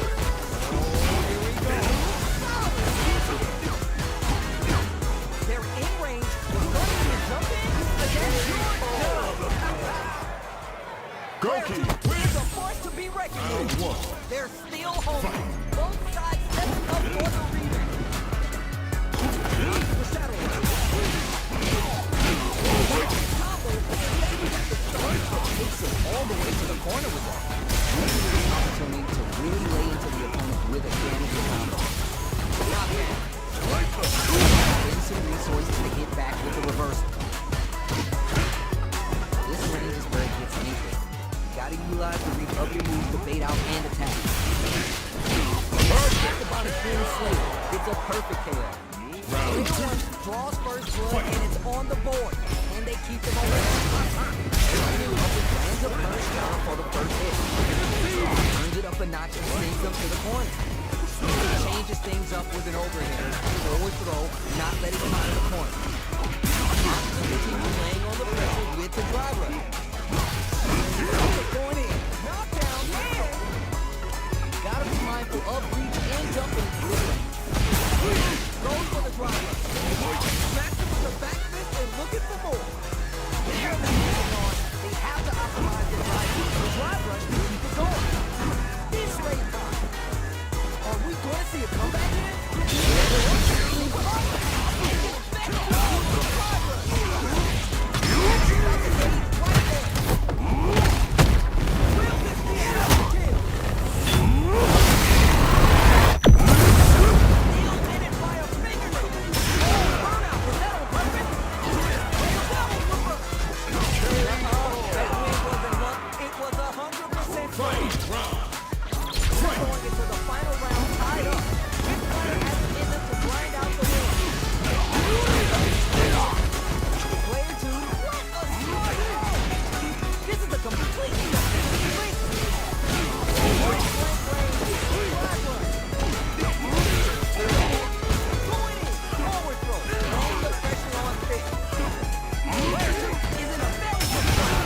Here we go. They're in range. Goki It's a force to be reckoned with. They're still home. Both sides stepping up for the rematch. The shadow combo takes him all the way to the corner with that. Opportunity to really lay into the opponent with a damaging combo. Getting some resources to hit back with the reversal. This range is where it gets dangerous. Gotta utilize the reach of your moves to bait out and attack. Just about a clean slate. It's a perfect KO. Round one draws first blood and it's on the board. And they keep them away. Lands a punch down for the first hit. Turns it up a notch and sends them to the corner. Changes things up with an overhead. Forward throw, not letting him out of the corner. Continue laying on the pressure with the driver. Going in. Knockdown, man! Gotta be mindful of reach and jumping. Goes for the driver. Smacks him with the back fist and looking for more. They're moving on. They have to optimize the drive. The drive rush to keep it going. This rate time. Are we going to see a comeback? Going into the final round tied up. This player has it in them to grind out the win. Player 2, what a smart throw! This is a completely different blink. Point blank range, flat run. Going in, forward throw. Throwing the pressure on pitch. Player 2 is in a very good spot.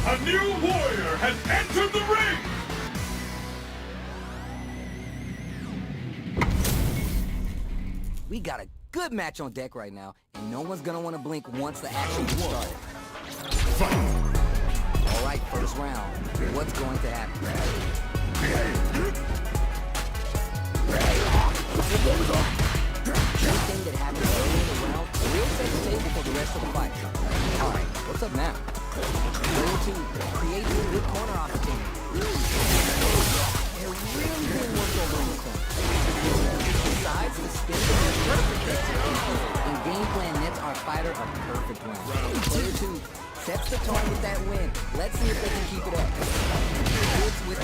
A new warrior has entered the ring! We got a good match on deck right now, and no one's gonna want to blink once the action gets started. All right, first round. What's going to happen? Anything that happens early in the round will set the table for the rest of the fight. All right, what's up now? Player 2 creates a good corner opportunity. They're really being worked over in the corner. Decides to spin the perfect execution, and game plan nets our fighter a perfect round. Player 2 sets the tone with that win. Let's see if they can keep it up. Hits with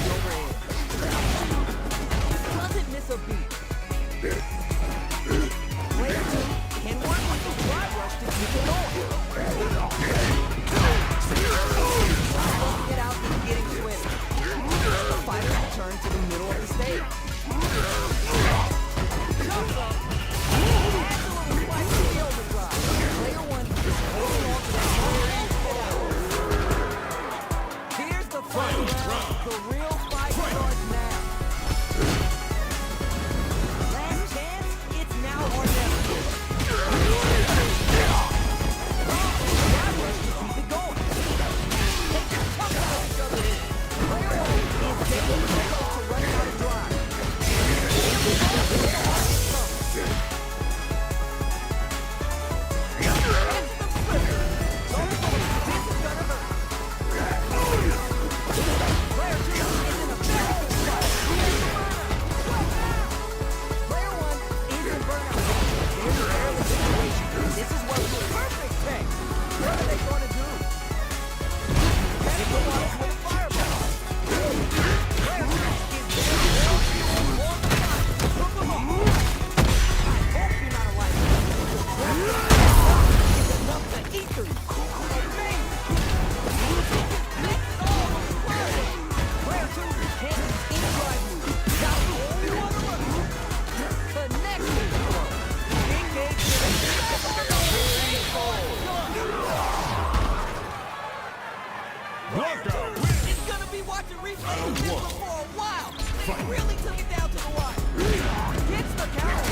replaying this one for a while. He really took it down to the wire. Gets the counter.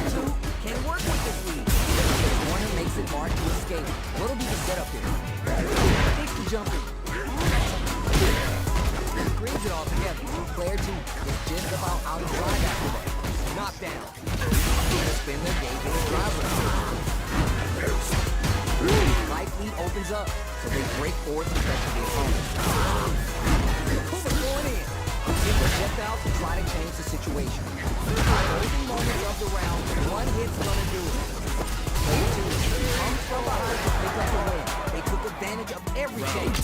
Two can work with this lead. Warner makes it hard to escape. What'll be the setup here? Takes the jumper. Screens it all together. Player 2 is just about out of drive after that. Knockdown. Spin the game in the driver. Life lead opens up, so they break forward to pressure the opponent. Kuma going in. Get projectiles to try to change the situation. Closing moments of the round, one hit's gonna do it. Player 2 comes from behind to pick up the win. They took advantage of every change.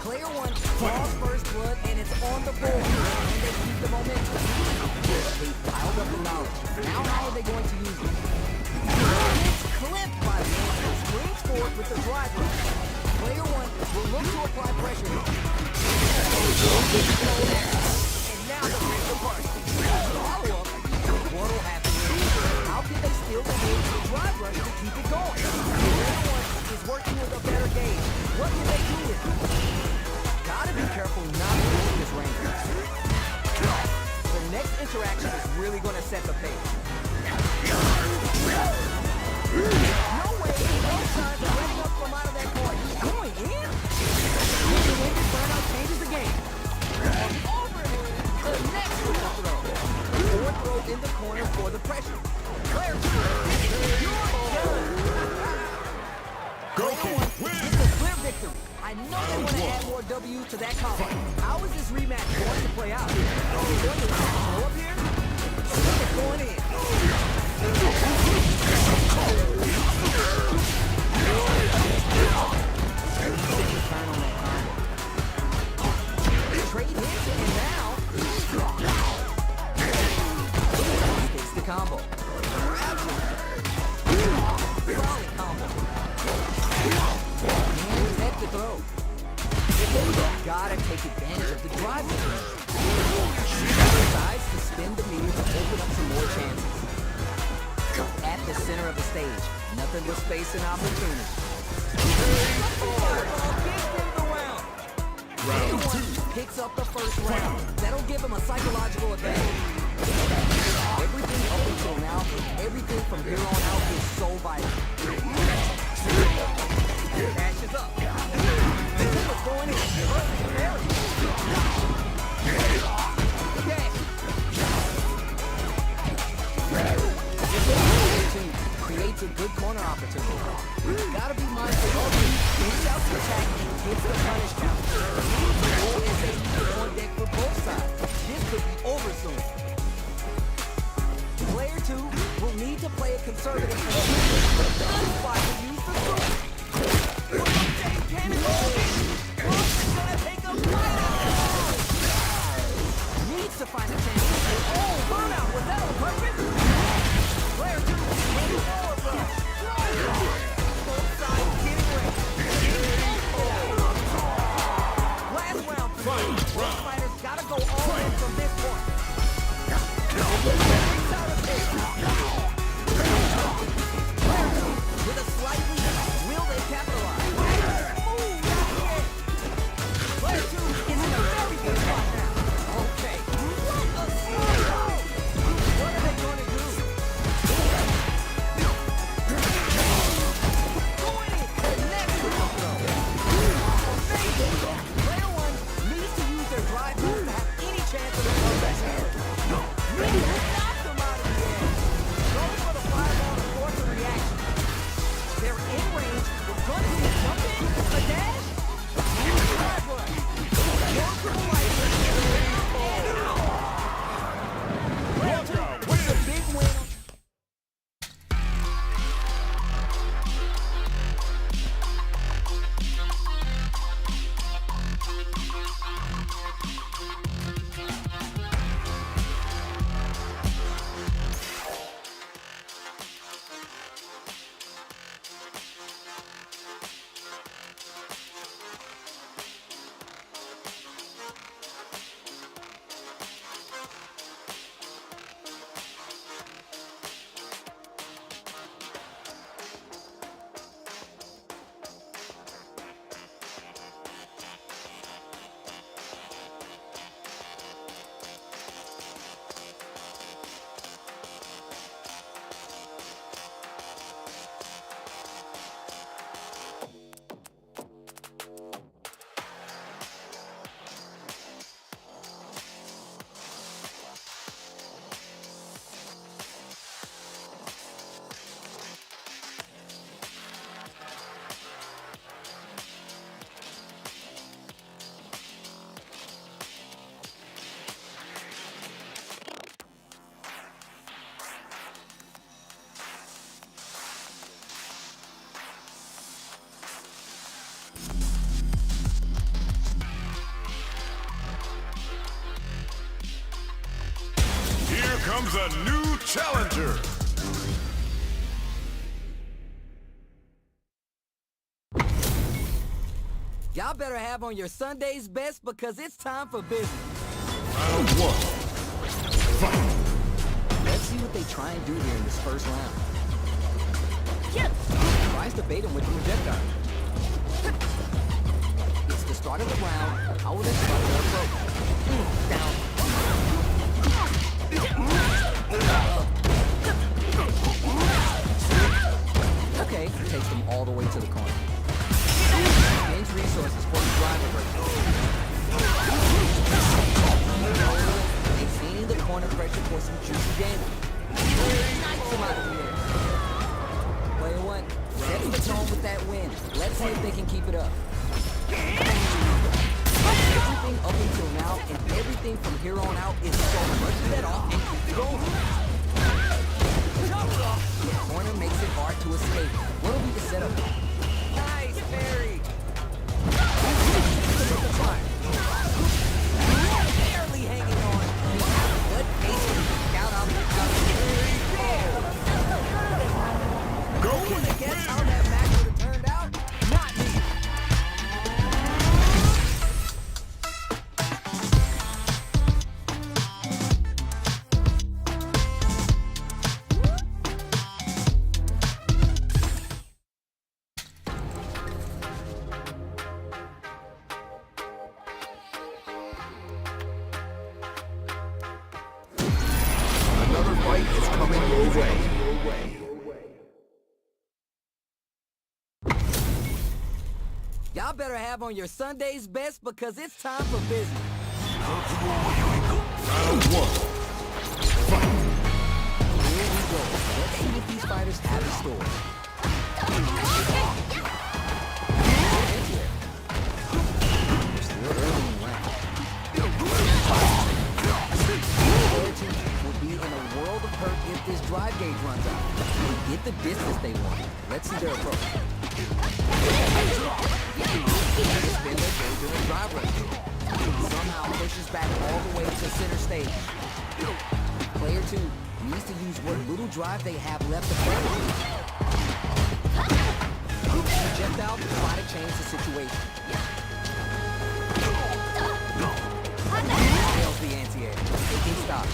Player 1 draws first blood and it's on the board. And they keep the momentum. They piled up the knowledge. Now how are they going to use it? It's clipped by the man. Springs forward with the drive rush. Player 1 will look to apply pressure. And now the break apart. Follow-up. What'll happen here? How can they steal the lead with the drive rush to keep it going? Player 1 is working with a better gauge. What can they do with it? Gotta be careful not to lose this range. The next interaction is really gonna set the pace. No way, both sides are running up from out of that corner. He's going in? The winded burnout changes the game. Overhead, the next throw. Forward throw in the corner for the pressure. Player 2, you're done. Player 1 is a clear victory. I know they want to add more W's to that column. How is this rematch going to play out? Are we going to blow up here? It's going in. Trade hits and now takes the combo. Solid combo. And set the throw. Gotta take advantage of the drive. Decides to spin the meter to open up some more chances. At the center of the stage, nothing but space and opportunity. Round 2 picks up the first round. That'll give him a psychological advantage. Everything up until now, everything from here on out is so vital. Dashes up. What's going in? Creates a good corner opportunity. Gotta be mindful of it. Reach out to attack and gets the punish count. The goal is a on deck for both sides. This could be over soon. Player 2 will need to play a conservative position. Unspot to use the throw. Needs to find a chance. Oh, burnout! Was that on purpose? Player 2 moving forward from. Both sides getting ready. Last round. Both fighters gotta go all in from this point. comes a new challenger. Y'all better have on your Sunday's best because it's time for business. Round one. Fight. Let's see what they try and do here in this first round. Tries to bait him with the projectile. It's the start of the round. How will they start their approach? Down. Okay, takes them all the way to the corner. Gains resources for the driver break. Maintaining the corner pressure for some juicy damage. Knifes him out of the air. Player one sets the tone with that win. Let's see if they can keep it up. Everything up until now and everything from here on out is so much better and keep going. The corner makes it hard to escape. What'll be the setup? Nice parry. Barely hanging on. What pace can he scout out the Go in to guess how that match would have turned out? Not me. Another fight is coming your way. Y'all better have on your Sunday's best because it's time for business. Round one. Fight. Here we go. Let's see what these fighters have in store. Still early in the round. Will be in a world of hurt if this drive gauge runs out. They get the distance they want. Let's see their approach. Spin their gauge during drive rush. Somehow pushes back all the way to center stage. Player two needs to use what little drive they have left to play with. Projectile to try to change the situation. Fails the anti-air. It can stop.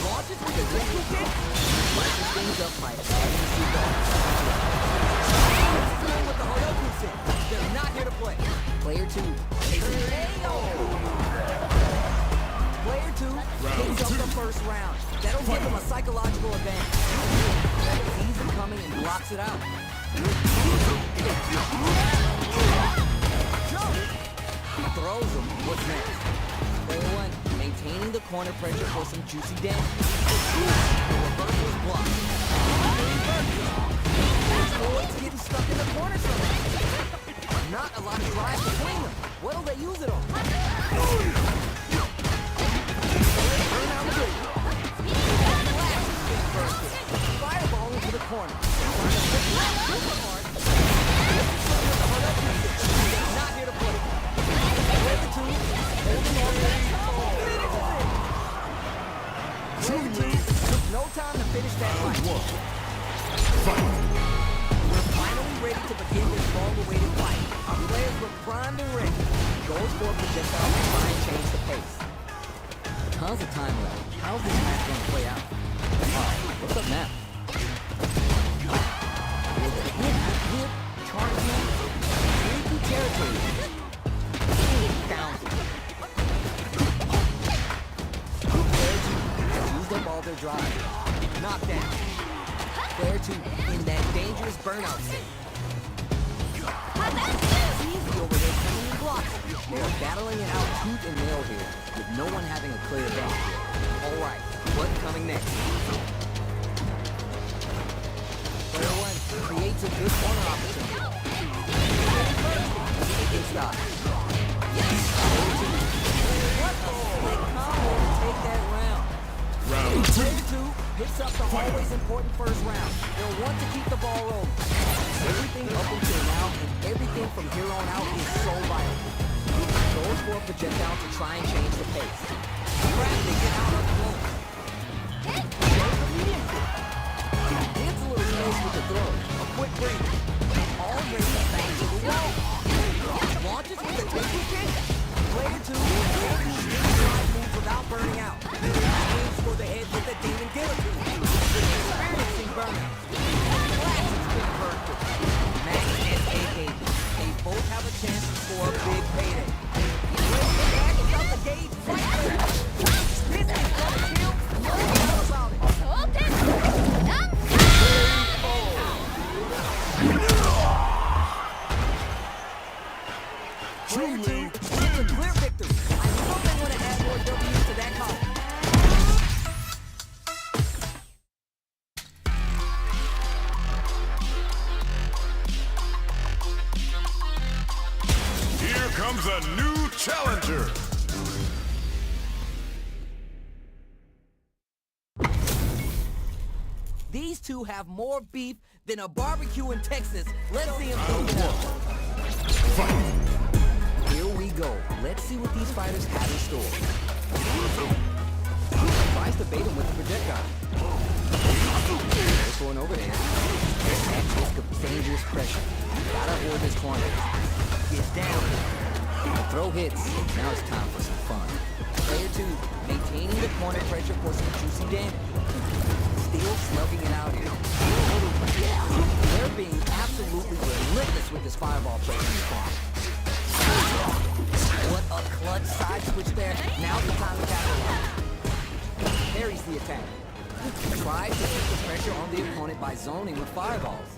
Launches with a little kick. Slices things up by adding two balls. With the Hoyoku sit. They're not here to play. Player two. Player two picks up the first round. That'll give him a psychological advantage. Sees him coming and blocks it out. Throws him. What's next? Player one, maintaining the corner pressure for some juicy damage. The reversal is blocked. It's getting stuck in the corner somehow. Not a lot of drive between them. What'll they use it on? Fireball into the corner. Not here to play. Took no time to finish that fight. We're finally ready to begin this long-awaited fight. Our players look primed and ready. Goes for a projectile to try and change the pace. Tons of time left. How's this match going to play out? What's up now? Charging him. Into territory. Down. Has used up all their drive. Knocked down. Player two in that dangerous burnout state. Easy over there coming in blocks. They are battling it out tooth and nail here, with no one having a clear advantage here. Alright, what's coming next? Player one creates a good corner opportunity. He can stop. Yes! What a slick combo to take that round. Round two. Player two picks up the always important first round. They'll want to keep the ball rolling. Everything up until now and everything from here on out is so vital. Goes for a projectile to try and change the pace. Grab to get out of the flow. There's the medium kick. Gives a little space with the throw. A quick breather. Already back to the wall. Launches with a taking kick. Player 2 will drive moves without burning out. Aims for the head with the demon guillotine. Experiencing burnout. Classic big vertical. Max and AK. They both have a chance to score a big payday. Raise the back and out the gate. Fight through. This is gonna kill. No doubt about it. Truly, it's a clear victory. I know they want to add more W's to that column. here comes a new challenger. These two have more beef than a barbecue in Texas. Let's see them throw it out. Here we go. Let's see what these fighters have in store. Tries to bait him with the projectile. Goes for an overhand. At risk of dangerous pressure. Gotta hold his corner. Gets down. The throw hits. Now it's time for some fun. Player 2 maintaining the corner pressure for some juicy damage. Still slugging it out here. They're being absolutely relentless with this fireball pressure. What a clutch side switch there. Now's the time to capitalize. Parries the attack. Tries to keep the pressure on the opponent by zoning with fireballs.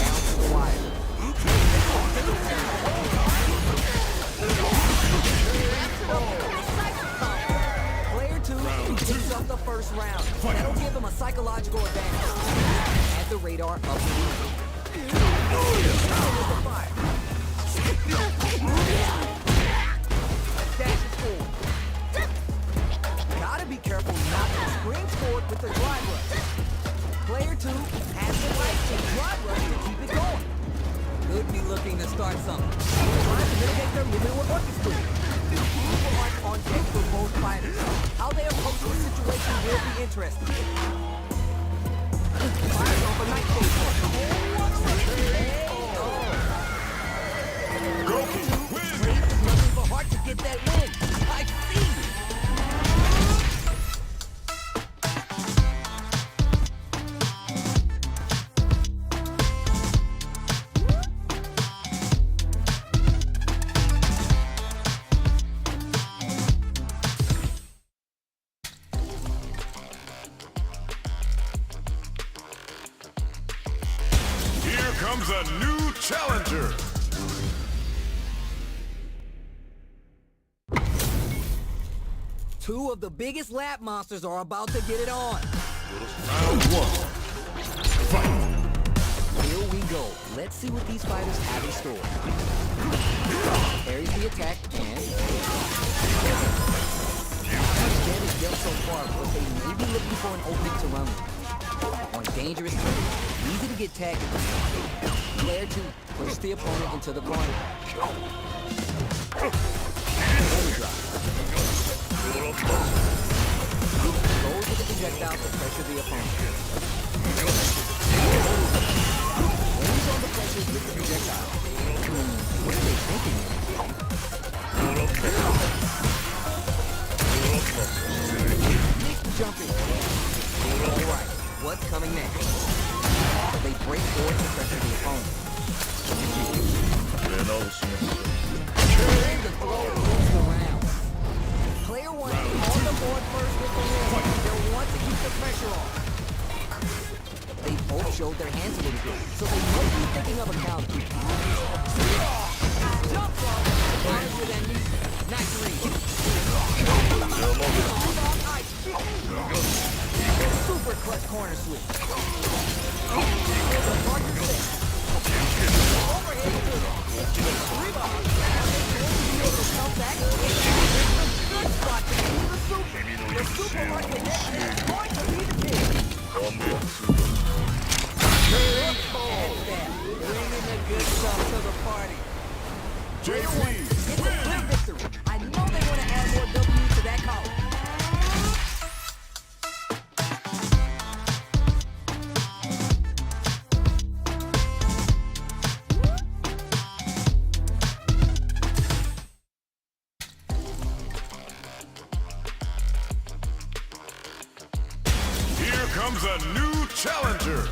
Down to the wire. Player 2 picks up the first round. That'll give him a psychological advantage. Add the radar up the lead. With the fire. Dashes forward. Gotta be careful not to spring forward with the drive rush. Player 2 has the right to drive rush to keep it going. Could be looking to start something. Trying to mitigate their movement with orchestrated. Equal mark on deck for both fighters. How they approach the situation will be interesting. Fires off a night phase. Looking for Hart to get that win. I see. Here comes a new challenger. Two of the biggest lap monsters are about to get it on. Round 1. Fight. Here we go. Let's see what these fighters have in store. Parries the attack and... Not much damage dealt so far, but they may be looking for an opening to run with. On dangerous terrain, easy to get tagged. Player 2 pushes the opponent into the corner. Overdrive. Goes with the projectile to pressure the opponent. Lands on the pressure with the projectile. What are they thinking? Nick jumping. Alright, what's coming next? They break forward to pressure the opponent. And the throw wins the round. Player 1 on the board first with the win. They'll want to keep the pressure on. They both showed their hands a little bit, so they might be thinking of a counter. Jump ball. Fires with amnesia. Nice read. Super clutch corner switch. The partner set. Overhead to rebound. Come back. Good spot to Player one gets a clear victory. I know they want to add more W to that column. Here comes a new challenger.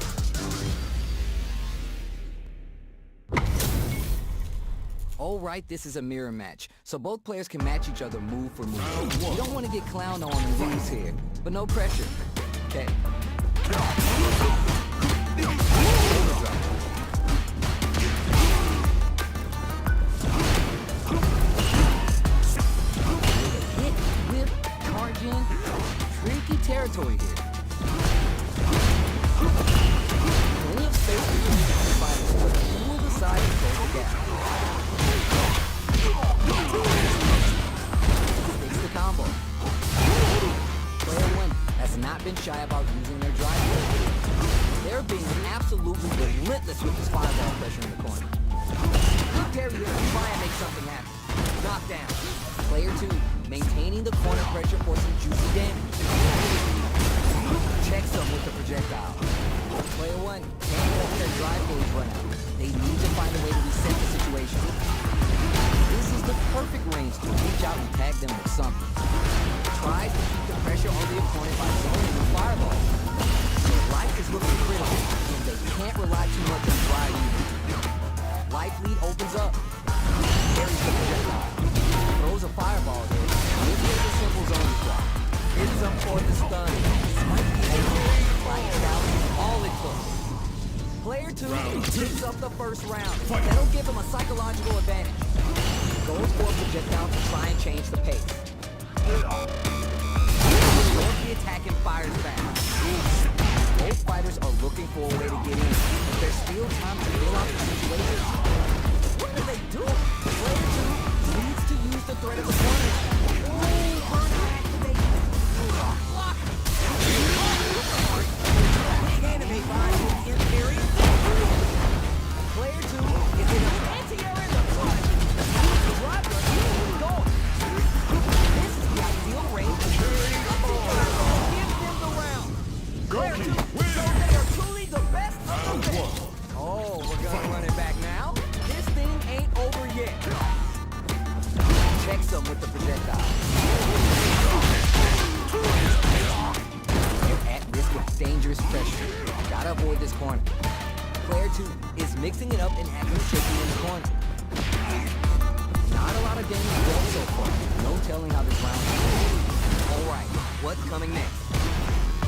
All right, this is a mirror match, so both players can match each other move for move. You don't want to get clowned on and lose here, but no pressure. Okay. Hit, whip, charge in. Tricky territory here. Plenty of space for you to fight, but who will decide to close the gap? Takes the combo. Player one has not been shy about using their drive. They're being absolutely relentless with this fireball pressure in the corner. Good parry here to try and make something happen. Knockdown. Player two maintaining the corner pressure for some juicy damage. Checks them with the projectile. Player one can't let their drive gauge run out. They need to find a way to reset the situation. This is the perfect range to reach out and tag them with something. Tries to keep the pressure on the opponent by zoning the fireball. Their life is looking critical, and they can't rely too much on drive either. Life lead opens up. Carries the projectile. Throws a fireball here. This is a simple zone drop. Hits them for the stun. Might be able to fly it out all it took. Player two picks up the first round. That'll give him a psychological advantage. Goes for a projectile to try and change the pace. Absorbs the attack and fires back. Both fighters are looking for a way to get in, but there's still time to fill out the situation. What do they do? Player two needs to use the threat of the corner. Block. Big enemy behind you in theory. Player two is in an anti-air in the front. The drive rush is going. This is the ideal range to give them the round. Player two shows they are truly the best of the best. Oh, we're gonna run it back now. This thing ain't over yet. Checks them with the projectile. They're at risk of dangerous pressure. Gotta avoid this corner. Player two is mixing it up and acting shaky in the corner. Not a lot of damage done so far. No telling how this round will go. Alright, what's coming next?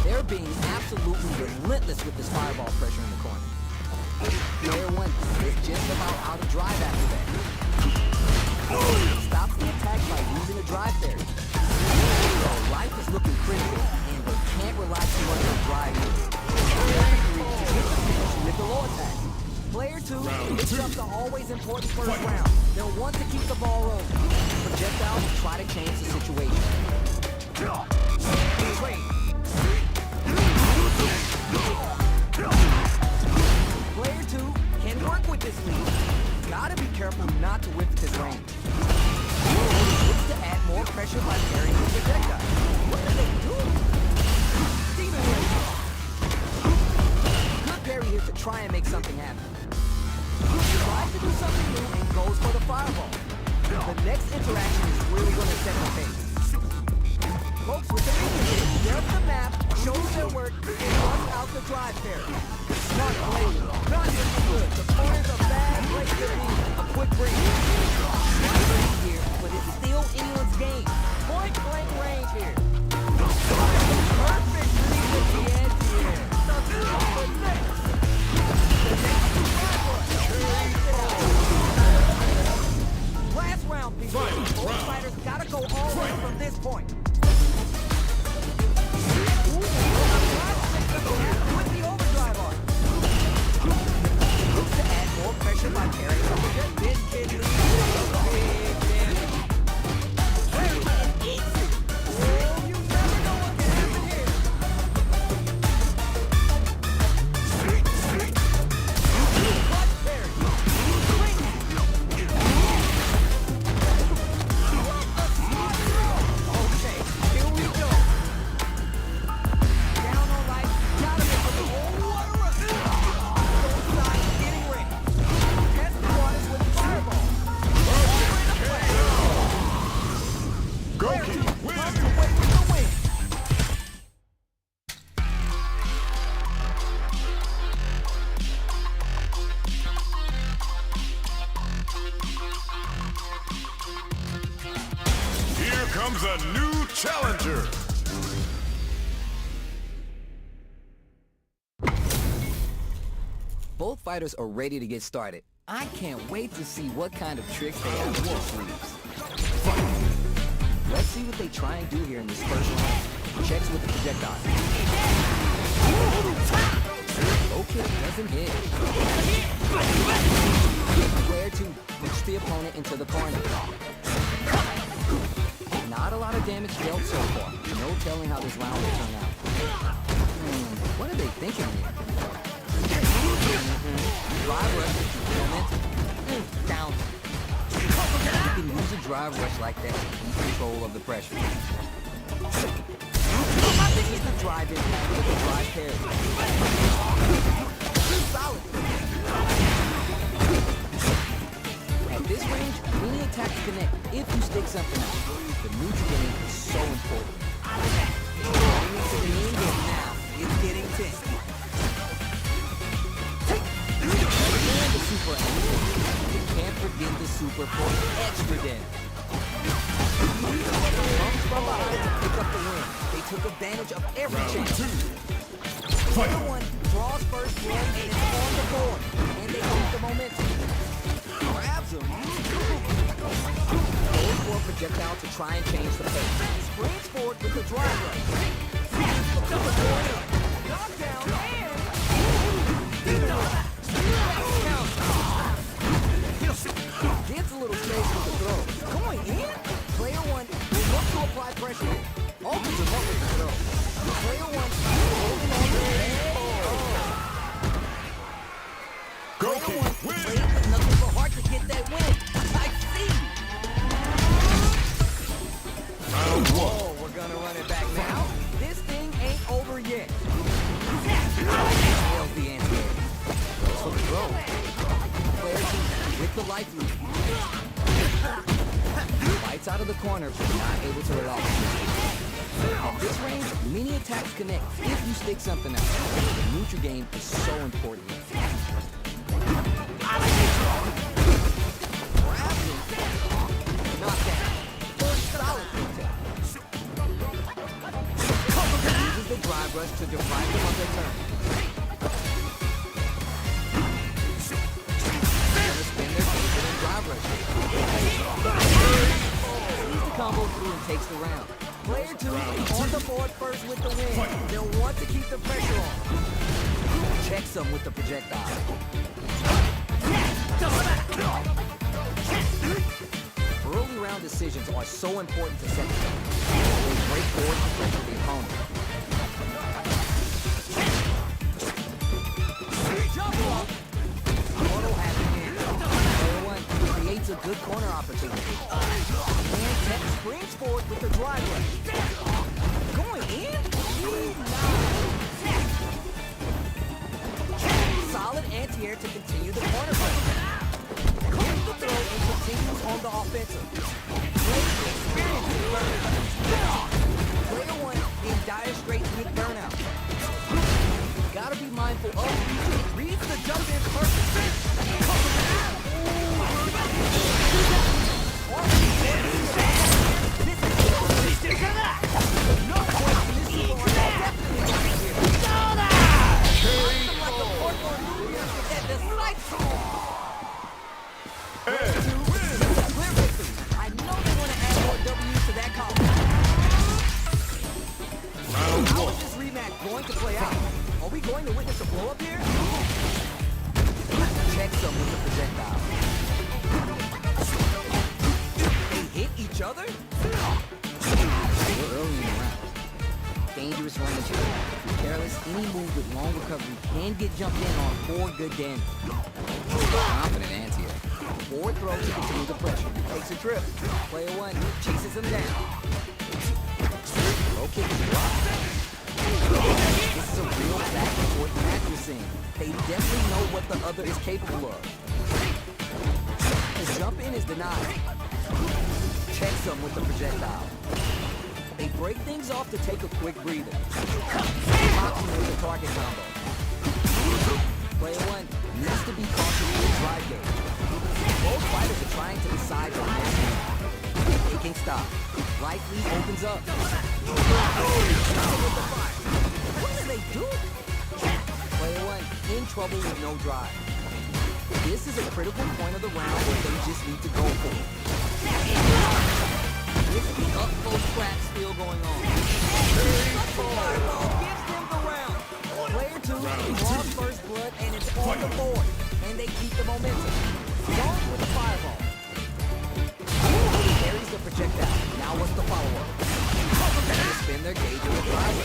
They're being absolutely relentless with this fireball pressure in the corner. Player one is just about out of drive after that. Stops the attack by using a drive fairy. So life is looking critical, and they can't rely too much on drive here. With the low attack. Player two picks up the always important first round. They'll want to keep the ball rolling. Projectile will try to change the situation. Trade. Player two can work with this lead. Gotta be careful not to whip this range. Looks to add more pressure by carrying the projectile. What are they doing? Demon Wave. Good parry here to try and make something happen. Tries to do something new and goes for the fireball. The next interaction is really going to set the pace. Folks with the medium, there's the map, shows their work, and runs out the drive pair. Smart play. Not just good. The corner's a bad place to be. A quick break. Here, but it's still anyone's game. Point blank range here. Perfect read at the end here. The next. Last round, people. Both fighters gotta go all in from this point. With the overdrive on. Looks to add more pressure by carrying the this kid leads big damage. Oh, you Both fighters are ready to get started. I can't wait to see what kind of tricks they have in their sleeves. Let's see what they try and do here in this first round. Checks with the projectile. Okay, doesn't hit. Where to push the opponent into the corner. Not a lot of damage dealt so far. No telling how this round will turn out. What are they thinking here? Drive rush. Down. You can use a drive rush like that to keep control of the pressure. This is the drive impact with the drive parry. Solid. At this range, many attacks connect if you stick something out. The neutral game is so important. Getting into the end game now. It's getting tense. And the super action. You can't forget the super for extra damage. Comes from behind to pick up the win. They took advantage of every chance. Player one draws first blood and is on the board. And they keep the momentum. Grabs him. Goes for a projectile to try and change the pace. Springs forward with the drive rush. Knockdown and... Gets a little space with the throw. Going in? Player one will look to apply pressure. Opens him up with the throw. Player one holding on to the leg. Player one played nothing but hard to get that win. I see. Whoa, we're gonna run it back now. This thing ain't over yet. Nails the anti-air. Goes for the throw. Player two with the life loop. Bites out of the corner, but not able to relax. At this range, many attacks connect if you stick something out. The neutral game is so important. Grabs him. Knockdown. Solid protect. Uses the drive rush to deprive them of their turn. Sees the combo through and takes the round. Player two on the board first with the win. They'll want to keep the pressure on. Checks them with the projectile. Early round decisions are so important to set the game. They break forward to pressure the opponent. Jump up! What'll happen here? Player one creates a good corner opportunity. And Tech springs forward with the drive rush. Going in? Solid anti-air to continue the corner pressure. Hits the throw and continues on the offensive. Great experience with burnout. Player one in dire straits with burnout. Gotta be mindful of it. Reads the jump in perfectly. Going to play out. Are we going to witness a blow up here? Checks them with the projectile. They hit each other? We're early in the round. Dangerous range here. If you're careless, any move with long recovery can get jumped in on for good damage. Confident anti-air. Forward throw to continue the pressure. Takes a trip. Player one chases him down. Low kick to drop. This is a real back and forth match we're seeing. They definitely know what the other is capable of. The jump in is denied. Checks them with the projectile. They break things off to take a quick breather. Pops with the target combo. Player one needs to be cautious with the drive game. Both fighters are trying to decide their next move. Taking stop. Right lead opens up. What do they do? Player one in trouble. trouble with no drive. This is a critical point of the round where they just need to go for it. With the up-close scrap still going on. Fireball gives them the round. Player 2 draws first blood and it's on the board. And they keep the momentum. Zone with the fireball. He carries the projectile. Now what's the follow-up? They spin their gauge with the driver.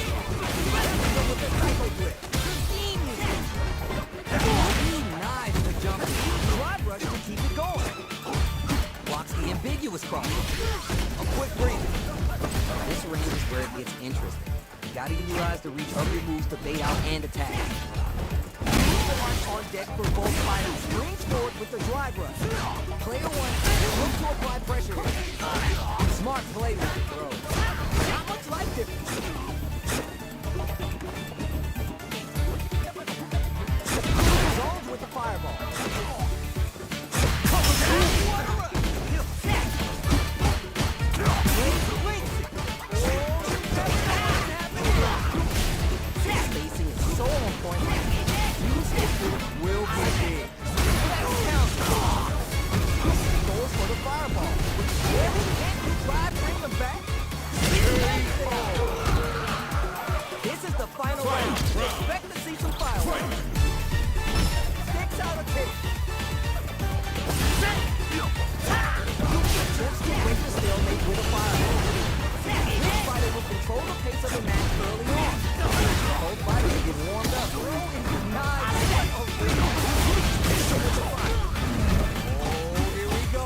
With the psycho grip. He knives the jumper. Drive rush to keep it going. Blocks the ambiguous cross. A quick breather. This range is where it gets interesting. You gotta utilize the reach of your moves to bait out and attack. On deck for both fighters. Springs forward with the drive rush. Player 1 look to apply pressure here. Smart play with the throw. Not much life difference. Zones with the fireball. Spacing is so on point. Will be big. Goes for the fireball. Can you try bring them back? This is the final round. Expect to see some fireworks. Sticks out a kick. Attempts to break the stalemate with a fireball. This fighter will control the pace of the match early on. Both fighters get warmed up. Here we go.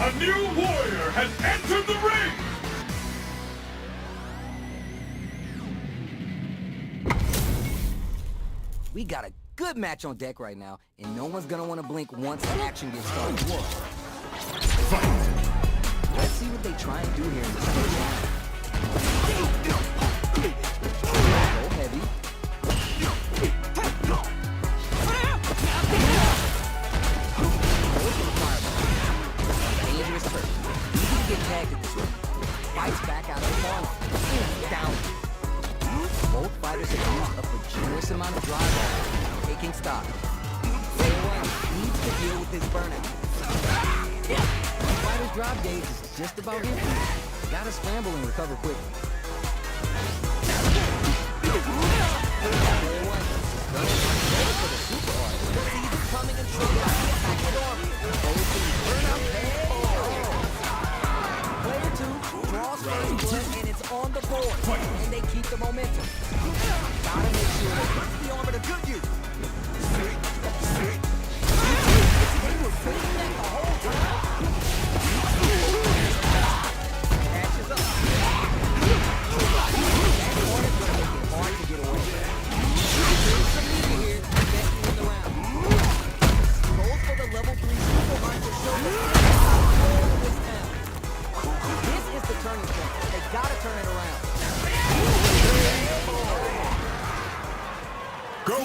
A new warrior has entered the ring! We got a good match on deck right now, and no one's gonna want to blink once the action gets started. Fight! Let's see what they try and do here in this first round. Go heavy. Dangerous turn. Easy to get tagged at this rate. Fights back out of the corner. Down. Both fighters have used up a generous amount of drive on, taking stock. Player 1 needs to deal with his burnout. The fighter's drive gauge is just about empty. Gotta scramble and recover quickly. Player 1 is running for the super hard. Sees it coming and throws out the attack with arm. Goes to the burnout. Player 2 draws first blood and it's on the board. And they keep the momentum. Gotta make sure they put the armor to good use. They were putting that the whole time. Catches up. That corner's gonna make it hard to get away. There's some meter here to get you in the round. Goes for the level 3 super hard to show this town. This is the turning point. They gotta turn it around. Go!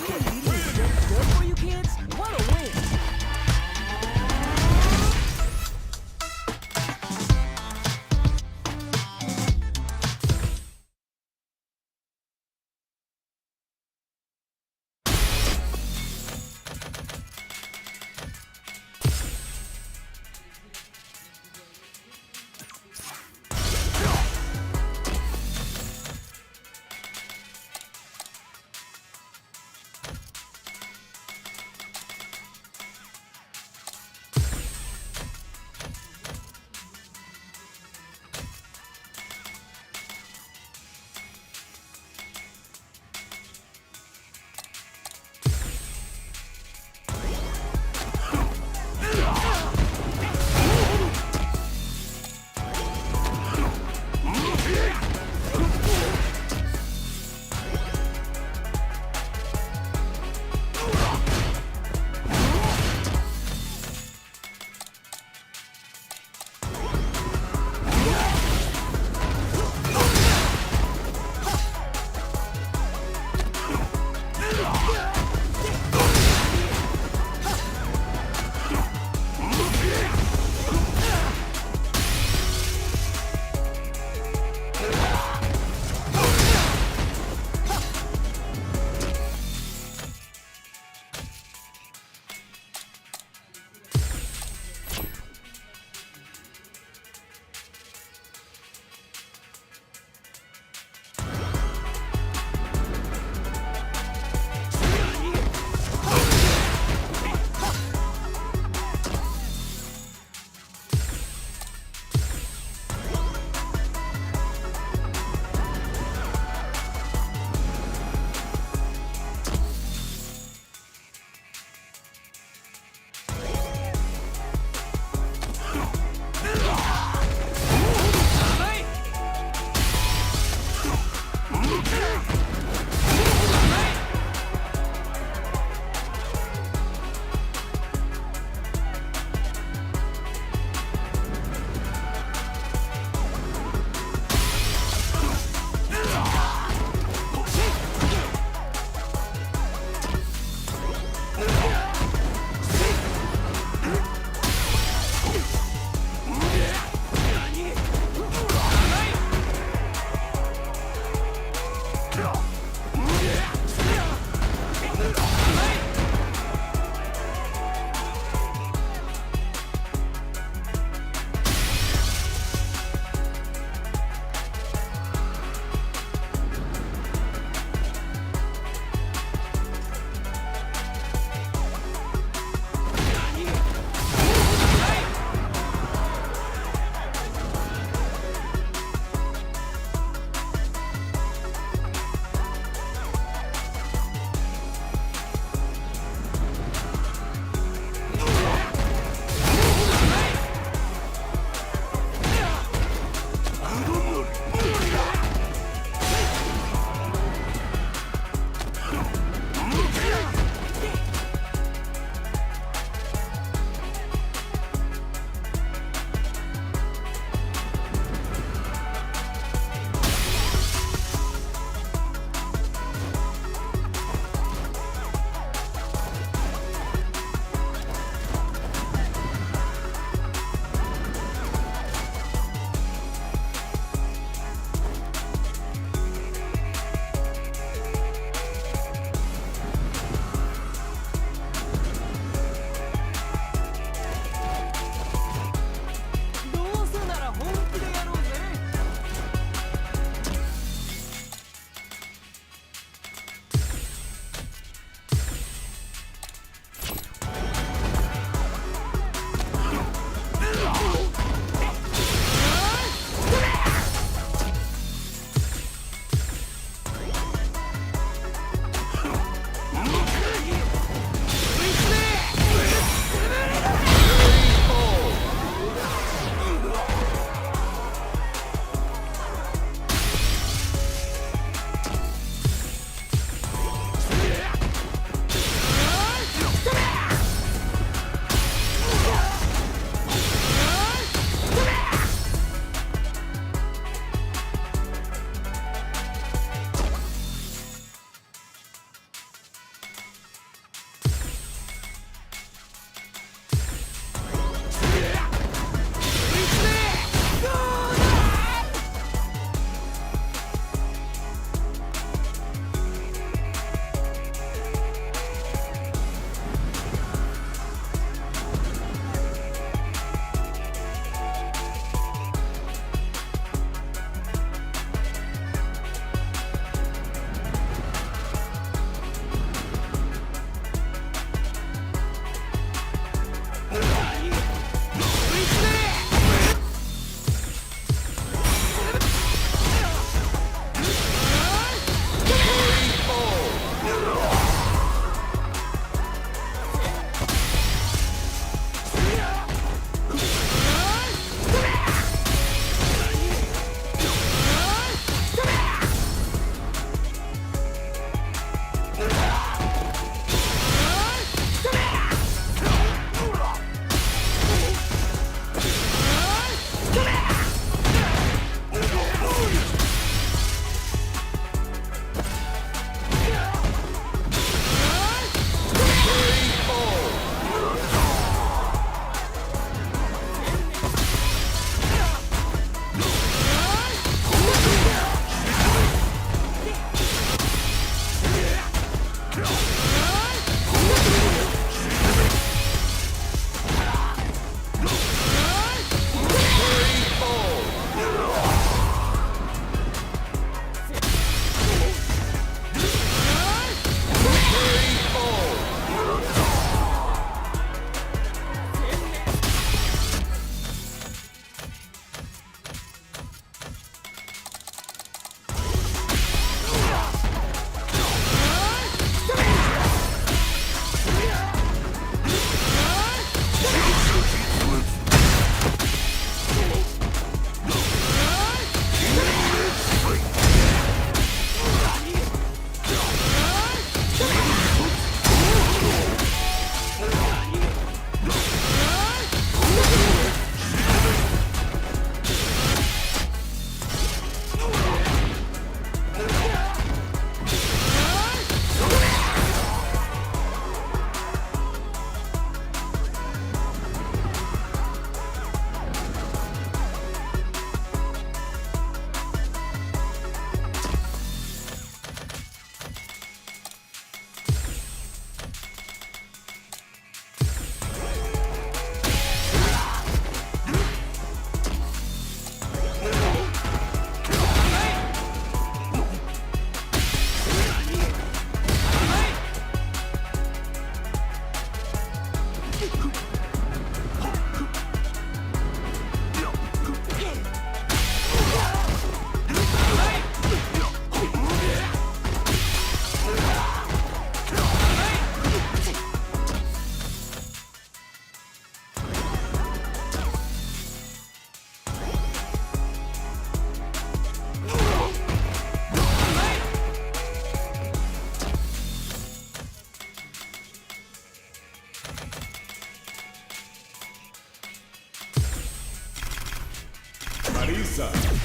inside.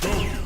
Go.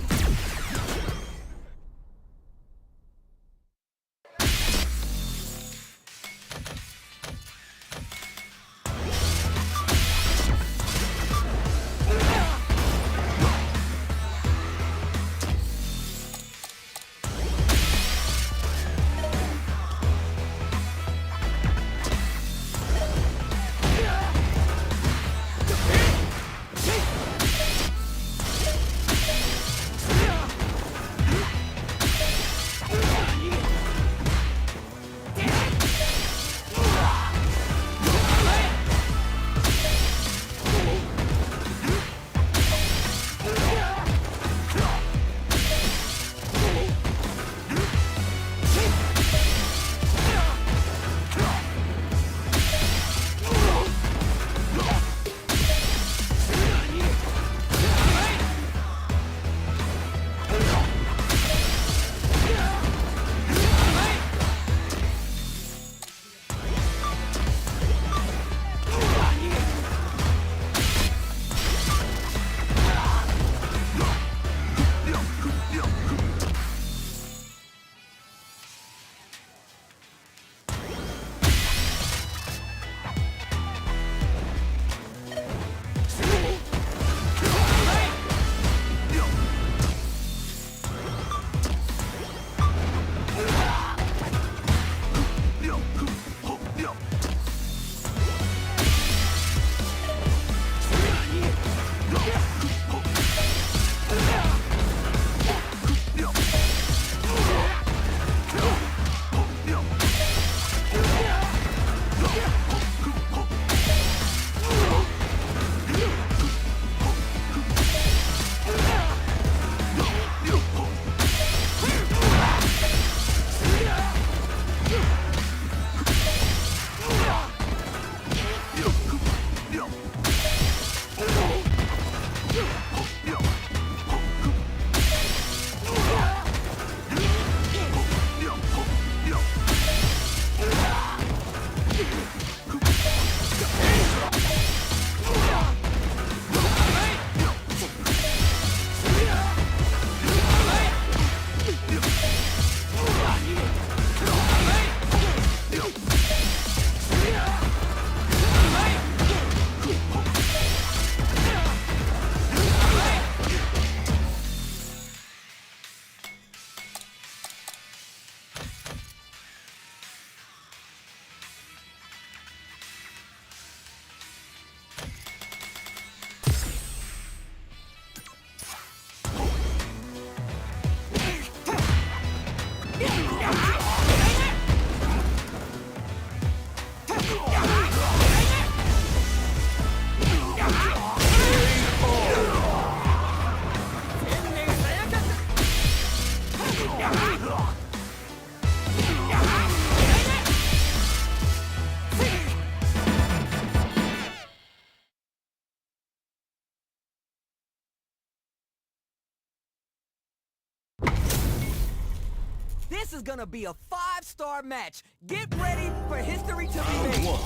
This is gonna be a 5-star match. Get ready for history to be made.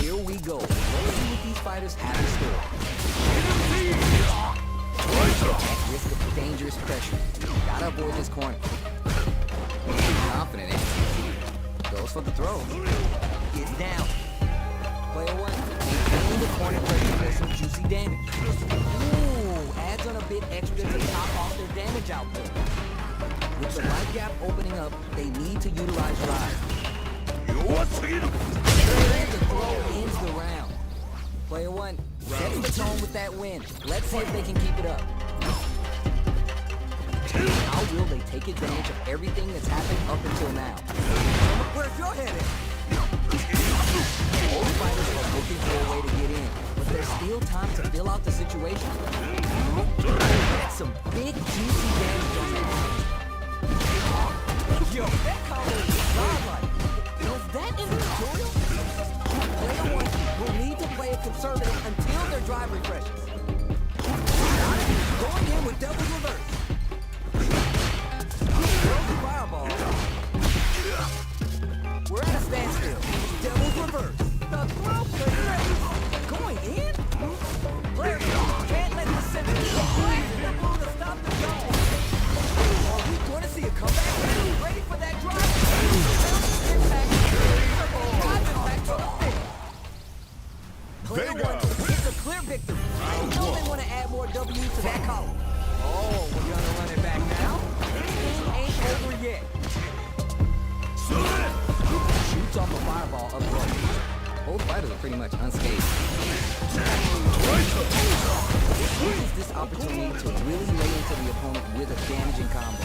Here we go. Let's see what these fighters have in store. At risk of dangerous pressure. Gotta avoid this corner. Confident, eh? Goes for the throw. Gets down. Player one. Maintaining the corner pressure for some juicy damage. Ooh, adds on a bit extra to top off their damage output. With the light gap opening up, they need to utilize rise. And the throw ends the round. Player one sets the tone with that win. Let's see if they can keep it up. How will they take advantage of everything that's happened up until now? Where's your head at? Both fighters are looking for a way to get in, but there's still time to fill out the situation. That's some big, juicy damage on that. Yo, that combo is godlike. Was that in the tutorial? Player one will need to play it conservative until their drive refreshes. Going in with double reverse. Throws the fireball. We're at a standstill. Devil's reverse. The throw could fighters are pretty much unscathed. Uses this opportunity to really lay into the opponent with a damaging combo.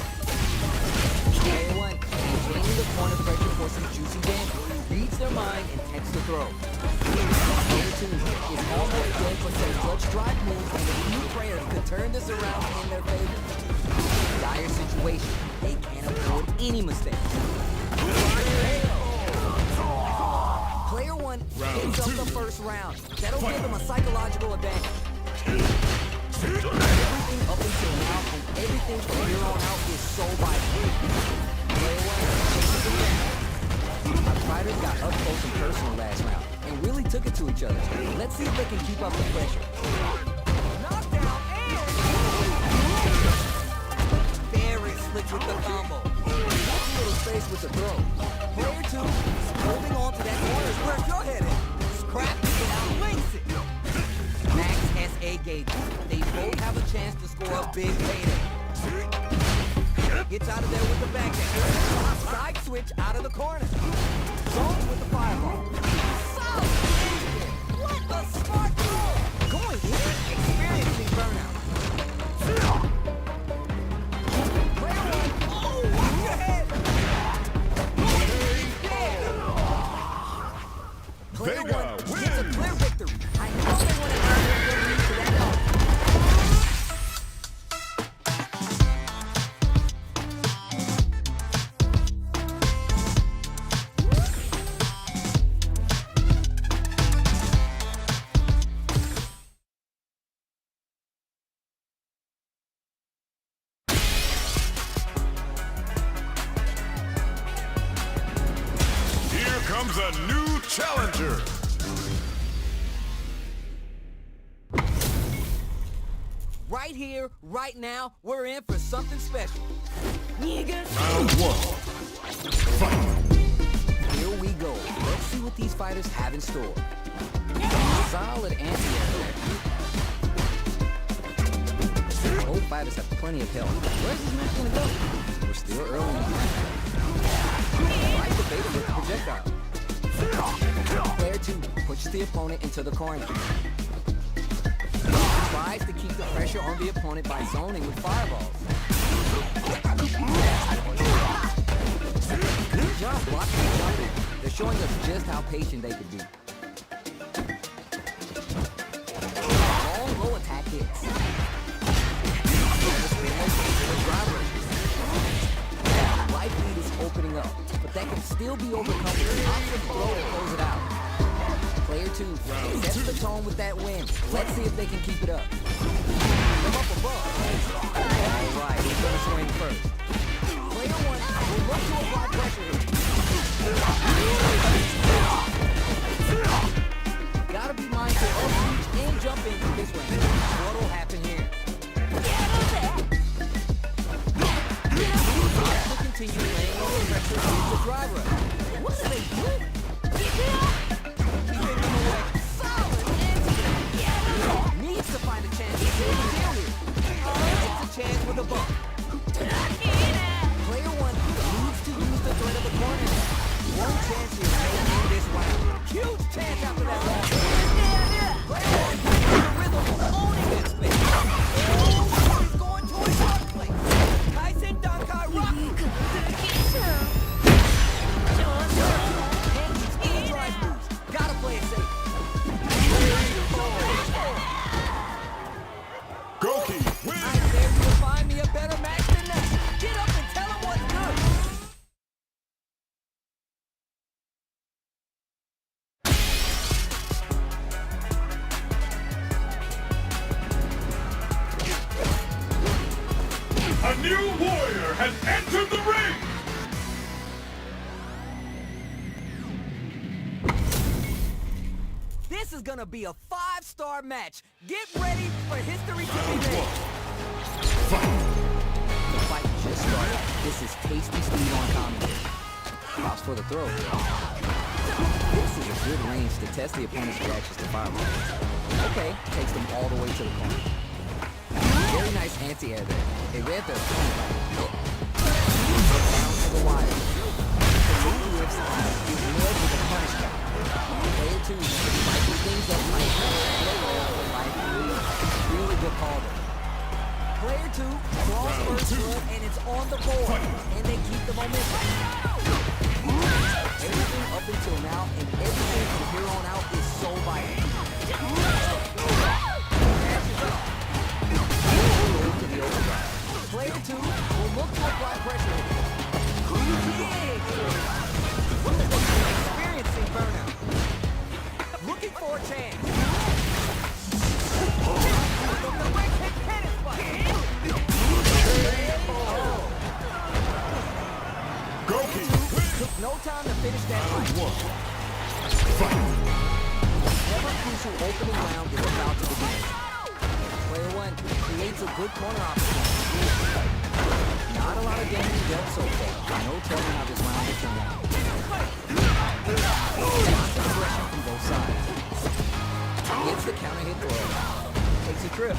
Player 1, maintaining the corner pressure for some juicy damage, reads their mind and tends to throw. Player 2 is almost dead for some clutch drive moves, and a few prayers could turn this around in their favor. Dire situation, they can't afford any mistakes. Player 1 picks up the first round. That'll give them a psychological advantage. Everything up until now and everything from here on out is so vital. Player 1 chases them down. Our fighters got up close and personal last round and really took it to each other. Let's see if they can keep up the pressure. Knockdown and very slick with the combo. That's a little space with the throw. Player 2 is holding on to that corner. Where's your head at? Scrap it out, links it. Max SA gauges. They both have a chance to score a big payday. Gets out of there with the backhand. Side switch out of the corner. Zones with the fireball. Solid. What a smart throw. Going in, experiencing burnout. Player 1. Oh, watch your head. Player 1 gets a clear victory. I know they want to earn their way to that goal. Here comes a new challenger. Right here, right now, we're in for something special. Round 1. Fight. Here we go. Let's see what these fighters have in store. Solid anti-air. Both fighters have plenty of health. Where's this match gonna go? We're still early in the match. Right debated with the projectile. Player 2 pushes the opponent into the corner. Tries to keep the pressure on the opponent by zoning with fireballs. Good job blocking and jumping. They're showing us just how patient they could be. Long low attack hits. Life lead is opening up, but that can still be overcome with an option throw to close it out. Player 2 sets the tone with that win. Let's see if they can keep it up. Come up above. All right, who's gonna swing first? Player 1 will look to apply pressure here. Gotta be mindful of reach and jump into this range. What'll happen here? To continue laying on the pressure with the driver. What are they doing? Needs to find a chance to seal the deal here. Takes a chance with a bump. Player 1 needs to use the threat of the corner. One chance here to win this round. Huge chance after that ball. Player 1 in the rhythm of owning that space. Oh, he's going to his hard plate. Tyson Dankai rocking. Hands drive moves. Gotta play it safe. Goki wins. I dare you to find me a better match than that. Get up and tell him what's good. A new warrior has entered the ring. This is gonna be a 5-star match. Get ready for history to be made. The fight just started. This is Tasty Steve on commentary. Props for the throw. This is a good range to test the opponent's reactions to fireballs. Okay, takes them all the way to the corner. Very nice anti-air there. They read their opponent. Down to the wire. The move lifts is led with a punish count. Player 2 No time to finish that fight. Ever crucial opening round is about to begin. Player one creates a good corner opportunity. Not a lot of damage dealt so far. No telling how this round will turn out. Lots of aggression from both sides. Gets the counter hit throw. Takes a trip.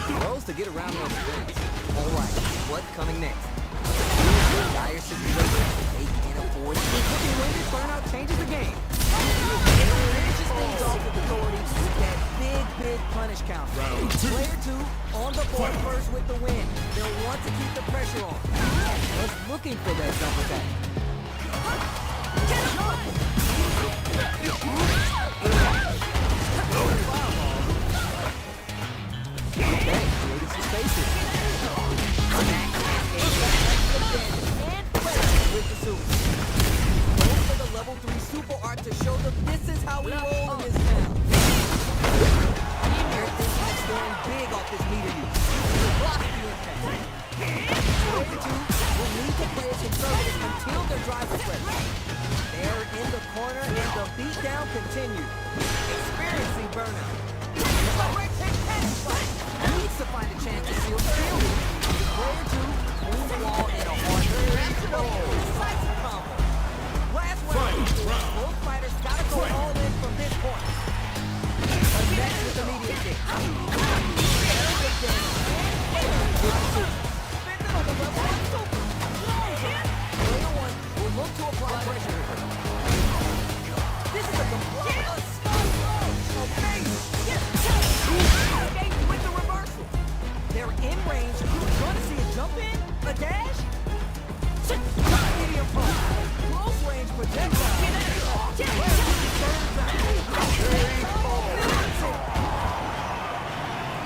Throws to get around those defense. Alright, what's coming next? Dire situation. They can't afford it. Looking winded burnout changes the game. Finishes things off with authority with that big punish count. Player two on the board first with the win. They'll want to keep the pressure on. Just looking for that jump attack. Okay, created some spaces. With the super. Go for the level 3 super art to show them this is how we roll in this town. Eric thinking it's going big off this meter use. Block the impact. Player 2 will need to play it conservative until their drive is ready. They're in the corner and the beatdown continues. Experiencing burnout. Needs to find a chance to seal the field. Player 2 moves the wall in a hard decisive combo. Last round. Both fighters gotta go all in from this point. But next with immediate kick. Player 1 will look to apply pressure. This is a complete assault. Okay. With the reversal. They're in range. Gonna see a jump in? A dash? Medium punch. Close range projectile.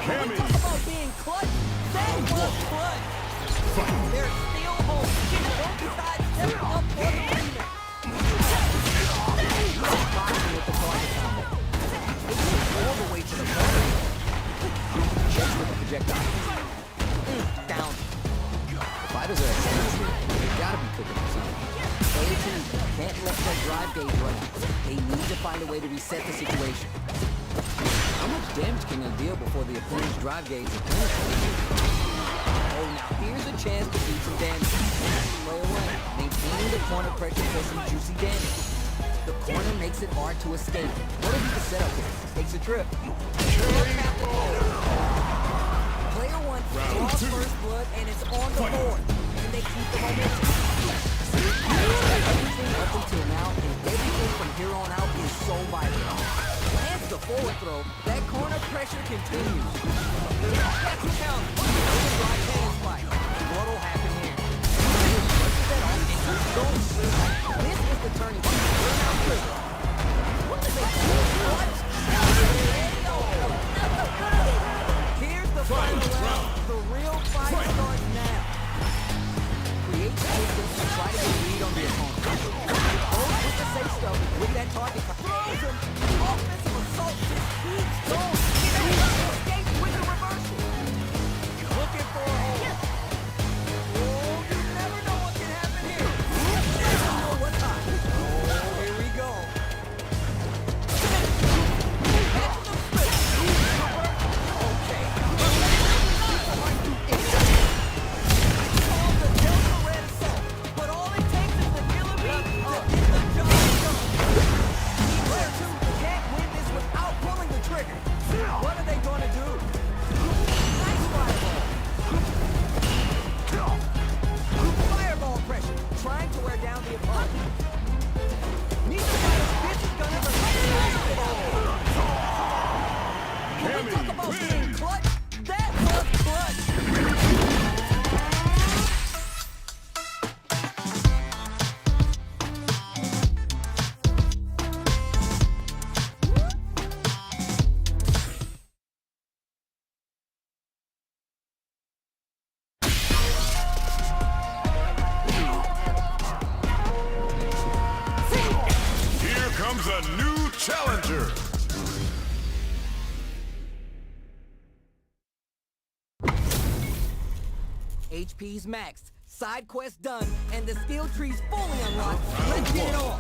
When we talk about being clutch, that was clutch. They're still home. Don't decide stepping up for the remake. Boxing with the target combo. It's all the way to the corner. Checks with the projectile. Down. The fighters are at standstill. They gotta be cooking for something. Player 2 can't let that drive gauge run out. They need to find a way to reset the situation. How much damage can they deal before the opponent's drive gauge is finished? Oh, now here's a chance to do some damage. Player 1 maintaining the corner pressure for some juicy damage. The corner makes it hard to escape. What if he can set up here? Takes a trip. Player 1 draws first blood and it's on the board. And they keep the momentum. Everything up until now and everything from here on out is so vital. Lands the forward throw. That corner pressure continues. That's a count. Right hand spike. What'll happen here? This is the turning point. What is it? Here's the final round. The real fight starts now. Create distance and try to get a lead on the opponent. Both with the safe stuff, with that target. Throws him. Offensive assault just keeps going. Escape with the reversal. Looking for a hole. Oh, you never know what can happen here. Never know what time. Oh, here we go. Okay. But all it takes is the killer beat to get the job done. Player 2 can't win this without pulling the trigger. What are they going to do? HP's maxed, side quest done, and the skill tree's fully unlocked. Let's get it on!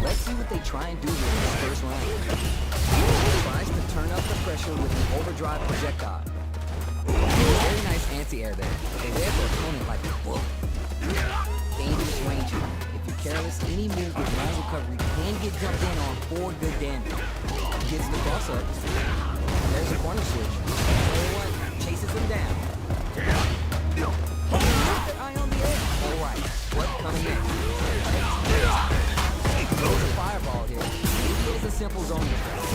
Let's see what they try and do here in this first round. Tries to turn up the pressure with an overdrive projectile. Very nice anti-air there. They wear their opponent like a book. Dangerous range here. If you're careless, any move with long recovery can get jumped in on for good damage. Gets the cross up. There's a corner switch. Player one chases him down. Got their eye on the edge. Alright, what's coming in? Throws a fireball here. Maybe it's a simple zone defense.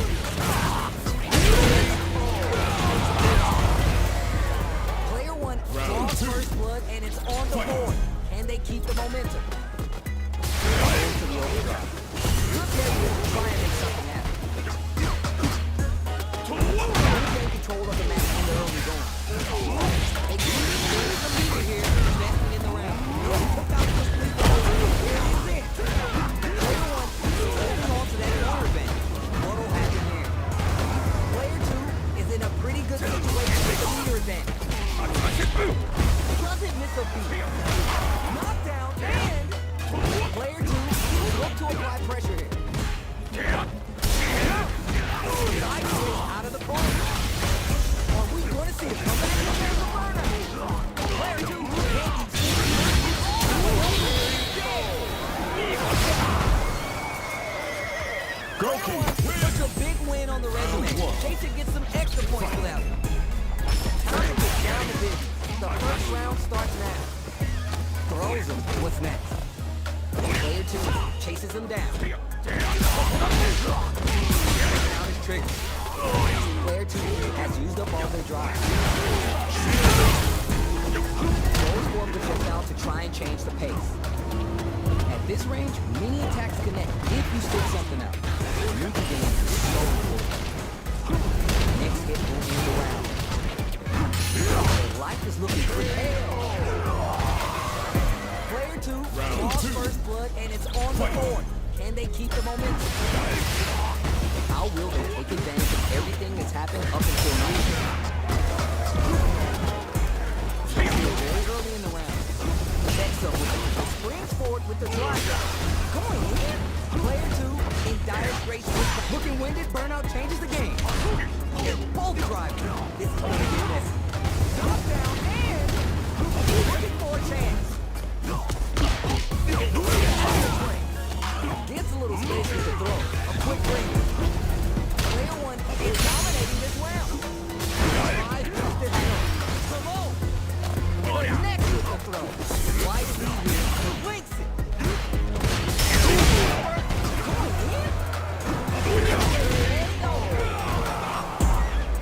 Player one draws first blood and it's on the board. Can they keep the momentum? Into the overdrive. Good carry to try and make something happen. Regain control of the match in the early going. They keep the leader here, investing in the round. Took out the split goal. Here is it. Player one holding on to that corner bench. What will happen here? Player two is in a pretty good situation with the leader advantage. Doesn't miss a beat. Knockdown and player two will look to apply pressure here. Side switch out of the corner. Are we going to see a comeback? There's a burner. Player two can't Go King. Such a big win on the resume. Jason gets some extra points for that one. Time to get down to business. The first round starts now. Throws him. What's next? Player two chases him down. Down his trigger. Player two has used up all their drive. Goes for a projectile to try and change the pace. At this range, many attacks connect if you stick something out. You can get into so important. Next hit will end the round. Life is looking pretty hell. Player two draws first blood and it's on the board. Can they keep the momentum? How will they take advantage of everything that's happened up until now? Very early in the round. Next up with the springs forward with the drive. Going in. Player two in dire straits. Looking winded, burnout changes the game. They're both driving. This is going to be messy. Knockdown and looking for a chance. Gets a little space with the throw. A quick break. Player one is dominating this round. Five twisted hands. Slow. Next with the throw. Why is he here? Links it.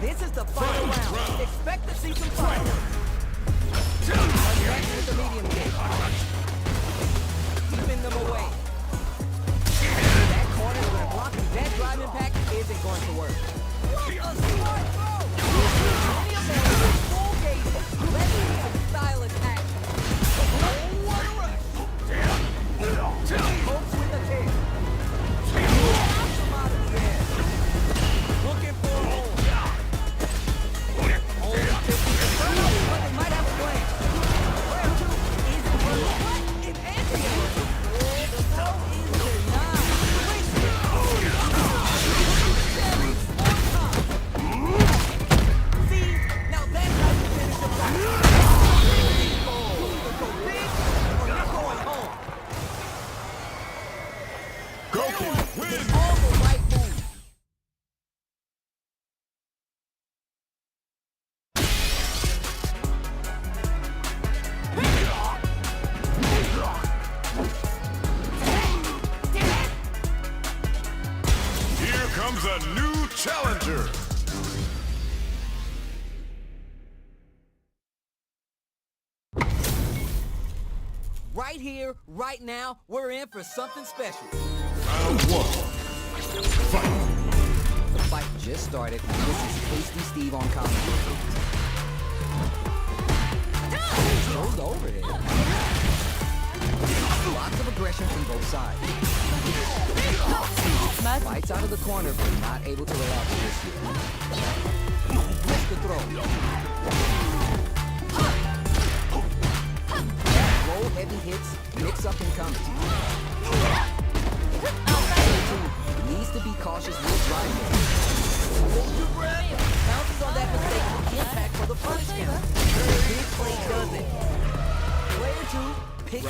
This is the final round. Expect to see some fire. Back with the medium kick. Keeping them away. That corner is going to block him. That drive impact isn't going to work. A smart throw. Plenty of damage. Full gauge. Let's see some stylish action. Oh, what a rush. Hopes with the kick. Knocks him out of the air. Looking for a hole. Only 50%. But they might have a plan. Player two is in front. What? It's Andrea. The throw is denied. See, now that's how you finish the fight. Go big or you're going home. Go King. Win. All the right moves. Here comes a new challenger. Right here, right now, we're in for something special. Round one. Fight. The fight just started. This is Tasty Steve on commentary. Goes over there. Lots of aggression from both sides. Fights out of the corner, but not able to relax this year. Missed the throw.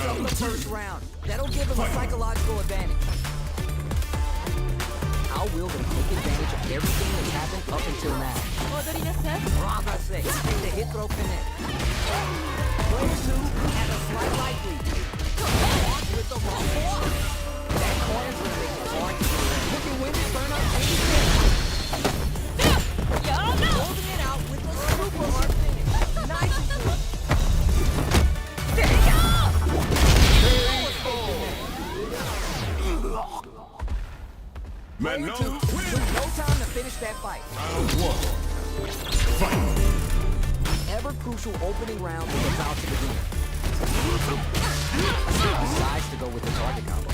up the first round. That'll give him a psychological advantage. How will they take advantage of everything that's happened up until now? Raga 6, the hit throw connect. Player 2 has a slight light lead. Launch with the wrong block. That corner's gonna make it hard to get around. Look at Wendy's burn up holding it out with the super hard finish. Nice and good. Man, no. Player 2 took no time to finish that fight. Round 1. Fight. Ever crucial opening round is about to begin. Decides to go with the target combo.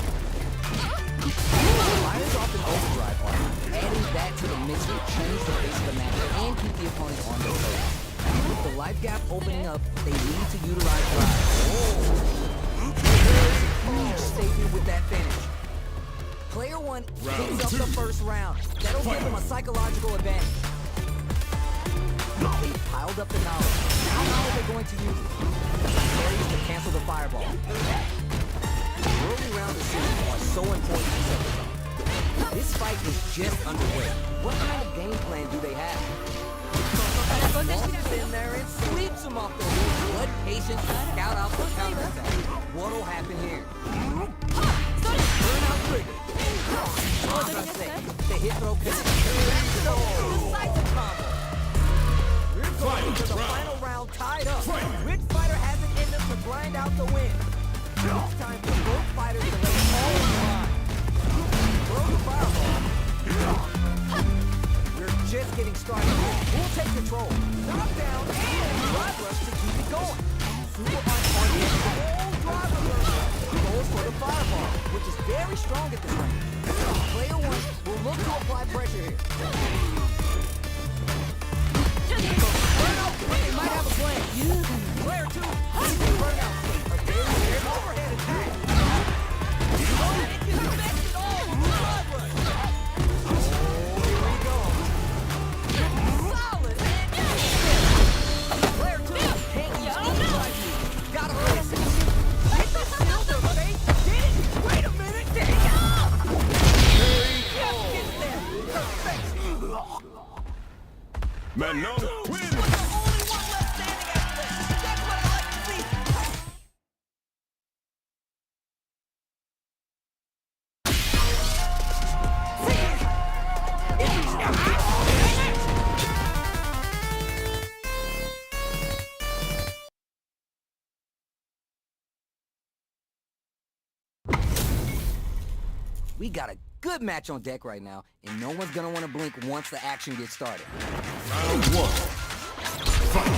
Fires off an overdrive arm, adding that to the mix will change the face of the match and keep the opponent on their toes. With the life gap opening up, they need to utilize drive. There's a huge statement with that finish. Player 1 picks up the first round. That'll give him a psychological advantage. They piled up the knowledge. Now how are they going to use it? Carries to cancel the fireball. Early round decisions are so important to set this up. This fight is just underway. What kind of game plan do they have? Walks in there and sweeps him off the roof. What patience to scout out the counterattack. What'll happen here? Burn out trigger. The hit throw finish. Decisive combo. We're going to the final round tied up. Which fighter has it in them to grind out the win? It's time for both fighters to lay all on the line. Throw the fireball. We're just getting started here. We'll take control. Knock down and drive rush to keep it going. Super on target. All drive reversal. Goes for the fireball, which is very strong at this range. Player 1 will look to apply pressure here. Burnout, they might have a plan. Player 2, burnout. A very overhead attack. Here we go. Solid. Player 2 can't use overdrive. Gotta place it. Hit the shield of fate. Did it? Wait a minute. There you go. Perfect. Man, no. Win. Only one left standing after this. That's what I like to see. We got a good match on deck right now, and no one's gonna want to blink once the action gets started. Round 1. Fight.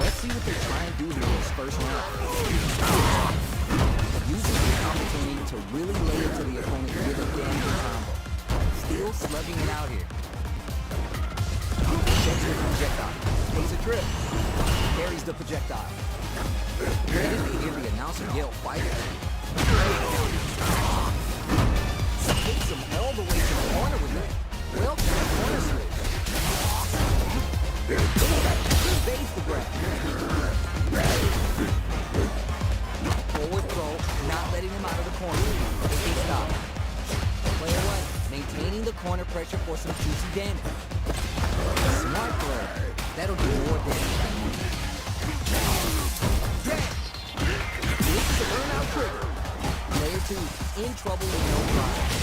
Let's see what they're trying to do here in this first round. Using the opportunity to really lay into the opponent with a damn good combo. Still slugging it out here. Checks with projectile. Takes a trip. Carries the projectile. Ready to hear the announcer yell fighter. Takes him all the way to the corner with it. Well-timed corner switch. Evades the grab. Forward throw, not letting him out of the corner. They stop. Player 1, maintaining the corner pressure for some juicy damage. Smart throw. That'll do more damage. This is a burnout trigger. Player 2 in trouble with no drive.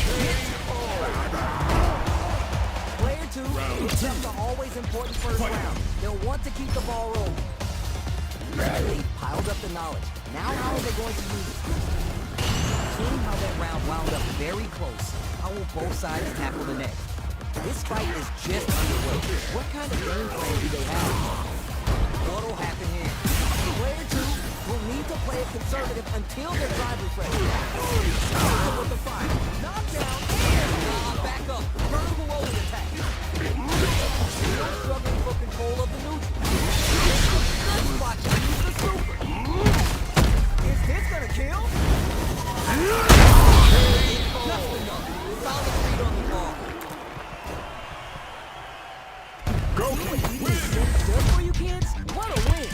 Player 2 gets up the always important first round. They'll want to keep the ball rolling. They've piled up the knowledge. Now how are they going to use it? Seeing how that round wound up very close, how will both sides tackle the next? This fight is just underway. What kind of game plan do they have? What'll happen here? Player 2 will need to play it conservative until their drive refreshes. With the fire. Knockdown. Back up. Vertical roll attack. Still struggling for control of the neutral. Good spot to use the super. Is this gonna kill? Just enough. Solid read on the ball. Go. See what he does for you kids? What a win.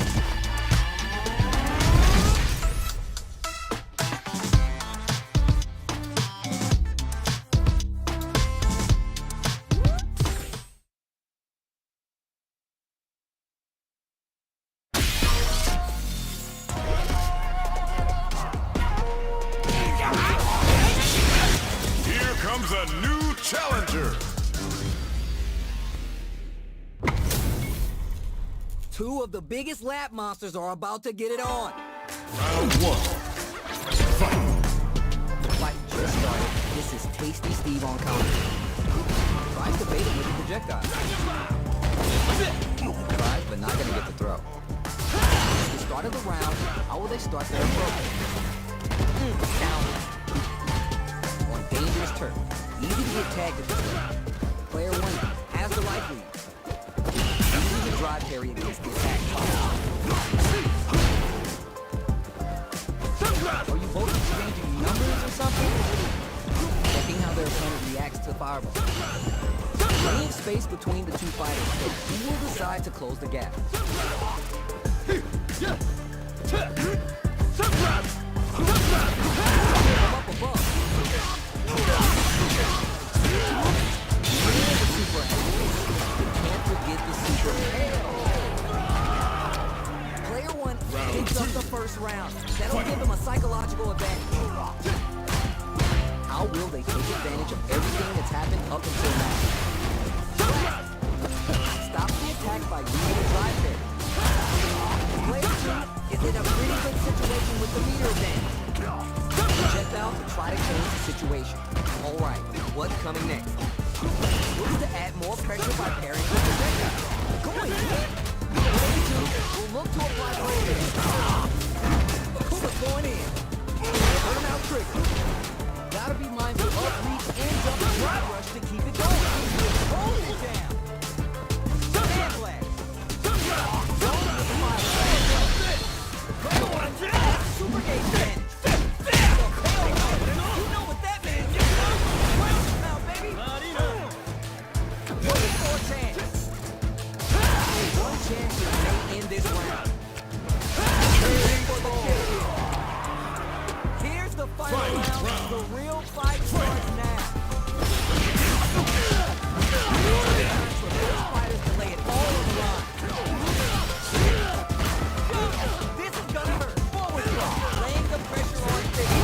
Two of the biggest lap monsters are about to get it on. Round one. Fight. The fight just started. This is Tasty Steve on counter. Tries to bait him with the projectile. Tries, but not gonna get the throw. At the start of the round, how will they start their approach? Down. On dangerous turf. Easy to get tagged at this point. Player one has the life lead. Using the drive carry against the attack. Are you both exchanging numbers or something? Checking how their opponent reacts to the fireball. Leaving space between the two fighters, who will decide to close the gap? Up above. The super heavy. Can't forget the super heavy. Player one takes up the first round. That'll give him a psychological advantage. How will they take advantage of everything that's happened up until now? Stop the attack by using the drive there. Player two is in a pretty good situation with the meter advantage. Projectile to try to change the situation. Alright, what's coming next? Looks to add more pressure by pairing with the projectile. Come on, Player two will look to apply pressure. Kuma's going in. Burnout trigger. Gotta be mindful of reach and jump drive rush to keep it going. Hold it down. Stand flag. Zone with the fire. Super gate advantage. You know what that means. Now, baby. One more chance. One chance to stay in this round. For the kill. Here's the final round. The real fight starts now. Both fighters to lay it all on the line. This is gonna hurt. Forward throw. Laying the pressure on Steve.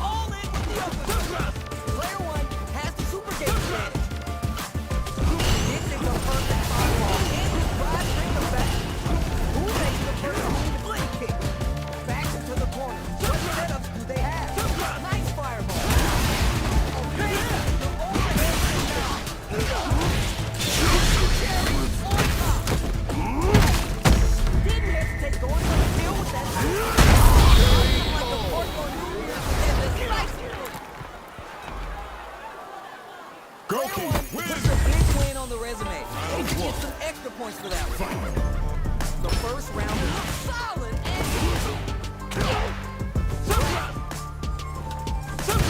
All in with the uppercut. Player one has the super gate advantage. This is a perfect fireball. And his drive brings him back. Who makes the first move? Blink kick. Back into the corner. What setups do they have? Nice fireball. Okay. Didn't hesitate going for the kill with that. Like the Porco New Year and the slice. Goku Puts wins. a big win on the resume. They should get some extra points for that one. The first round was solid and easy.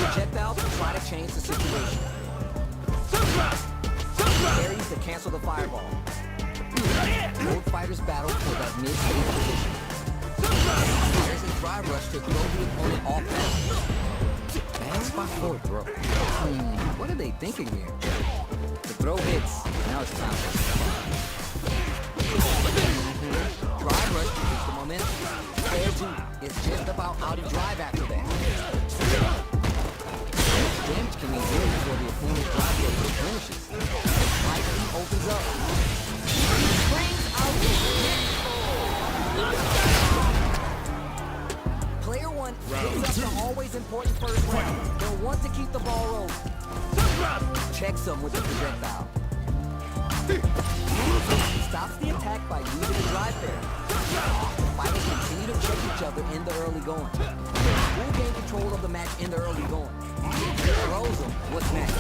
Projectile to try to change the situation. Carries to cancel the fireball. Both fighters battle for that mid-stage position. There's a drive rush to throw the opponent off balance. Bad spot for a throw. What are they thinking here? The throw hits. Now it's time for a step. Drive rush to keep the momentum. Player two is just about out of drive after that. Damage can be good before the opponent's drive vehicle finishes. Light speed opens up. Springs out the Player one picks up the always important first round. They'll want to keep the ball rolling. Checks them with the projectile. Stops the attack by using the drive there. Fighters continue to check each other in the early going. Who will gain control of the match in the early going? Throws him. What's next?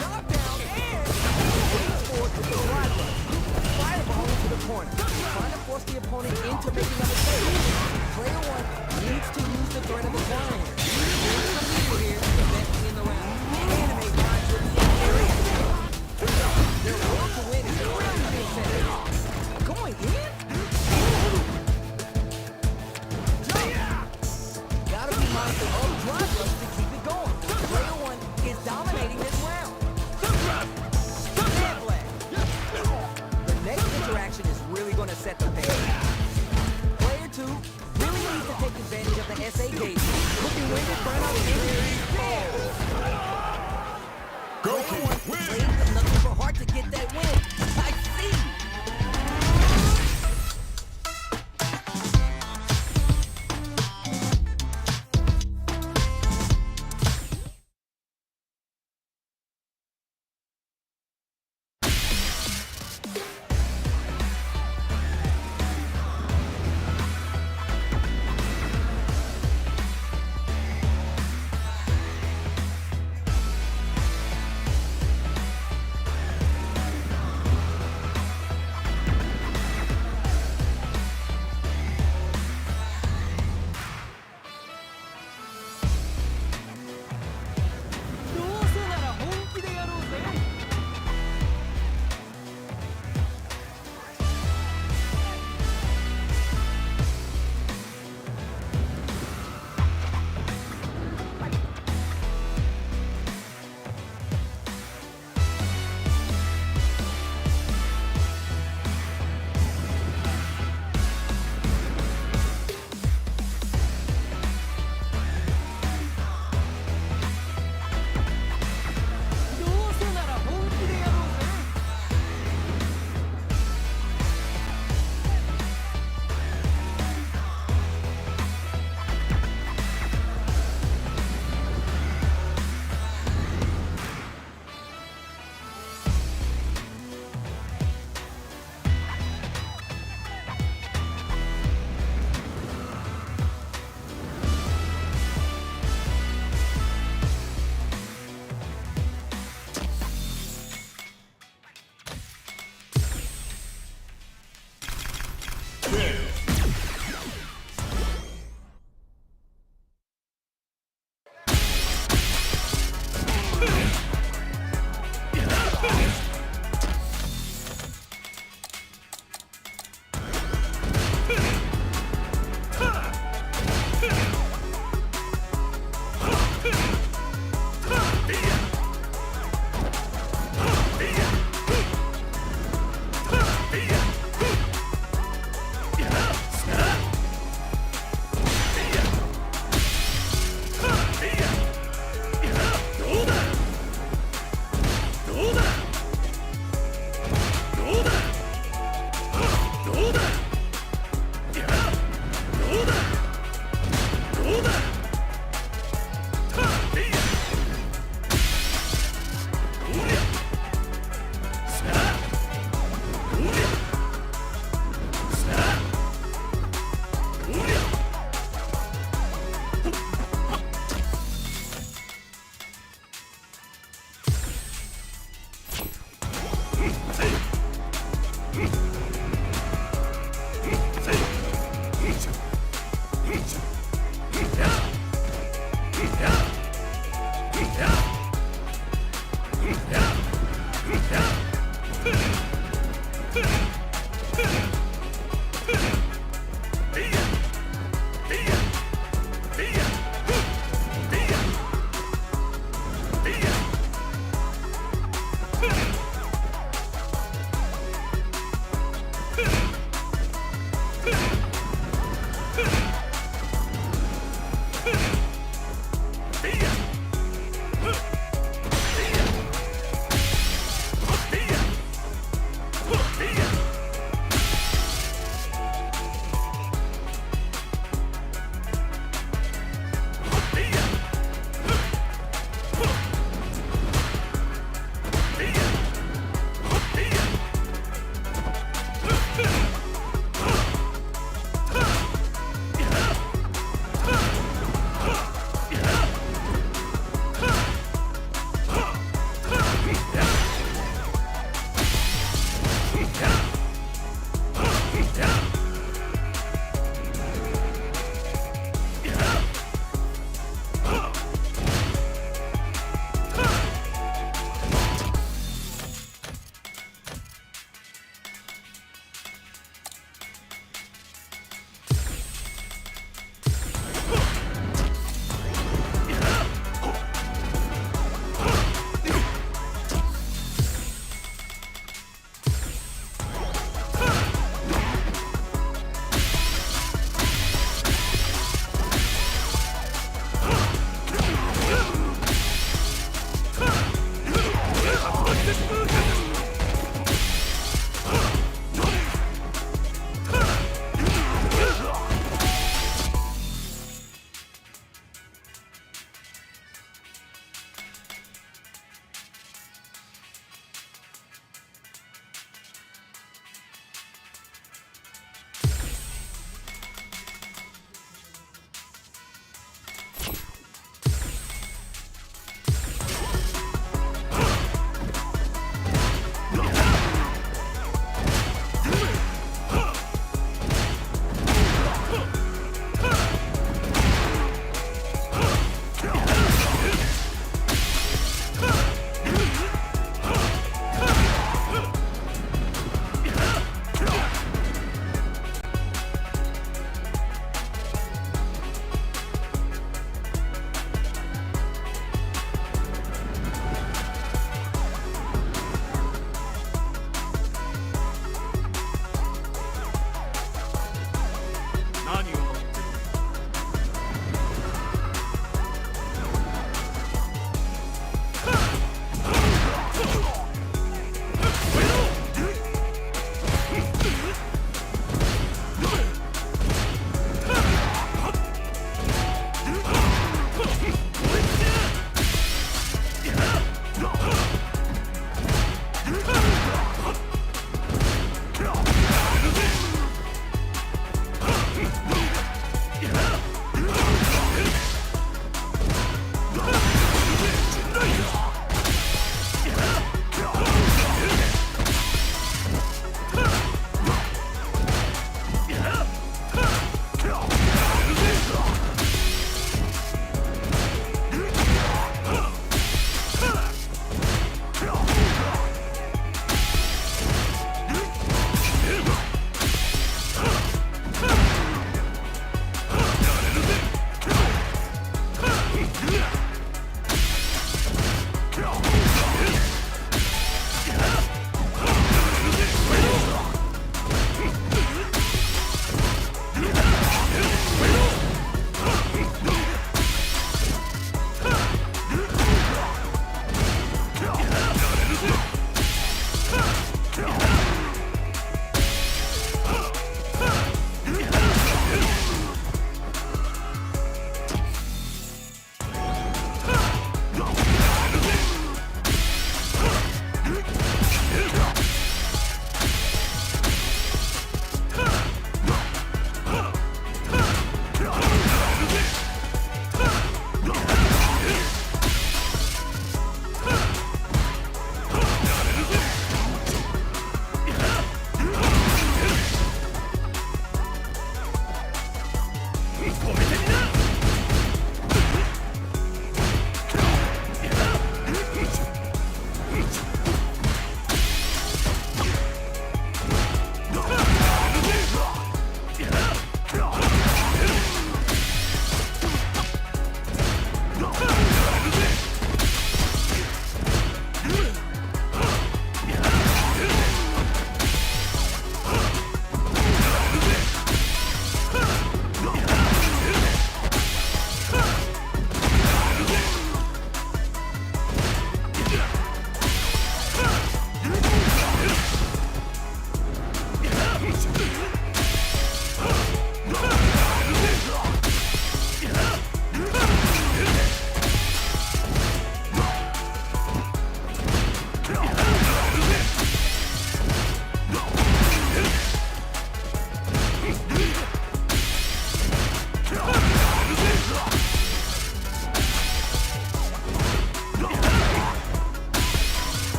Drop down and waits for it to the drive rush. Fireball into the corner. Trying to force the opponent into making a mistake. Player one needs to use the threat of the corner here. Here's the leader here, investing in the round. Animate lines with the area. Their will to win is going in. Gotta be mindful of drive rush to keep it going. Player one is dominating this round. The next interaction is really going to set the pace. Player two really needs to take advantage of the SA gauge. Looking way to burn out Goku wins. Nothing for heart to get that win. I see.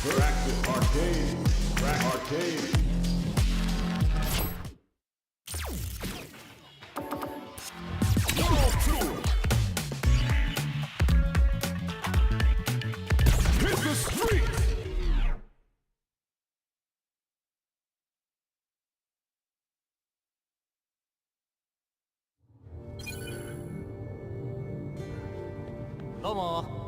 Practice arcade. Arcade. Hit the street. どうも。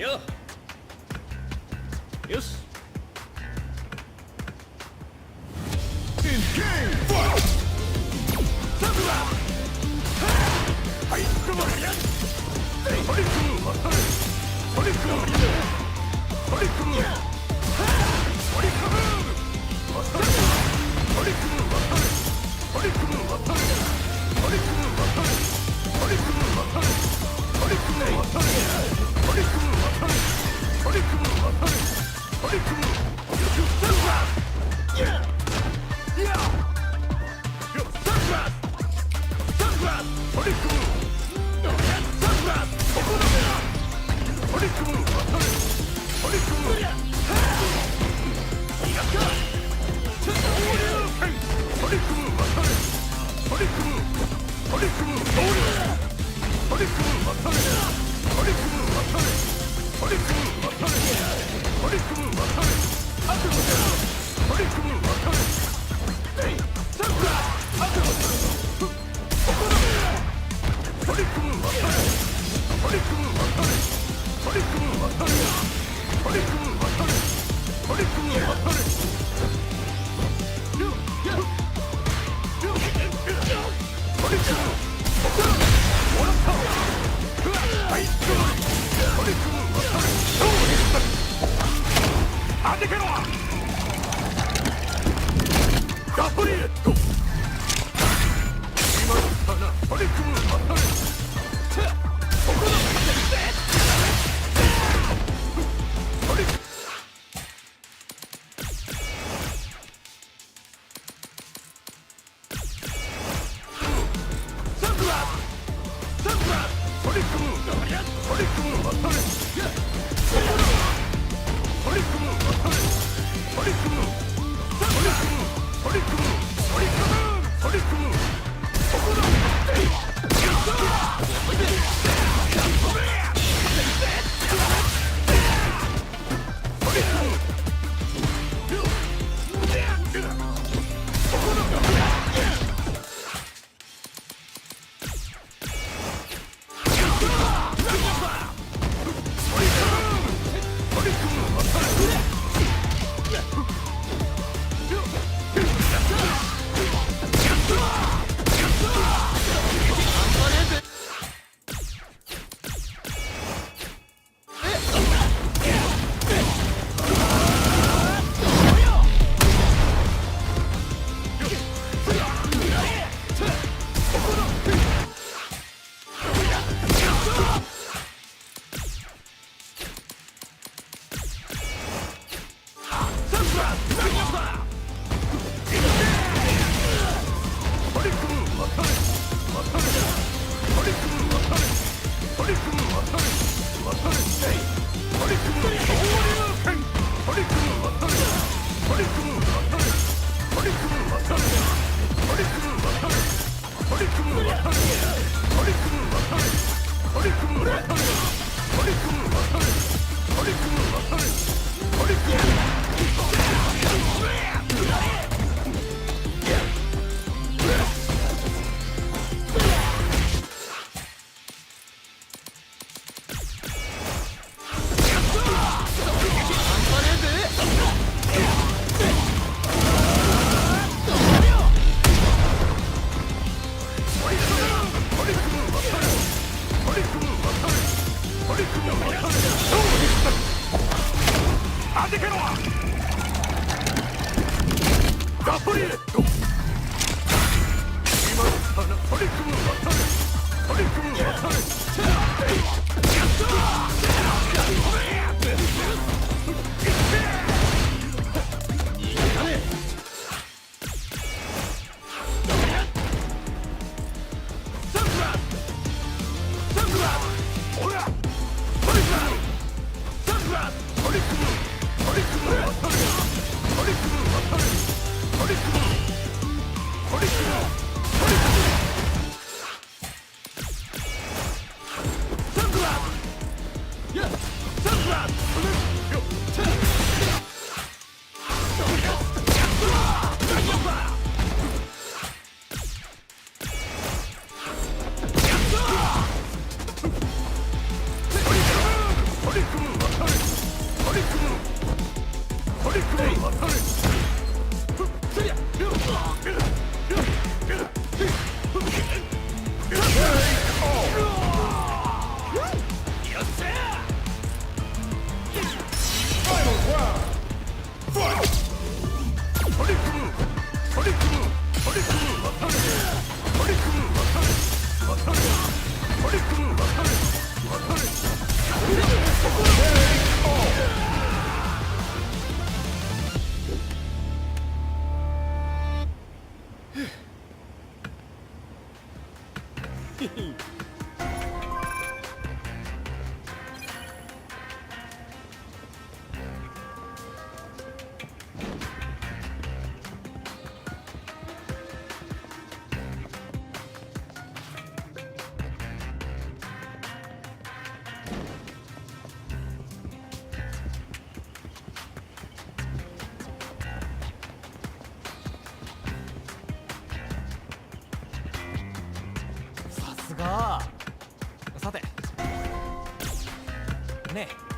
よよし。さてねえ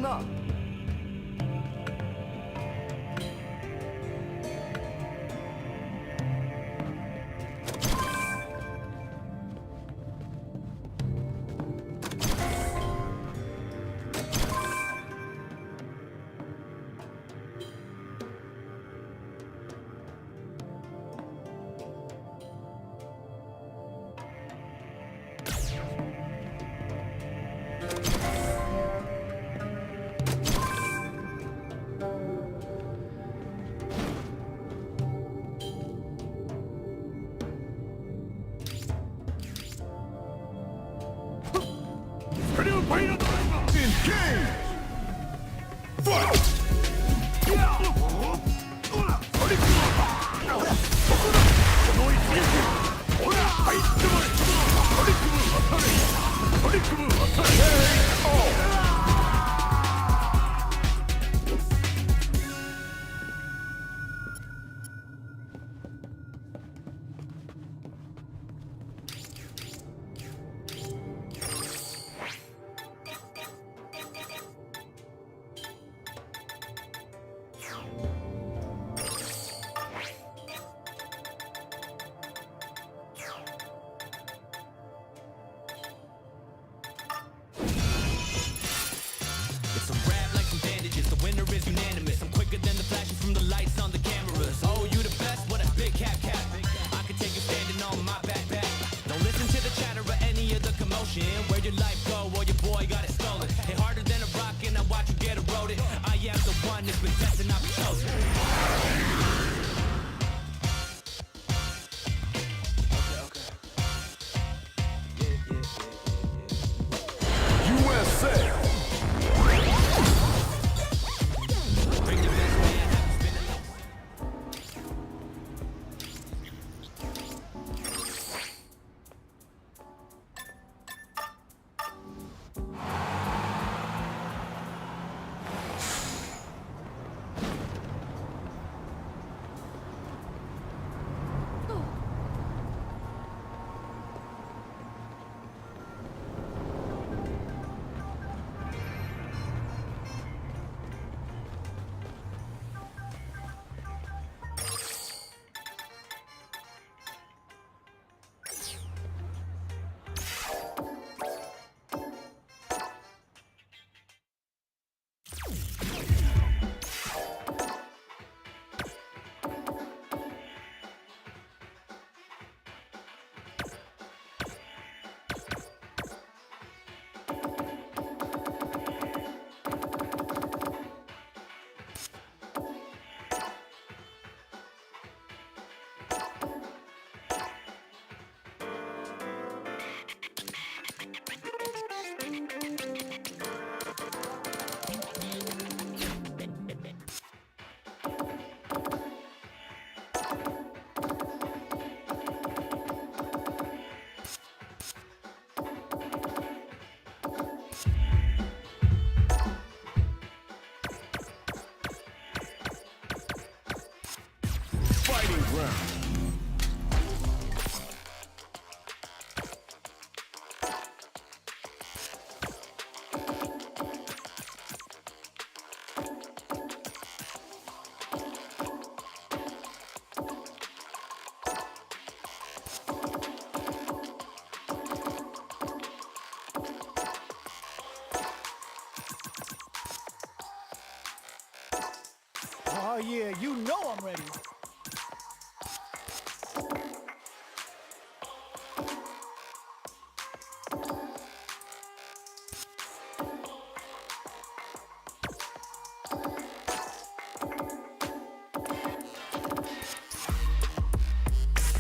なあ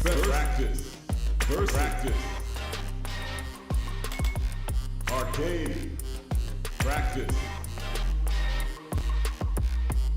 Practice. First practice. Arcade. Practice.